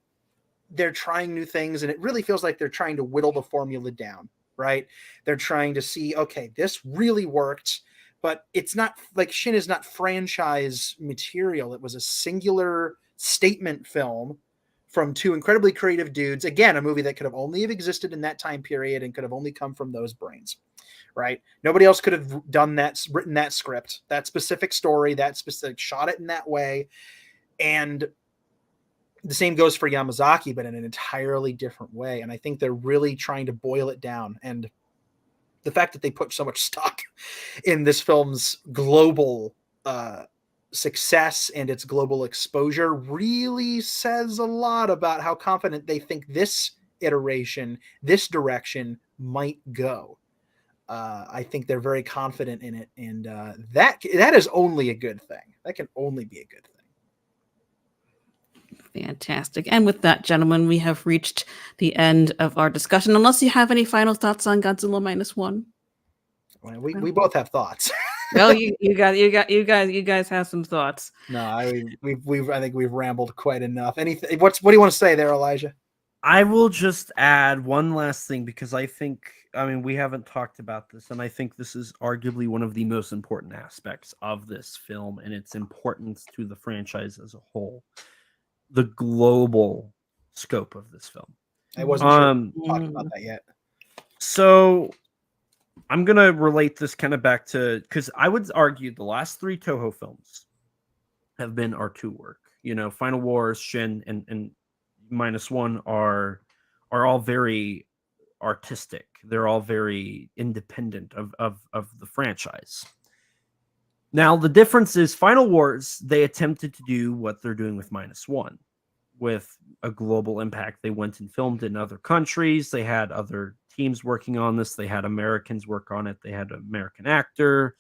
they're trying new things, and it really feels like they're trying to whittle the formula down. Right? They're trying to see, okay, this really worked. But it's not like Shin is not franchise material. It was a singular statement film from two incredibly creative dudes. Again, a movie that could have only have existed in that time period and could have only come from those brains, right? Nobody else could have done that, written that script, that specific story, that specific, shot it in that way. And the same goes for Yamazaki, but in an entirely different way. And I think they're really trying to boil it down. And the fact that they put so much stock in this film's global success and its global exposure really says a lot about how confident they think this iteration, this direction might go. I think they're very confident in it, and that is only a good thing. That can only be a good thing. Fantastic. And with that, gentlemen, we have reached the end of our discussion. Unless you have any final thoughts on Godzilla Minus One. Well, we both have thoughts. Well, you guys have some thoughts. No, I think we've rambled quite enough. Anything? What do you want to say there, Elijah? I will just add one last thing because we haven't talked about this, and I think this is arguably one of the most important aspects of this film and its importance to the franchise as a whole. The global scope of this film. I wasn't sure we talked about that yet. So I'm going to relate this kind of back to, because I would argue the last 3 Toho films have been R2 work. Final Wars, Shin, and Minus One are all very artistic. They're all very independent of the franchise. Now, the difference is Final Wars, they attempted to do what they're doing with Minus One, with a global impact. They went and filmed in other countries. They had other teams working on this. They had Americans work on it. They had an American actor.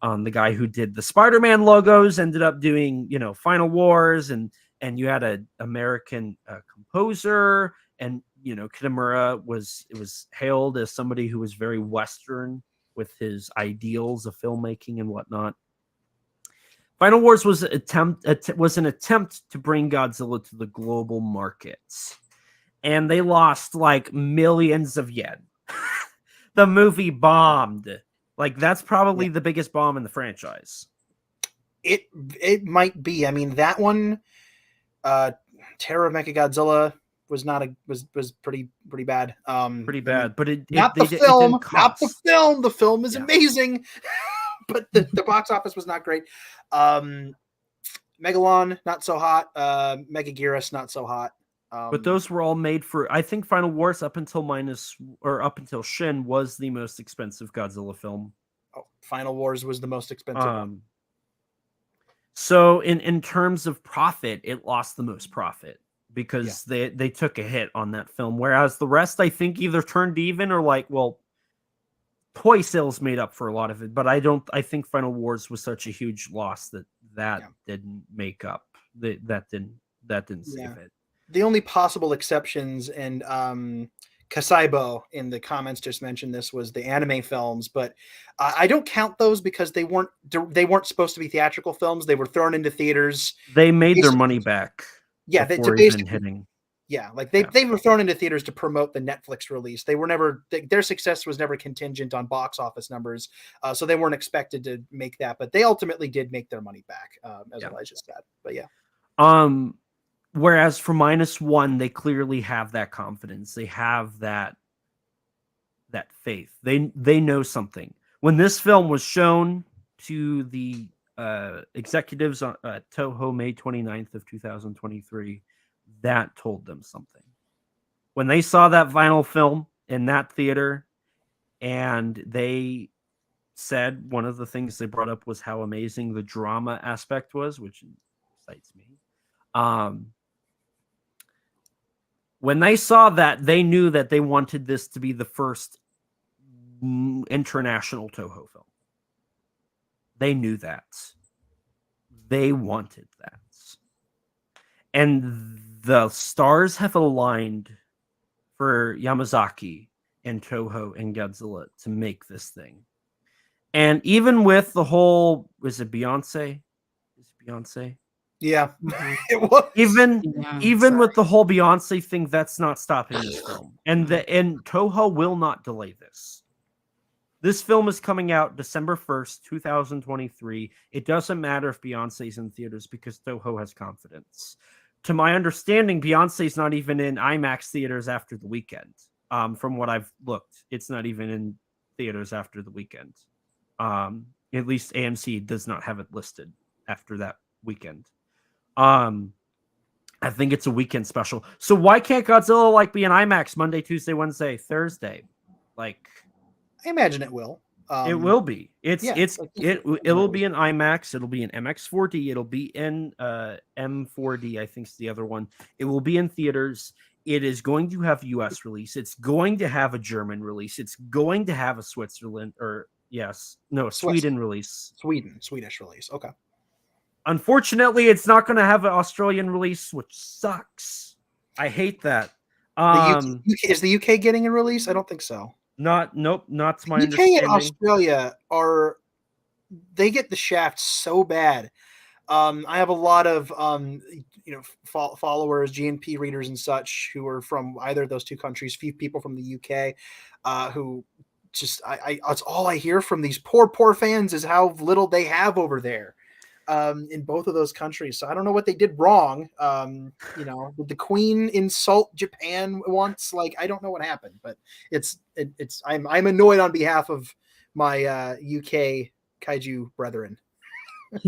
The guy who did the Spider-Man logos ended up doing, Final Wars, and you had an American composer, and Kitamura was hailed as somebody who was very Western with his ideals of filmmaking and whatnot. Final Wars was an attempt to bring Godzilla to the global markets, and they lost like millions of yen. The movie bombed. Like, that's probably the biggest bomb in the franchise. It might be. I mean, that one, Terror of Mechagodzilla was was pretty bad. Pretty bad, but not the film. The film is amazing. But the box office was not great. Megalon, not so hot. Megaguirus, not so hot. But those were all made for, I think Final Wars up until Shin was the most expensive Godzilla film. Oh, Final Wars was the most expensive one. So in terms of profit, it lost the most profit because they took a hit on that film. Whereas the rest, I think, either turned even or toy sales made up for a lot of it, but I think Final Wars was such a huge loss that didn't make up. That didn't save it. The only possible exceptions, and Kasaibo in the comments just mentioned this, was the anime films, but I don't count those because they weren't supposed to be theatrical films. They were thrown into theaters. They made their money back. Yeah, before even hitting. Yeah, they were thrown into theaters to promote the Netflix release. They were never, their success was never contingent on box office numbers, so they weren't expected to make that. But they ultimately did make their money back, as Elijah said. But yeah. Whereas for Minus One, they clearly have that confidence. They have that faith. They know something. When this film was shown to the executives on Toho May 29th of 2023. That told them something. When they saw that final film in that theater, and they said one of the things they brought up was how amazing the drama aspect was, which excites me. When they saw that, they knew that they wanted this to be the first international Toho film. They knew that. They wanted that. And the stars have aligned for Yamazaki and Toho and Godzilla to make this thing. And even with the whole, was it Beyonce? Is it Beyonce? Yeah. It was. Even with the whole Beyonce thing, that's not stopping this film. And Toho will not delay this. This film is coming out December 1st, 2023. It doesn't matter if Beyonce's in theaters because Toho has confidence. To my understanding, Beyonce's not even in IMAX theaters after the weekend. From what I've looked, it's not even in theaters after the weekend. At least AMC does not have it listed after that weekend. I think it's a weekend special. So why can't Godzilla like be an IMAX Monday, Tuesday, Wednesday, Thursday? Like I imagine it will. it will be. Yeah, It'll be an IMAX. It'll be an MX4D. It'll be in M4D. I think is the other one. It will be in theaters. It is going to have US release. It's going to have a German release. It's going to have a Sweden release. Swedish release. Okay. Unfortunately, it's not going to have an Australian release, which sucks. I hate that. Is the UK getting a release? I don't think so. Not to my UK understanding. and Australia they get the shaft so bad. I have a lot of followers, GNP readers and such who are from either of those two countries. Few people from the UK who just it's all I hear from these poor fans is how little they have over there in both of those countries. So I don't know what they did wrong. Did the Queen insult Japan once? Like I don't know what happened, but I'm annoyed on behalf of my UK kaiju brethren.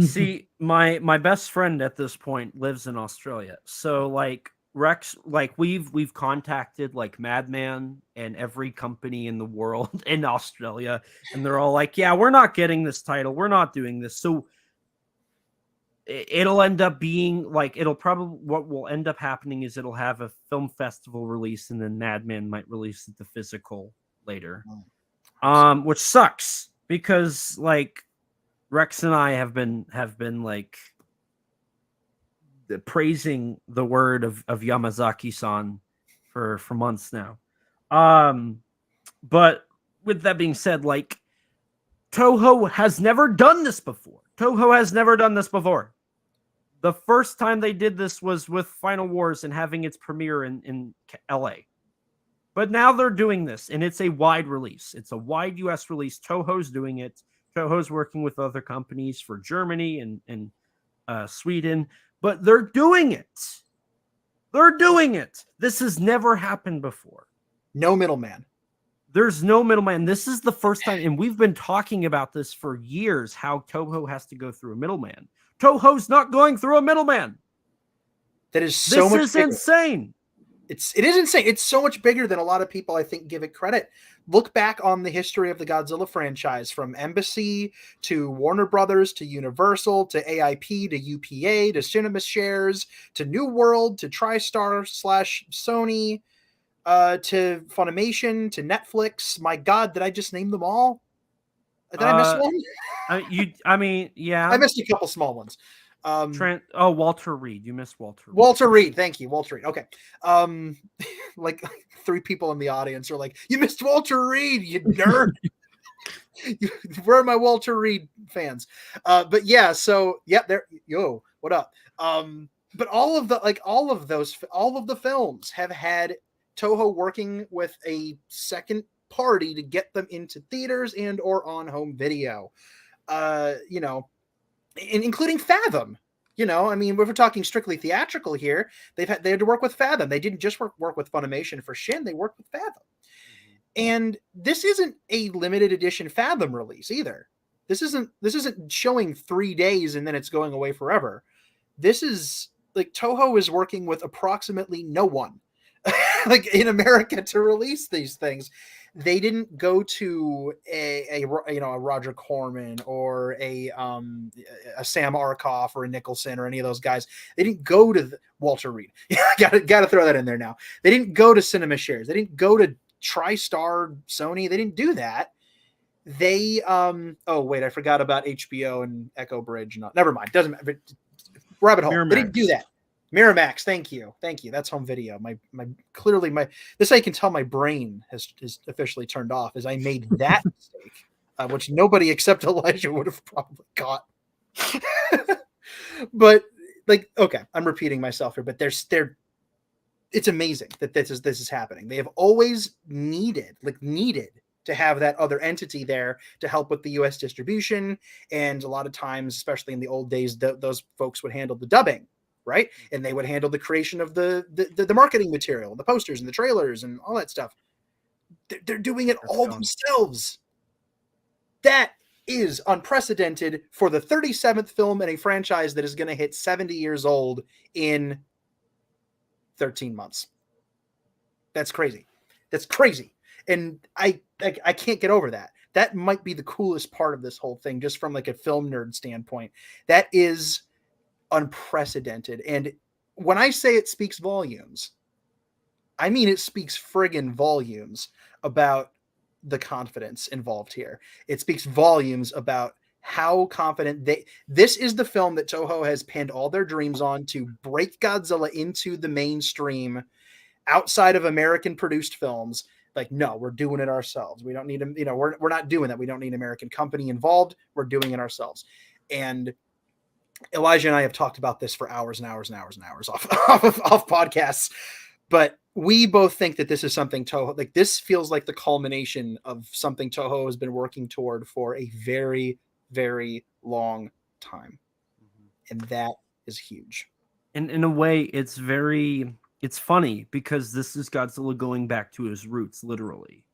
See, my best friend at this point lives in Australia. So like Rex, like we've contacted like Madman and every company in the world in Australia, and they're all like, yeah, we're not getting this title. We're not doing this. So it'll end up being like what will end up happening is it'll have a film festival release and then Madman might release the physical later. Which sucks because like Rex and I have been like praising the word of Yamazaki-san for months now. But with that being said, like Toho has never done this before. The first time they did this was with Final Wars and having its premiere in LA. But now they're doing this, and it's a wide release. It's a wide US release. Toho's doing it. Toho's working with other companies for Germany and Sweden, but they're doing it. This has never happened before. No middleman. There's no middleman. This is the first time, and we've been talking about this for years, how Toho has to go through a middleman. Toho's not going through a middleman. That is so much bigger. Insane. It is insane. It's so much bigger than a lot of people, I think, give it credit. Look back on the history of the Godzilla franchise, from Embassy to Warner Brothers to Universal to AIP to UPA to Cinema Shares to New World to TriStar / Sony to Funimation to Netflix. My God, did I just name them all? Did I miss one? Yeah. I missed a couple small ones. Walter Reed. You missed Walter Reed. Walter Reed. Thank you. Walter Reed. Okay. Like 3 people in the audience are like, you missed Walter Reed, you nerd. Where are my Walter Reed fans? But yeah, so yeah, what up? But all of the films have had Toho working with a second party to get them into theaters and or on home video. Including Fathom. I mean, if we're talking strictly theatrical here, they had to work with Fathom. They didn't just work with Funimation for Shin, they worked with Fathom. And this isn't a limited edition Fathom release either. This isn't showing 3 days and then it's going away forever. This is like Toho is working with approximately no one like in America to release these things. They didn't go to a Roger Corman or a Sam Arkoff or a Nicholson or any of those guys. They didn't go to Walter Reed. Got to throw that in there now. They didn't go to Cinema Shares. They didn't go to TriStar, Sony. They didn't do that. They I forgot about HBO and Echo Bridge. No, never mind. Doesn't matter. Rabbit hole. Miramax. They didn't do that. Miramax, thank you. That's home video. This I can tell my brain has officially turned off as I made that mistake, which nobody except Elijah would have probably caught. But like, okay, I'm repeating myself here, but it's amazing that this is happening. They have always needed to have that other entity there to help with the US distribution, and a lot of times, especially in the old days, those folks would handle the dubbing. Right. And they would handle the creation of the marketing material, the posters and the trailers and all that stuff. They're doing it all themselves. That is unprecedented for the 37th film in a franchise that is going to hit 70 years old in 13 months. That's crazy. That's crazy. And I can't get over that. That might be the coolest part of this whole thing, just from like a film nerd standpoint. That is unprecedented. And when I say it speaks volumes, I mean it speaks friggin' volumes about the confidence involved here. It speaks volumes about how confident this is the film that Toho has pinned all their dreams on to break Godzilla into the mainstream outside of American produced films. Like, no, we're doing it ourselves. We don't need them. We're not doing that. We don't need an American company involved. We're doing it ourselves. And Elijah and I have talked about this for hours and hours and hours and hours off podcasts, but we both think that this is something Toho, like this feels like the culmination of something Toho has been working toward for a very, very long time. And that is huge. And in a way, it's funny because this is Godzilla going back to his roots, literally.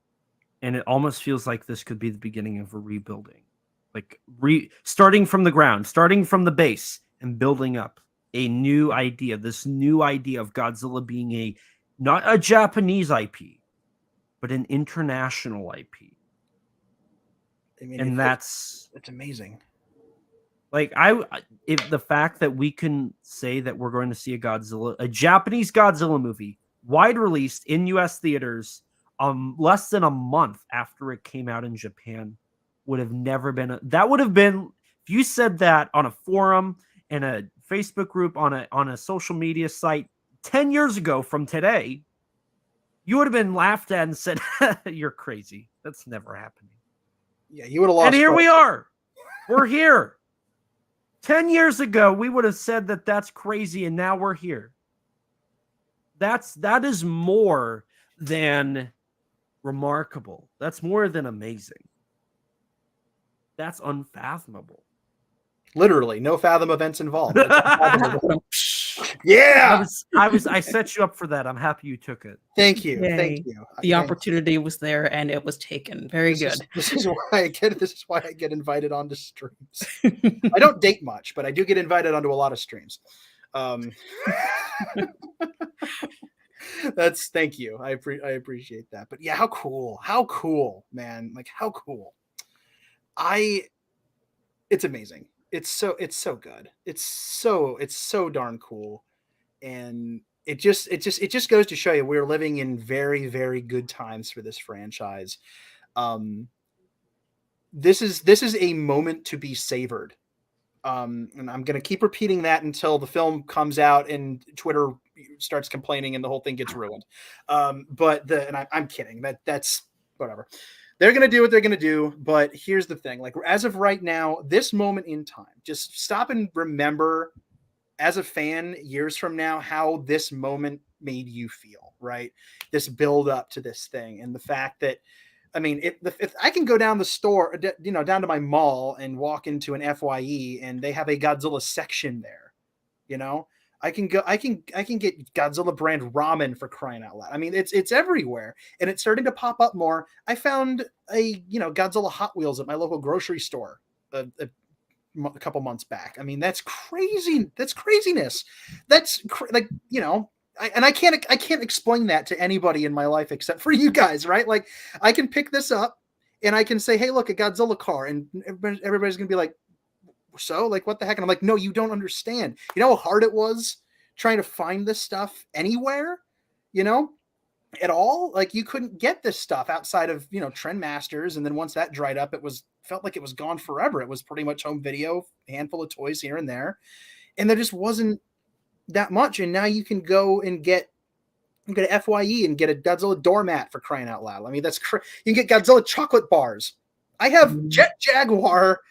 And it almost feels like this could be the beginning of a rebuilding. Like starting from the ground, starting from the base and building up a new idea, this new idea of Godzilla being not a Japanese IP, but an international IP. I mean, and it's amazing. Like if the fact that we can say that we're going to see a Japanese Godzilla movie, wide released in US theaters, less than a month after it came out in Japan, would have never been that would have been, if you said that on a forum, in a Facebook group, on a social media site 10 years ago from today, you would have been laughed at and said, you're crazy. That's never happening. Yeah, you would have lost. And here we are. We're here. 10 years ago, we would have said that that's crazy, and now we're here. That is more than remarkable. That's more than amazing. That's unfathomable. Literally, no fathom events involved. Yeah, I set you up for that. I'm happy you took it. Thank you. Yay. Thank you. The opportunity was there and it was taken. Very good. This is why I get invited onto streams. I don't date much, but I do get invited onto a lot of streams. Thank you. I appreciate that. But yeah, how cool, man. Like, how cool. It's amazing. It's so good. It's so darn cool. And it just goes to show you we're living in very, very good times for this franchise. This is a moment to be savored. And I'm going to keep repeating that until the film comes out and Twitter starts complaining and the whole thing gets ruined. I'm kidding. That's whatever. They're going to do what they're going to do. But here's the thing. Like, as of right now, this moment in time, just stop and remember as a fan years from now, how this moment made you feel, right? This build up to this thing. And the fact that, I mean, if I can go down the store, down to my mall and walk into an FYE and they have a Godzilla section there, I can get Godzilla brand ramen, for crying out loud. I mean, it's everywhere, and it's starting to pop up more. I found a Godzilla Hot Wheels at my local grocery store a couple months back. I mean, that's crazy. That's craziness. That's I can't explain that to anybody in my life except for you guys, right? Like, I can pick this up and I can say, hey, look, a Godzilla car, and everybody's gonna be like, so, like, what the heck? And I'm like, no, you don't understand. You know how hard it was trying to find this stuff anywhere, at all? Like, you couldn't get this stuff outside of, Trendmasters. And then once that dried up, felt like it was gone forever. It was pretty much home video, a handful of toys here and there. And there just wasn't that much. And now you can go and get a FYE and get a Godzilla doormat, for crying out loud. I mean, you can get Godzilla chocolate bars. I have Jet Jaguar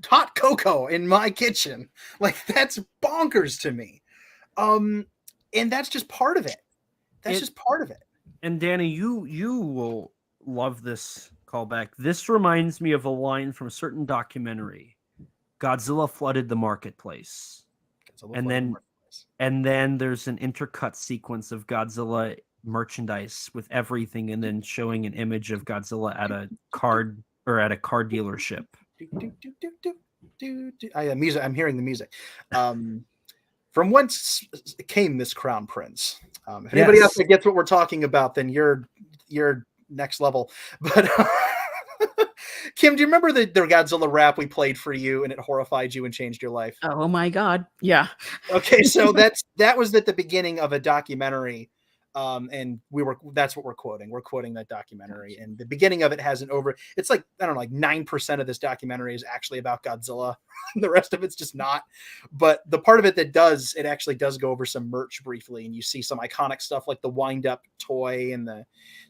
hot cocoa in my kitchen. Like, that's bonkers to me. And that's just part of it. Just part of it. And Danny, you will love this callback. This reminds me of a line from a certain documentary. Godzilla flooded the marketplace. And then there's an intercut sequence of Godzilla merchandise with everything, and then showing an image of Godzilla at a car dealership. Music. I'm hearing the music. From whence came this crown prince? If anybody else Yes. gets what we're talking about, then you're next level. But Kim, do you remember the Godzilla rap we played for you and it horrified you and changed your life? Oh my God. Yeah. Okay, so that was at the beginning of a documentary, and that's what we're quoting. We're quoting that documentary, and the beginning of it has it's like, I don't know, like 9% of this documentary is actually about Godzilla. The rest of it's just not. But the part of it that does, it actually does go over some merch briefly, and you see some iconic stuff like the wind-up toy and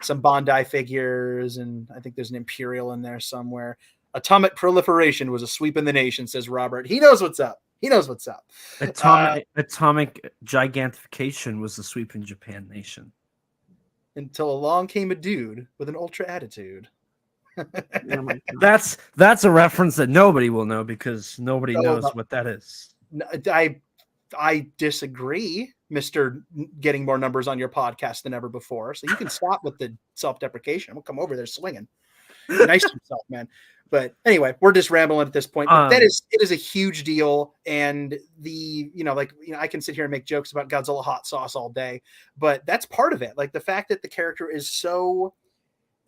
some Bandai figures, and I think there's an Imperial in there somewhere. Atomic proliferation was a sweep in the nation, says Robert. He knows what's up. He knows what's up. Atomic gigantification was the sweep in Japan nation. Until along came a dude with an ultra attitude. Oh my God. That's a reference that nobody will know because nobody knows what that is. I disagree, Mr. Getting more numbers on your podcast than ever before. So you can stop with the self-deprecation. We'll come over there swinging. Nice to yourself, man. But anyway, we're just rambling at this point. But it is a huge deal. And I can sit here and make jokes about Godzilla hot sauce all day, but that's part of it. Like the fact that the character is so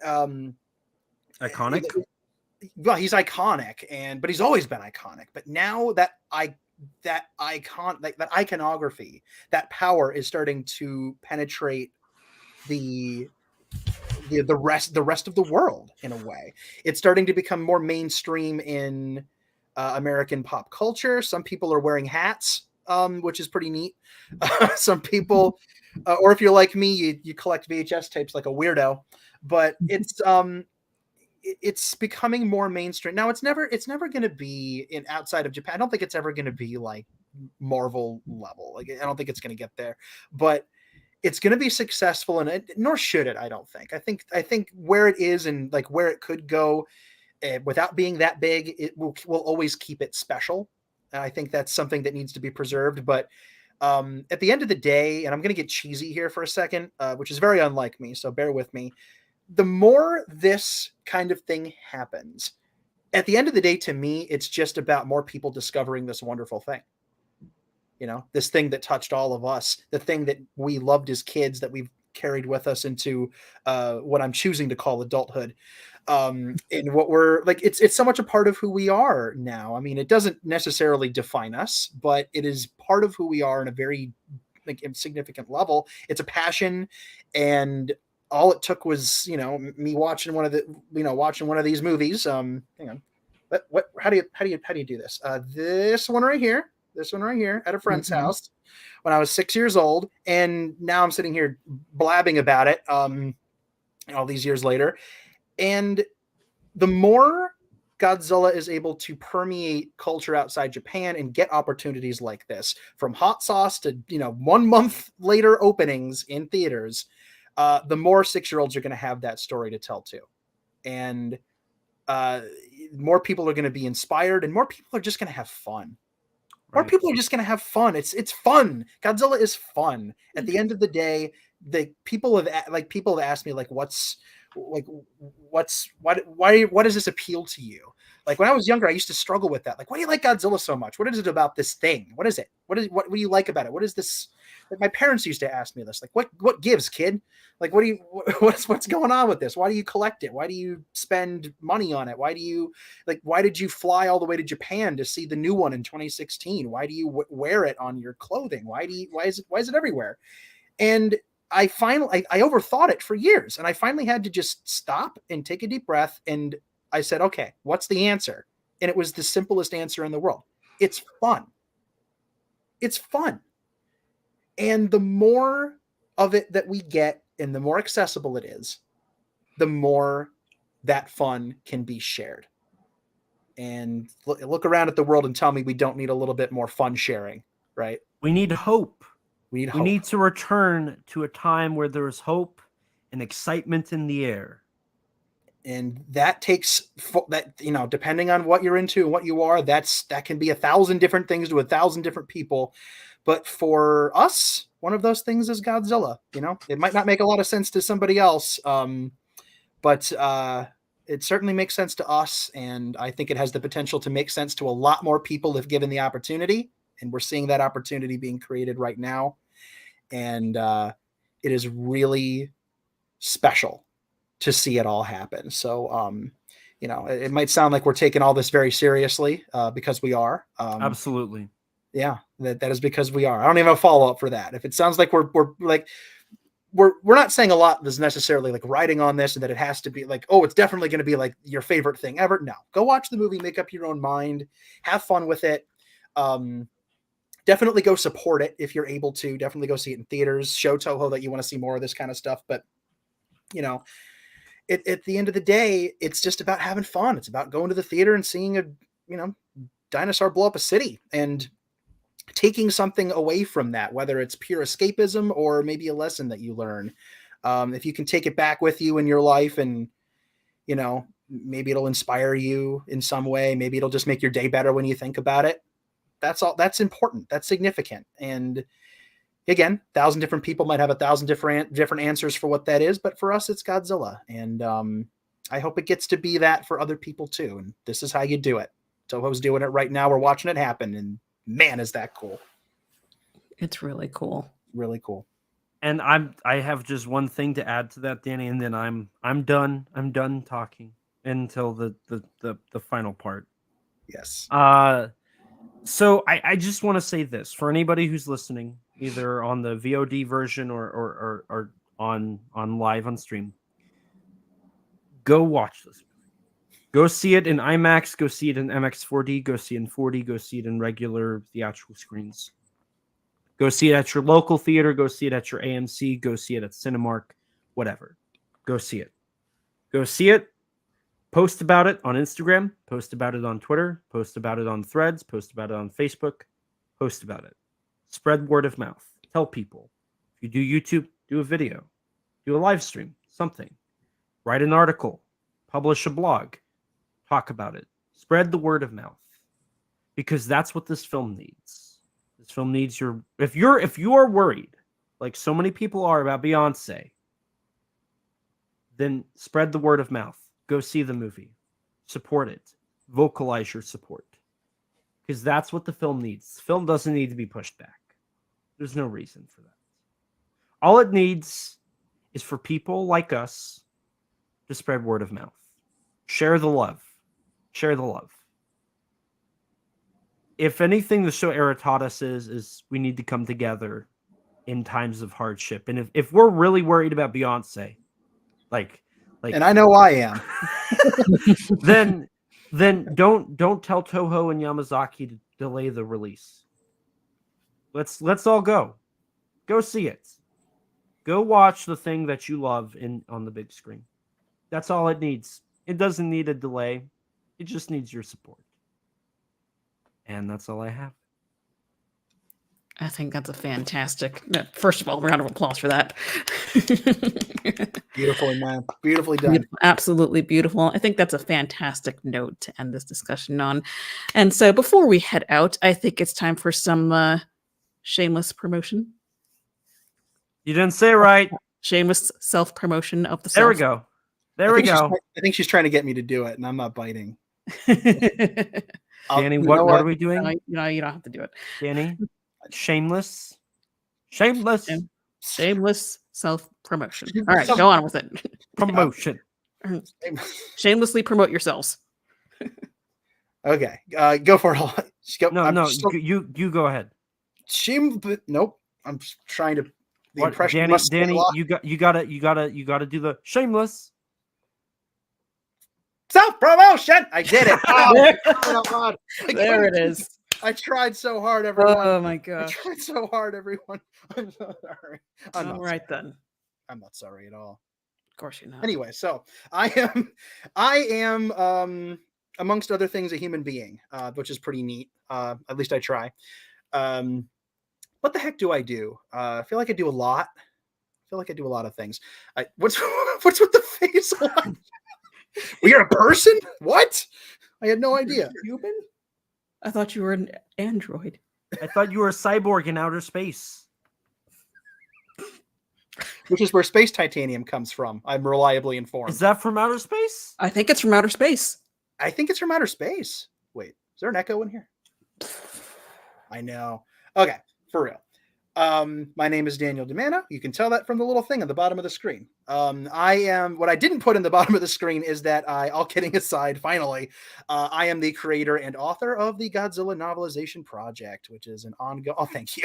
iconic. Well, he's iconic, but he's always been iconic. But now that iconography, that power is starting to penetrate the rest of the world in a way. It's starting to become more mainstream in American pop culture. Some people are wearing hats, which is pretty neat. Some people, or if you're like me, you collect VHS tapes like a weirdo. But it's becoming more mainstream now. It's never going to be outside of Japan. I don't think it's ever going to be like Marvel level. Like I don't think it's going to get there, but it's going to be successful, and nor should it. I don't think. I think where it is and like where it could go, without being that big, it will always keep it special. And I think that's something that needs to be preserved. But at the end of the day, and I'm going to get cheesy here for a second, which is very unlike me, so bear with me. The more this kind of thing happens, at the end of the day, to me, it's just about more people discovering this wonderful thing. This thing that touched all of us, the thing that we loved as kids, that we've carried with us into what I'm choosing to call adulthood. And what we're like, it's so much a part of who we are now. I mean, it doesn't necessarily define us, but it is part of who we are in a very significant level. It's a passion, and all it took was, me watching one of these movies. Hang on. How do you do this? This one right here at a friend's house when I was 6 years old. And now I'm sitting here blabbing about it all these years later. And the more Godzilla is able to permeate culture outside Japan and get opportunities like this, from hot sauce to, 1 month later openings in theaters, the more 6-year-olds are going to have that story to tell too. And more people are going to be inspired, and more people are just going to have fun. More people are just going to have fun. It's fun. Godzilla is fun. At the end of the day, people have asked me what does this appeal to you? Like when I was younger, I used to struggle with that. Like, why do you like Godzilla so much? What is it about this thing? What is it? What do you like about it? What is this? Like my parents used to ask me this. Like, what gives, kid? Like, what's going on with this? Why do you collect it? Why do you spend money on it? Why did you fly all the way to Japan to see the new one in 2016? Why do you wear it on your clothing? Why is it everywhere? And I overthought it for years, and I finally had to just stop and take a deep breath. And I said, okay, what's the answer? And it was the simplest answer in the world. It's fun. It's fun. And the more of it that we get and the more accessible it is, the more that fun can be shared. And look around at the world and tell me we don't need a little bit more fun sharing, right? We need hope. We need hope. We need to return to a time where there is hope and excitement in the air. And that takes that, depending on what you're into and what you are, that can be 1,000 different things to 1,000 different people. But for us, one of those things is Godzilla. It might not make a lot of sense to somebody else, but it certainly makes sense to us. And I think it has the potential to make sense to a lot more people if given the opportunity. And we're seeing that opportunity being created right now. And it is really special to see it all happen. So, it might sound like we're taking all this very seriously because we are. Absolutely. Yeah, that is because we are. I don't even have a follow up for that. If it sounds like we're not saying a lot that's necessarily like writing on this and that it has to be like, oh, it's definitely going to be like your favorite thing ever. No, go watch the movie, make up your own mind, have fun with it. Definitely go support it if you're able to. Definitely go see it in theaters. Show Toho that you want to see more of this kind of stuff. But at the end of the day, it's just about having fun. It's about going to the theater and seeing a dinosaur blow up a city and taking something away from that, whether it's pure escapism or maybe a lesson that you learn. If you can take it back with you in your life and, maybe it'll inspire you in some way. Maybe it'll just make your day better when you think about it. That's all. That's important. That's significant. And again, 1,000 different people might have 1,000 different answers for what that is. But for us, it's Godzilla. And I hope it gets to be that for other people too. And this is how you do it. Toho's doing it right now. We're watching it happen. And man, is that cool. It's really cool. Really cool. And I have just one thing to add to that, Danny, and then I'm done. I'm done talking until the final part. Yes. So I just want to say this for anybody who's listening, either on the VOD version or on live on stream. Go watch this. Go see it in IMAX. Go see it in MX4D. Go see it in 4D. Go see it in regular theatrical screens. Go see it at your local theater. Go see it at your AMC. Go see it at Cinemark. Whatever. Go see it. Go see it. Post about it on Instagram. Post about it on Twitter. Post about it on Threads. Post about it on Facebook. Post about it. Spread word of mouth. Tell people. If you do YouTube, do a video. Do a live stream. Something. Write an article. Publish a blog. Talk about it. Spread the word of mouth. Because that's what this film needs. This film needs your... If you are worried, like so many people are about Beyonce, then spread the word of mouth. Go see the movie. Support it. Vocalize your support. Because that's what the film needs. The film doesn't need to be pushed back. There's no reason for that. All it needs is for people like us to spread word of mouth. Share the love. Share the love. If anything, the show era taught us is we need to come together in times of hardship. And if we're really worried about Beyonce, like, and I know I am, then don't tell Toho and Yamazaki to delay the release. Let's all go see it. Go watch the thing that you love on the big screen. That's all it needs. It doesn't need a delay. It just needs your support. And that's all I have. I think that's a fantastic. First of all, round of applause for that. Beautifully, man. Beautifully done. Absolutely beautiful. I think that's a fantastic note to end this discussion on. And so before we head out, I think it's time for some shameless promotion. You didn't say it right. Shameless self-promotion of the There we self. go. There we go. I think she's trying to get me to do it, and I'm not biting. Danny, what are we doing? No, you don't have to do it. Danny, shameless Shameless self-promotion. All right, go on with it. promotion. Shamelessly promote yourselves. Okay, go for it. You go ahead. Nope. I'm trying to. The What, impression Danny, you gotta do the shameless self-promotion. I did it. Oh, God. There it is. I tried so hard, everyone. Oh my gosh. I tried so hard, everyone. I'm so sorry. All right then. I'm not sorry at all. Of course you're not. Anyway, so I am amongst other things a human being, which is pretty neat. At least I try. What the heck do I do? I feel like I do a lot. I feel like I do a lot of things. What's with the face line? We are a person? What? I had no idea. Human? I thought you were an android. I thought you were a cyborg in outer space. Which is where space titanium comes from. I'm reliably informed. Is that from outer space? I think it's from outer space. I think it's from outer space. Wait, is there an echo in here? I know. Okay, for real. My name is Daniel DiManna. You can tell that from the little thing at the bottom of the screen. What I didn't put in the bottom of the screen is that all kidding aside, finally, I am the creator and author of the Godzilla novelization project, which is an ongoing, thank you.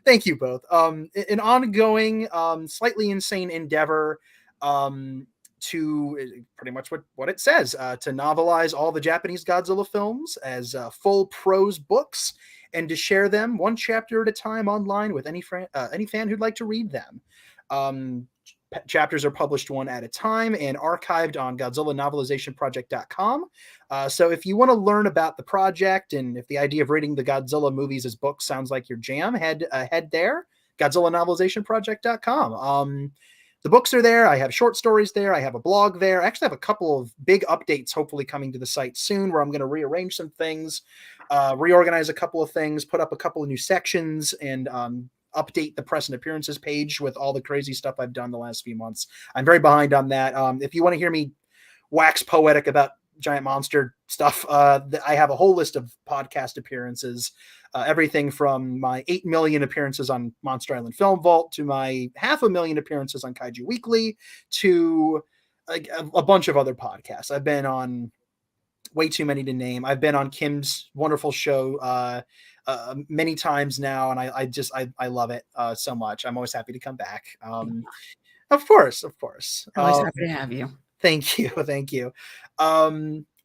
Thank you both. An ongoing, slightly insane endeavor, to pretty much what it says, to novelize all the Japanese Godzilla films as full prose books, and to share them one chapter at a time online with any fan who'd like to read them. Chapters are published one at a time and archived on GodzillaNovelizationProject.com. So if you want to learn about the project, and if the idea of reading the Godzilla movies as books sounds like your jam, head there, GodzillaNovelizationProject.com. The books are there. I have short stories there. I have a blog there. I actually have a couple of big updates hopefully coming to the site soon, where I'm going to rearrange some things, reorganize a couple of things, put up a couple of new sections, and update the press and appearances page with all the crazy stuff I've done the last few months. I'm very behind on that. If you want to hear me wax poetic about giant monster stuff, I have a whole list of podcast appearances, everything from my 8 million appearances on Monster Island Film Vault to my 500,000 appearances on Kaiju Weekly to a bunch of other podcasts. I've been on way too many to name. I've been on Kim's wonderful show many times now, and I love it so much. I'm always happy to come back. Of course. Always happy to have you. Thank you.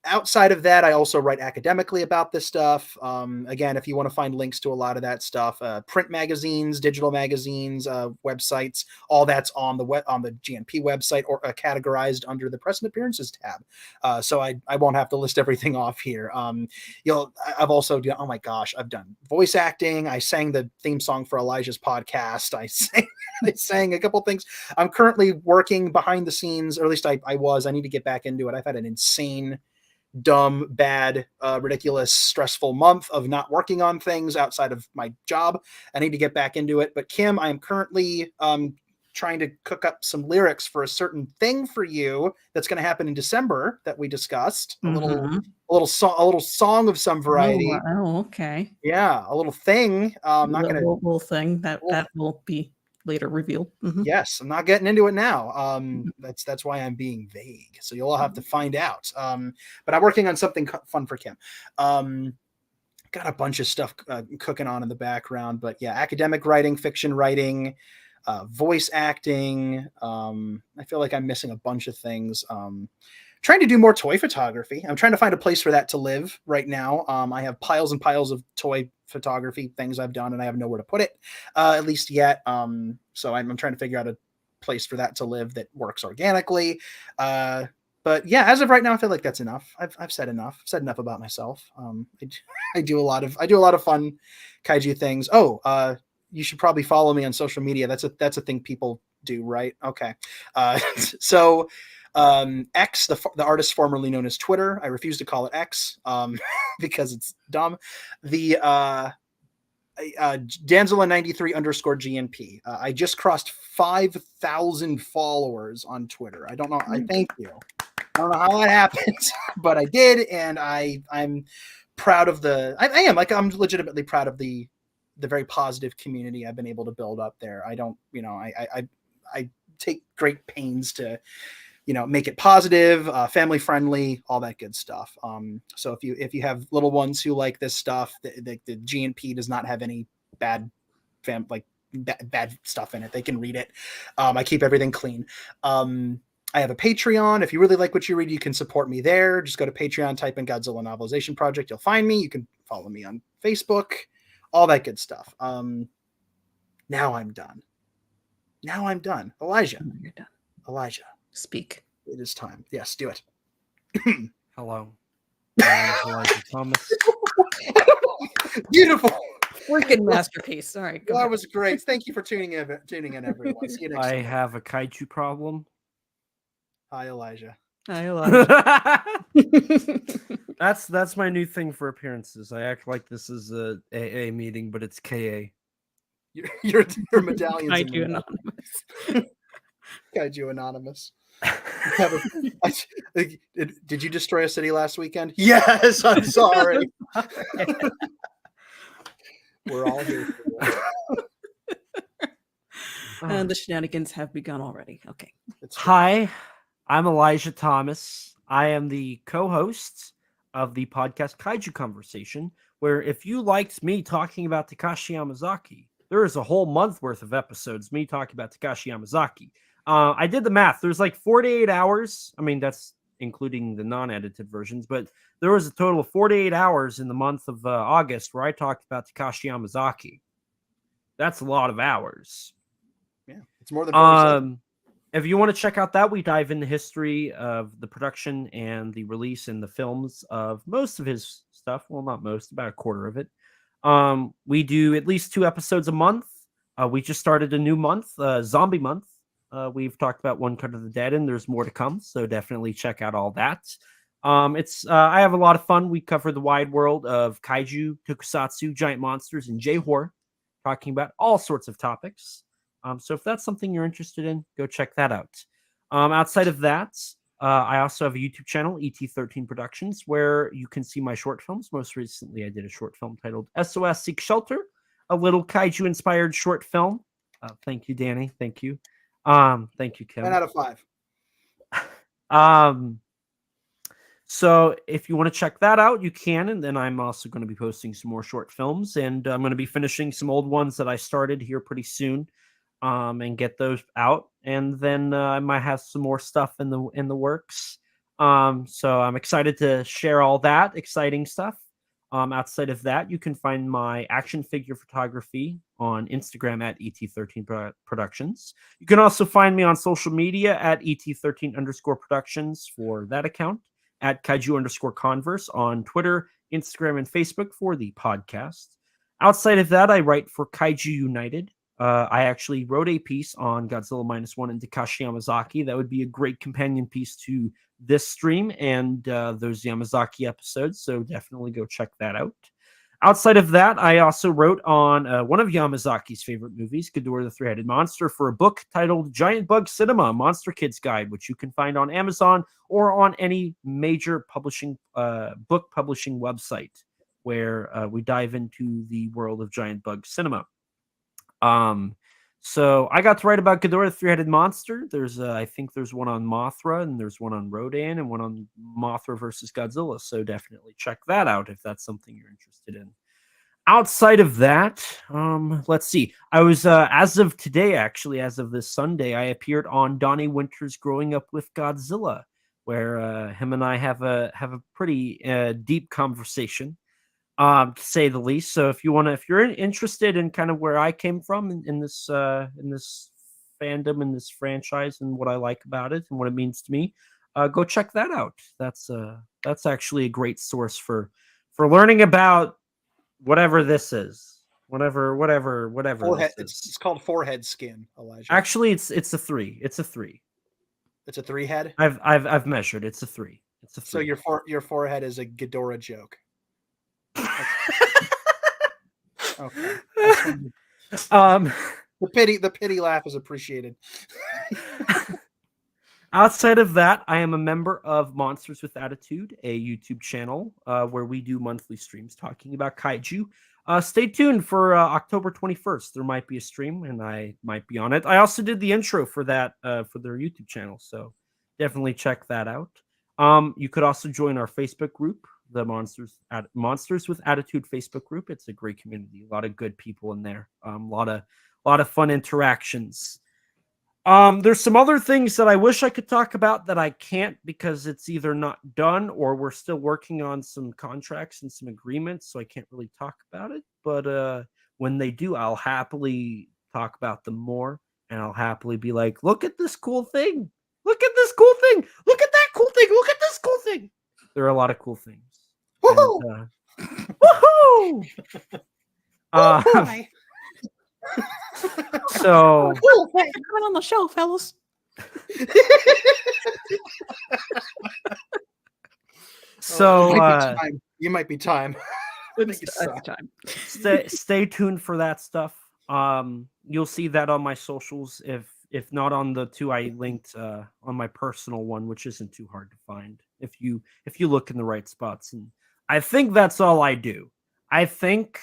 Outside of that, I also write academically about this stuff. Again, if you want to find links to a lot of that stuff, print magazines, digital magazines, websites, all that's on the GNP website, or categorized under the press and appearances tab. So I won't have to list everything off here. I've also done, oh my gosh, I've done voice acting. I sang the theme song for Elijah's podcast. I sang a couple things. I'm currently working behind the scenes, or at least I need to get back into it. I've had an insane, dumb, bad, ridiculous, stressful month of not working on things outside of my job. I need to get back into it. But Kim, I am currently trying to cook up some lyrics for a certain thing for you that's going to happen in December that we discussed. A little song of some variety. Oh, okay. Yeah, a little thing. I'm not going to little thing that will be later revealed. Yes, I'm not getting into it now. That's why I'm being vague. So you'll all have to find out. But I'm working on something fun for Kim. Got a bunch of stuff cooking on in the background. But yeah, academic writing, fiction writing, voice acting. I feel like I'm missing a bunch of things. Trying to do more toy photography. I'm trying to find a place for that to live right now. I have piles and piles of toy photography things I've done, and I have nowhere to put it, at least yet. So I'm trying to figure out a place for that to live that works organically. But yeah, as of right now, I feel like that's enough. I've said enough. I've said enough about myself. I do a lot of fun kaiju things. Oh, you should probably follow me on social media. That's a thing people do, right? Okay. So X, the artist formerly known as Twitter. I refuse to call it X because it's dumb. The Danzilla93 _GNP. I just crossed 5,000 followers on Twitter. I don't know. I thank you. I don't know how that happened, but I did, and I'm proud of I'm legitimately proud of the very positive community I've been able to build up there. I don't, I take great pains to make it positive, family friendly, all that good stuff. So if you have little ones who like this stuff, the GNP does not have any bad stuff in it. They can read it. I keep everything clean. I have a Patreon. If you really like what you read, you can support me there. Just go to Patreon, type in Godzilla Novelization Project. You'll find me. You can follow me on Facebook, all that good stuff. Now I'm done. Elijah. You're done. Elijah. Speak. It is time. Yes, do it. Hello. My name is Elijah Thomas. Beautiful. Freaking masterpiece. All right. That was great. Thank you for tuning in, everyone. See you next I time. have a kaiju problem. Hi, Elijah. Hi, Elijah. That's my new thing for appearances. I act like this is a AA meeting, but it's KA. Your medallions. Kaiju Anonymous. Kaiju Anonymous. Did you destroy a city last weekend? Yes, I'm sorry. We're all here for you. And the shenanigans have begun already. Okay. Hi, I'm Elijah Thomas. I am the co-host of the podcast Kaiju Conversation, where if you liked me talking about Takashi Yamazaki, there is a whole month worth of episodes me talking about Takashi Yamazaki. I did the math. There's like 48 hours. I mean, that's including the non-edited versions, but there was a total of 48 hours in the month of August where I talked about Takashi Yamazaki. That's a lot of hours. Yeah, it's more than 47. If you want to check out that, we dive into history of the production and the release and the films of most of his stuff. Well, not most, about a quarter of it. We do at least 2 episodes a month. We just started a new month, Zombie Month. We've talked about One Cut of the Dead, and there's more to come, so definitely check out all that. I have a lot of fun. We cover the wide world of kaiju, tokusatsu, giant monsters, and J-horror, talking about all sorts of topics. So if that's something you're interested in, go check that out. Outside of that, I also have a YouTube channel, ET13 Productions, where you can see my short films. Most recently, I did a short film titled SOS Seek Shelter, a little kaiju-inspired short film. Thank you, Danny. Thank you. Thank you, Kim. 10 out of 5. So if you want to check that out, you can. And then I'm also going to be posting some more short films, and I'm going to be finishing some old ones that I started here pretty soon, and get those out. And then I might have some more stuff in the works. So I'm excited to share all that exciting stuff. Outside of that, you can find my action figure photography on Instagram at ET13 Productions. You can also find me on social media at ET13_Productions for that account, at Kaiju_Converse on Twitter, Instagram, and Facebook for the podcast. Outside of that, I write for Kaiju United. I actually wrote a piece on Godzilla Minus One and Takashi Yamazaki. That would be a great companion piece to this stream and those Yamazaki episodes, so definitely go check that out. Outside of that, I also wrote on one of Yamazaki's favorite movies, Ghidorah the Three-Headed Monster, for a book titled Giant Bug Cinema, Monster Kids Guide, which you can find on Amazon or on any major book publishing website where we dive into the world of Giant Bug Cinema. So I got to write about Ghidorah the Three-Headed Monster. There's I think there's one on Mothra, and there's one on Rodan, and one on Mothra versus Godzilla. So definitely check that out if that's something you're interested in. Outside of that, let's see. I was as of today, actually, as of this Sunday, I appeared on Donnie Winter's Growing Up with Godzilla, where him and I have a pretty deep conversation, to say the least. So if you're interested in kind of where I came from in this fandom, in this franchise, and what I like about it and what it means to me, go check that out. That's actually a great source for learning about whatever this is, whatever Forehead, this is. it's called forehead skin, Elijah. Actually, it's a 3. It's a 3. It's a 3 head. I've measured. It's a 3. It's a 3. So your forehead is a Ghidorah joke. Okay. The pity laugh is appreciated. Outside of that, I am a member of Monsters with Attitude, a YouTube channel where we do monthly streams talking about kaiju. Stay tuned for October 21st. There might be a stream, and I might be on it. I also did the intro for that for their YouTube channel, so definitely check that out. You could also join our Facebook group, the Monsters with Attitude Facebook group. It's a great community. A lot of good people in there. A lot of fun interactions. There's some other things that I wish I could talk about that I can't, because it's either not done or we're still working on some contracts and some agreements, so I can't really talk about it. But when they do, I'll happily talk about them more, and I'll happily be like, look at this cool thing. Look at this cool thing. Look at that cool thing. Look at this cool thing. There are a lot of cool things. Woohoo! And, woohoo! So Hey, coming on the show, fellas. So you might be time. Time. Stay tuned for that stuff. You'll see that on my socials, if not on the 2 I linked on my personal one, which isn't too hard to find if you look in the right spots. And I think that's all I do. I think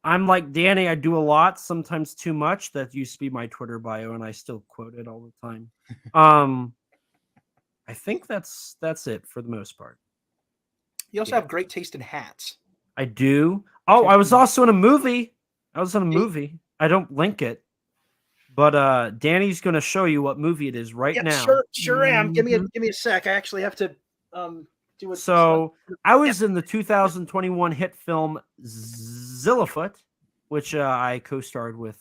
I'm like Danny. I do a lot, sometimes too much. That used to be my Twitter bio, and I still quote it all the time. I think that's it for the most part. You also have great taste in hats. I do. Oh, I was also in a movie. I was in a movie. I don't link it, but Danny's going to show you what movie it is right now. Sure am. Give me a sec. I actually have to do it. So I was in the 2021 hit film Zillafoot, which I co-starred with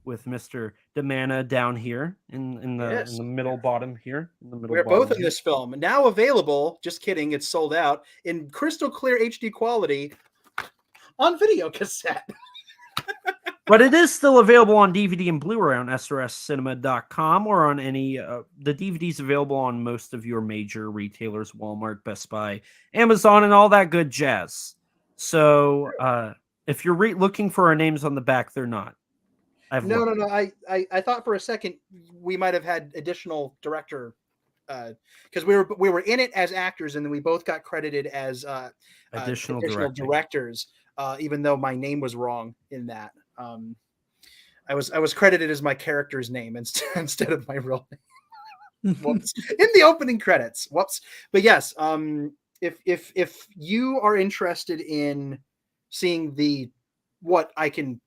Mr. DiManna down here in the middle bottom here. We're both in this film. Now available, just kidding, it's sold out, in crystal clear HD quality on video cassette. But it is still available on DVD and Blu-ray on srscinema.com or on any the DVD's available on most of your major retailers, Walmart, Best Buy, Amazon, and all that good jazz. So if you're looking for our names on the back, they're not. No. I thought for a second we might have had additional director because we were in it as actors, and then we both got credited as additional directors, even though my name was wrong in that. I was credited as my character's name instead of my real name. Whoops. In the opening credits. Whoops. But yes, if you are interested in seeing what I can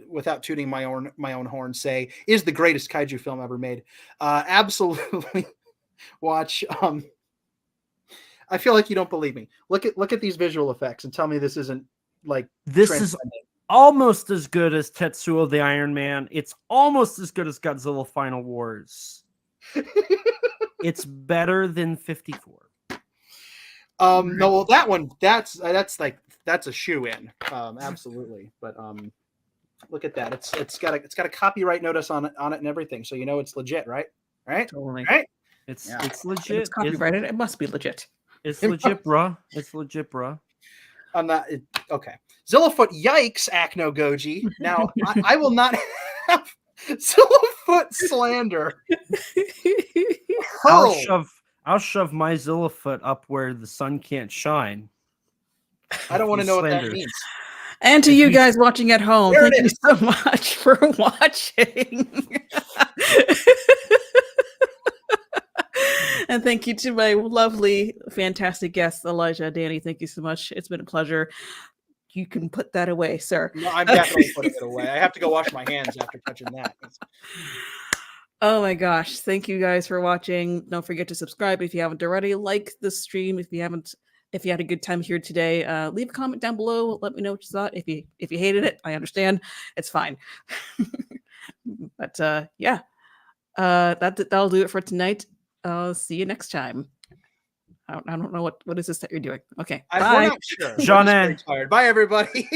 without tooting my own horn say is the greatest kaiju film ever made, absolutely watch. I feel like you don't believe me. Look at these visual effects and tell me this isn't like this is almost as good as Tetsuo the Iron Man. It's almost as good as Godzilla Final Wars. It's better than 54. No, well, that one that's a shoe in. Absolutely. But look at that. It's got a copyright notice on it and everything, so you know it's legit, right? Totally. Right? It's legit. If it's copyrighted. It must be legit. It's legit, bruh. It's legit, bruh. I'm not okay. Zillafoot, yikes, Acno Goji. Now I will not have Zillafoot slander. I'll shove my Zillafoot up where the sun can't shine. I don't want to know what that means. And to you guys watching at home, thank you so much for watching. And thank you to my lovely, fantastic guests, Elijah, Danny. Thank you so much. It's been a pleasure. You can put that away, sir. No, I'm definitely putting it away. I have to go wash my hands after touching that. Oh my gosh. Thank you guys for watching. Don't forget to subscribe if you haven't already. Like the stream if you had a good time here today. Leave a comment down below. Let me know what you thought. If you hated it, I understand. It's fine. But yeah. That'll do it for tonight. See you next time. I don't know what is this that you're doing. Okay. Bye. I'm not sure. Bye, everybody.